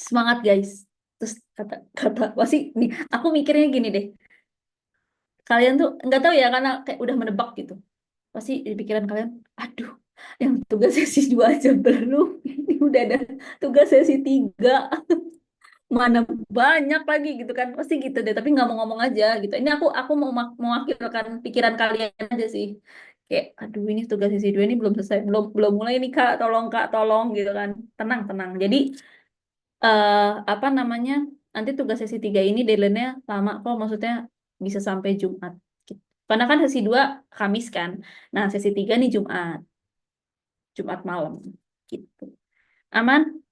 semangat guys. Terus kata pasti nih, aku mikirnya gini deh. Kalian tuh nggak tahu ya karena kayak udah menebak gitu. Pasti di pikiran kalian, aduh, yang tugas sesi 2 aja belum. Ini udah ada tugas sesi 3. Mana banyak lagi gitu kan. Pasti gitu deh, tapi nggak mau ngomong aja gitu. Ini aku mau mewakilkan pikiran kalian aja sih. Kayak, aduh ini tugas sesi 2 ini belum selesai, belum belum mulai nih Kak, tolong gitu kan. Tenang, tenang. Jadi apa namanya? Nanti tugas sesi 3 ini deadline-nya lama kok, maksudnya bisa sampai Jumat. Gitu. Karena kan sesi 2 Kamis kan. Nah, sesi 3 nih Jumat malam gitu. Aman?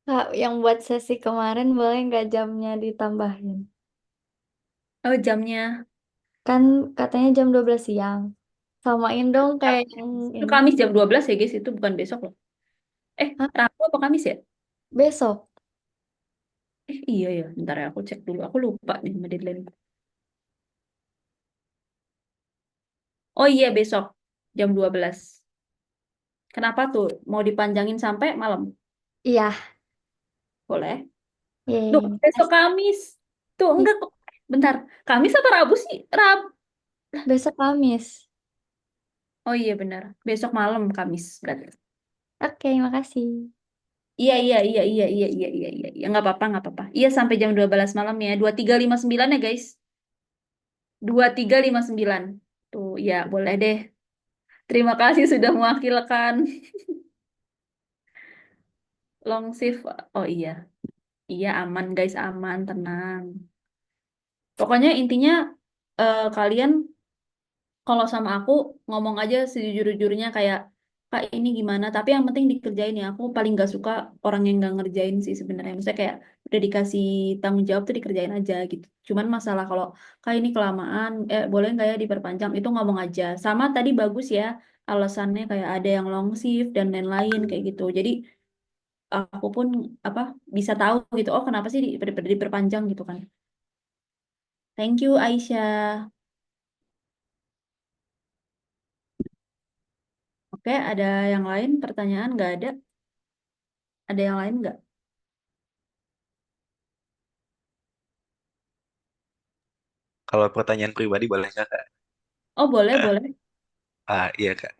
Kak, yang buat sesi kemarin boleh nggak jamnya ditambahin? Oh, jamnya. Kan katanya jam 12 siang. Samain dong kayak yang Itu ini. Kamis jam 12 ya, guys. Itu bukan besok loh. Hah? Rabu apa Kamis ya? Besok. Iya ya. Bentar ya, aku cek dulu. Aku lupa nih sama deadline. Oh iya, besok jam 12. Kenapa tuh? Mau dipanjangin sampai malam? Iya. Boleh? Duh, Yeay. besok Kamis. Tuh, enggak kok. Bentar. Kamis apa Rabu sih? Besok Kamis. Oh iya benar. Besok malam Kamis berarti. Oke, makasih. Iya, iya, iya, iya, iya, iya, iya, iya. Ya, nggak apa-apa, nggak apa-apa. Iya, sampai jam 12 malam ya. 23.59 ya, guys. 23.59. Tuh, ya, boleh deh. Terima kasih sudah mewakilkan. Long shift. Oh iya. Iya, aman, guys. Aman, tenang. Pokoknya intinya kalian kalau sama aku ngomong aja sejujur-jujurnya kayak Kak ini gimana, tapi yang penting dikerjain ya. Aku paling gak suka orang yang gak ngerjain sih sebenarnya. Maksudnya kayak udah dikasih tanggung jawab tuh dikerjain aja gitu. Cuman masalah kalau Kak ini kelamaan, boleh nggak ya diperpanjang, itu ngomong aja. Sama tadi bagus ya alasannya kayak ada yang long shift dan lain-lain kayak gitu. Jadi aku pun apa bisa tahu gitu. Oh kenapa sih diperpanjang gitu kan? Thank you Aisyah. Oke, ada yang lain pertanyaan? Nggak ada? Ada yang lain nggak? Kalau pertanyaan pribadi boleh nggak, Kak? Oh boleh, boleh. Iya, Kak.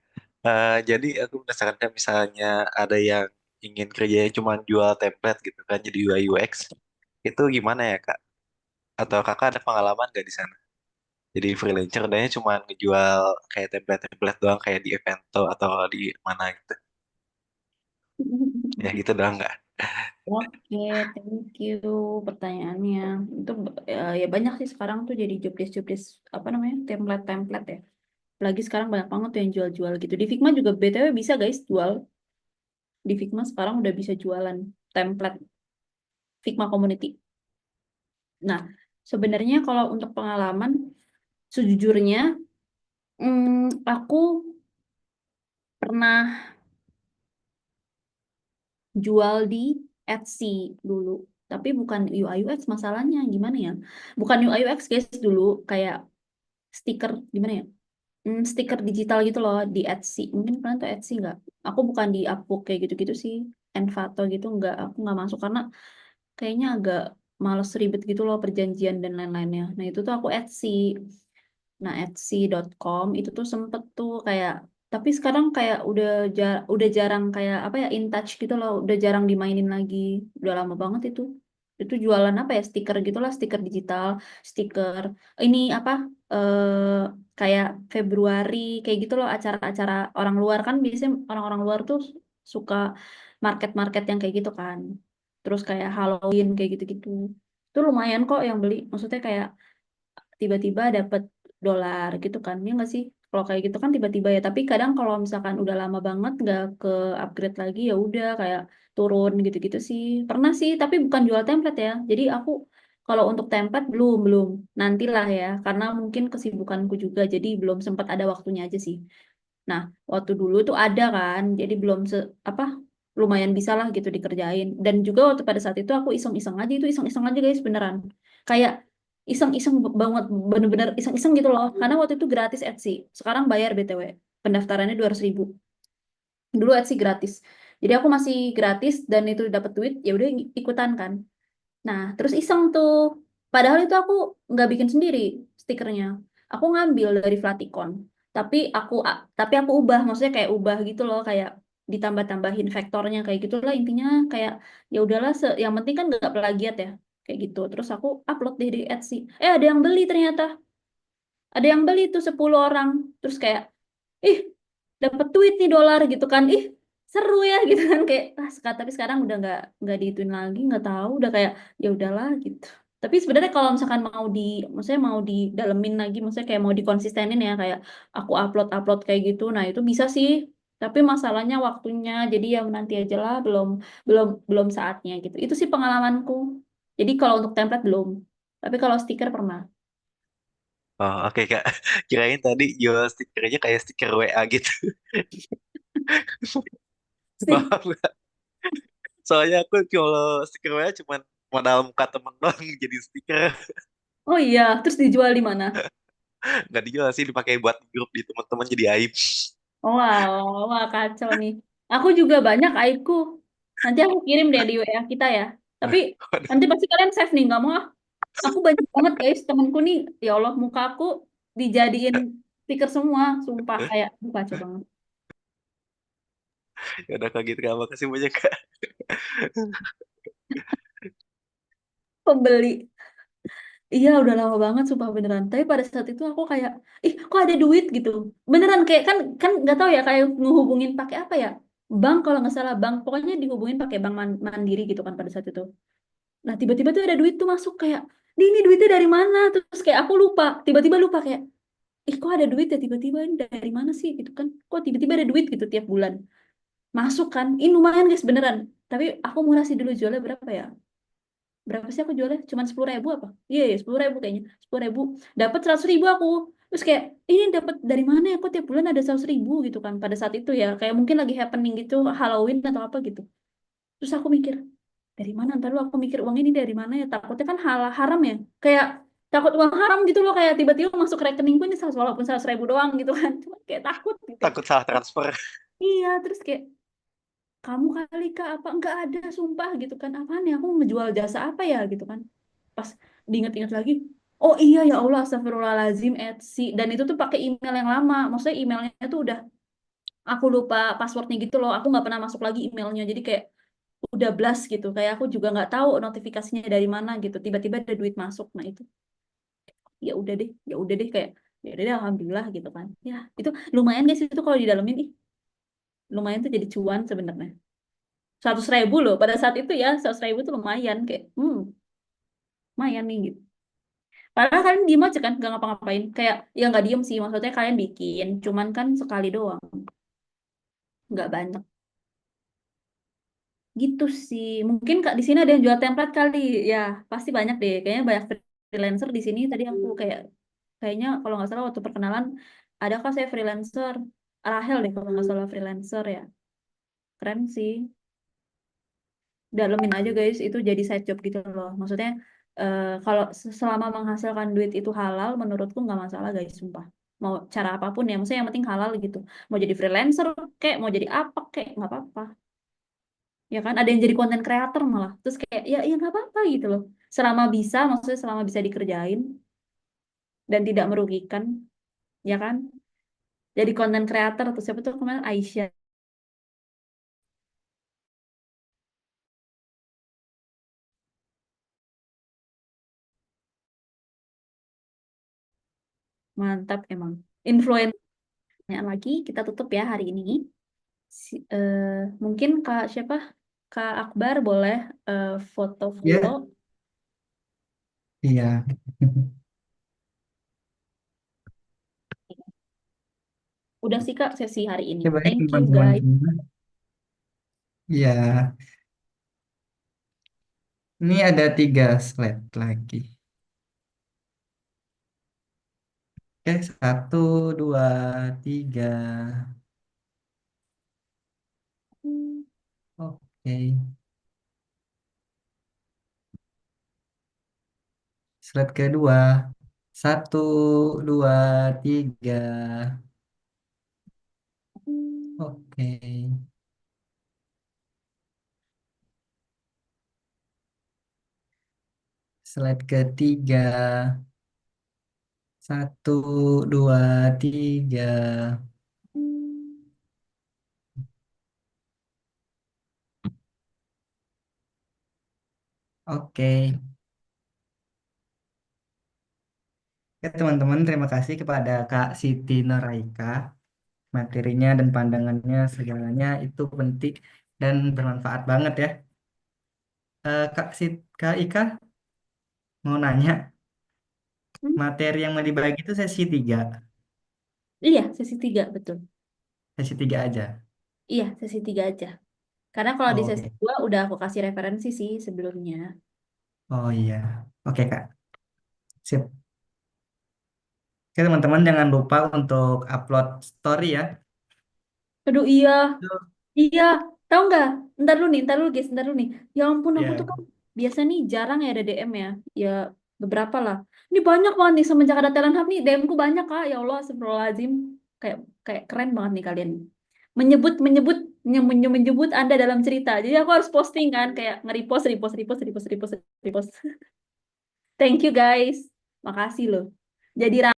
Jadi aku penasaran kan misalnya ada yang ingin kerjanya cuma jual template gitu kan, jadi UI UX. Itu gimana ya, Kak? Atau Kakak ada pengalaman nggak di sana? Jadi freelancer dan cuma ngejual kayak template-template doang kayak di Evento atau di mana gitu. Ya gitu doang nggak? Oke, thank you pertanyaannya. Itu ya banyak sih sekarang tuh jadi jobdesk apa namanya template-template ya. Apalagi sekarang banyak banget tuh yang jual-jual gitu. Di Figma juga BTW bisa guys jual. Di Figma sekarang udah bisa jualan template Figma Community. Nah, sebenarnya kalau untuk pengalaman, sejujurnya aku pernah jual di Etsy dulu. Tapi bukan UI UX masalahnya gimana ya? Bukan UI UX guys dulu kayak stiker gimana ya? Stiker digital gitu loh di Etsy. Mungkin kalian tuh Etsy nggak? Aku bukan di Upwork kayak gitu-gitu sih. Envato gitu nggak. Aku nggak masuk karena kayaknya agak males ribet gitu loh perjanjian dan lain-lainnya. Nah itu tuh aku Etsy. Nah, Etsy.com itu tuh sempet tuh kayak, tapi sekarang kayak udah jarang kayak apa ya, in touch gitu loh, udah jarang dimainin lagi, udah lama banget itu. Itu jualan apa ya, stiker gitulah, stiker digital, stiker ini apa, kayak Februari kayak gitu loh, acara-acara orang luar kan biasanya orang-orang luar tuh suka market-market yang kayak gitu kan. Terus kayak Halloween kayak gitu-gitu. Itu lumayan kok yang beli, maksudnya kayak tiba-tiba dapat dolar gitu kan ya nggak sih kalau kayak gitu kan tiba-tiba ya tapi kadang kalau misalkan udah lama banget nggak ke upgrade lagi ya udah kayak turun gitu-gitu sih pernah sih tapi bukan jual template ya jadi aku kalau untuk template belum belum nantilah ya karena mungkin kesibukanku juga jadi belum sempat ada waktunya aja sih. Nah, waktu dulu tuh ada kan, jadi belum apa lumayan bisa lah gitu dikerjain. Dan juga waktu pada saat itu aku iseng-iseng aja itu iseng-iseng aja guys beneran. Kayak iseng-iseng banget bener-bener iseng-iseng gitu loh. Karena waktu itu gratis Etsy. Sekarang bayar BTW. Pendaftarannya 200.000. Dulu Etsy gratis. Jadi aku masih gratis dan itu dapat duit, ya udah ikutan kan. Nah, terus iseng tuh. Padahal itu aku nggak bikin sendiri stikernya. Aku ngambil dari Flaticon. Tapi aku ubah, maksudnya kayak ubah gitu loh, kayak ditambah-tambahin vektornya kayak gitulah intinya, kayak ya udahlah, yang penting kan nggak plagiat ya, kayak gitu. Terus aku upload deh di Etsy. Ada yang beli ternyata. Ada yang beli tuh 10 orang. Terus kayak, ih, dapat duit nih dolar gitu kan. Ih, seru ya gitu kan, kayak tapi sekarang udah nggak diituin lagi, nggak tahu, udah kayak ya udahlah gitu. Tapi sebenarnya kalau misalkan maksudnya mau didalemin lagi, maksudnya kayak mau dikonsistenin ya, kayak aku upload kayak gitu, nah itu bisa sih. Tapi masalahnya waktunya, jadi ya nanti aja lah, belum belum belum saatnya gitu. Itu sih pengalamanku. Jadi kalau untuk template belum. Tapi kalau stiker pernah. Oh, oke Kak. Kirain tadi jual stikernya kayak stiker WA gitu. Maaf, Kak. Soalnya aku kalau stiker WA cuman modal muka temen doang jadi stiker. Oh iya, terus dijual di mana? Nggak dijual sih, dipakai buat grup di teman-teman jadi aib. Oh, wah, wah, kacau nih. Aku juga banyak aibku. Nanti aku kirim deh di WA kita ya. Tapi nanti pasti kalian save nih, nggak mau ah. Aku banyak banget guys, temenku nih. Ya Allah, muka aku dijadiin stiker semua. Sumpah, kayak kacau banget. Ya udah kayak gitu Kak, makasih banyak Kak. Pembeli. Iya, udah lama banget, sumpah beneran. Tapi pada saat itu aku kayak, ih, kok ada duit gitu. Beneran kayak kan nggak tahu ya, kayak ngehubungin pakai apa ya? Bank kalau nggak salah bank. Pokoknya dihubungin pakai bank mandiri gitu kan pada saat itu. Nah, tiba-tiba tuh ada duit tuh masuk kayak, ini duitnya dari mana? Terus kayak aku lupa, tiba-tiba lupa kayak, ih kok ada duit ya tiba-tiba, ini dari mana sih gitu kan? Kok tiba-tiba ada duit gitu tiap bulan. Masuk kan, ini lumayan guys beneran. Tapi aku murah sih dulu, jualnya berapa ya? Berapa sih aku jualnya? Cuman 10.000 apa? Iya, iya, 10.000 kayaknya. 10.000. Dapat 100.000 aku. Terus kayak, ini dapat dari mana ya? Kok tiap bulan ada 100.000 gitu kan? Pada saat itu ya, kayak mungkin lagi happening gitu, Halloween atau apa gitu. Terus aku mikir, dari mana? Ntar lu aku mikir uang ini dari mana ya? Takutnya kan hal haram ya. Kayak takut uang haram gitu loh. Kayak tiba-tiba masuk rekeningku ini walaupun 100.000 doang gitu kan. Cuma kayak takut gitu. Takut salah transfer. Iya, terus kayak kamu kali kak apa? Enggak ada, sumpah gitu kan. Apaan ya? Aku menjual jasa apa ya gitu kan. Pas diinget-inget lagi, oh iya ya Allah, astagfirullahaladzim, Etsy. Dan itu tuh pakai email yang lama. Maksudnya emailnya tuh udah aku lupa passwordnya gitu loh. Aku nggak pernah masuk lagi emailnya. Jadi kayak udah blast gitu, kayak aku juga nggak tahu notifikasinya dari mana gitu, tiba-tiba ada duit masuk. Nah itu ya udah deh kayak ya udah deh alhamdulillah gitu kan ya. Itu lumayan guys, itu kalau didalemin ih lumayan tuh, jadi cuan sebenarnya. 100.000 loh pada saat itu ya, 100.000 tuh lumayan, kayak lumayan nih gitu. Padahal kalian diem aja kan, nggak ngapa-ngapain, kayak ya nggak diem sih, maksudnya kalian bikin cuman kan sekali doang, nggak banyak gitu sih. Mungkin kak di sini ada yang jual template kali ya, pasti banyak deh, kayaknya banyak freelancer di sini. Tadi aku kayaknya kalau nggak salah waktu perkenalan ada kok saya freelancer, Rahel deh kalau nggak salah freelancer ya, keren sih. Dalemin aja guys, itu jadi side job gitu loh, maksudnya kalau selama menghasilkan duit itu halal, menurutku nggak masalah guys, sumpah. Mau cara apapun ya, maksudnya yang penting halal gitu. Mau jadi freelancer kayak mau jadi apa kayak nggak apa-apa. Ya kan ada yang jadi konten kreator malah, terus kayak ya nggak apa-apa gitu loh, selama bisa, maksudnya selama bisa dikerjain dan tidak merugikan, ya kan. Jadi konten kreator atau siapa tuh kemarin, Aisyah, mantap emang. Influencernya lagi kita tutup ya hari ini. Mungkin Kak siapa, Kak Akbar boleh foto-foto. Ya, iya. Udah sih Kak sesi hari ini, Ya baik thank you teman-teman guys. semua. Iya, ini ada 3 slide lagi. Oke, 1, 2, 3. Oke, slide kedua. 1, 2, 3. Oke. Slide ketiga. 1, 2, 3. Oke. Ya, teman-teman, terima kasih kepada Kak Siti Noraika. Materinya dan pandangannya segalanya itu penting dan bermanfaat banget ya. Kak Ika mau nanya, Hmm? materi yang mau dibagi itu sesi 3. Iya, sesi 3, betul. Sesi 3 aja. Iya, sesi 3 aja. Karena kalau di sesi Oke. 2 udah aku kasih referensi sih sebelumnya. Oh iya. Oke, Kak. Sip. Oke, teman-teman jangan lupa untuk upload story ya. Aduh, iya. Itu Iya, tahu nggak? Ntar dulu guys, ntar dulu nih. Ya ampun, aku tuh ya. kan biasa nih jarang ya ada DM ya. Ya beberapa lah. Ini banyak banget nih semenjak ada Talent Hub nih, DM ku banyak Kak. Ya Allah, astagfirullahaladzim. Kayak kayak keren banget nih kalian. Menyebut Anda dalam cerita. Jadi aku harus posting kan, kayak nge-repost, repost, repost, repost, repost, repost. Thank you guys. Makasih loh. Jadi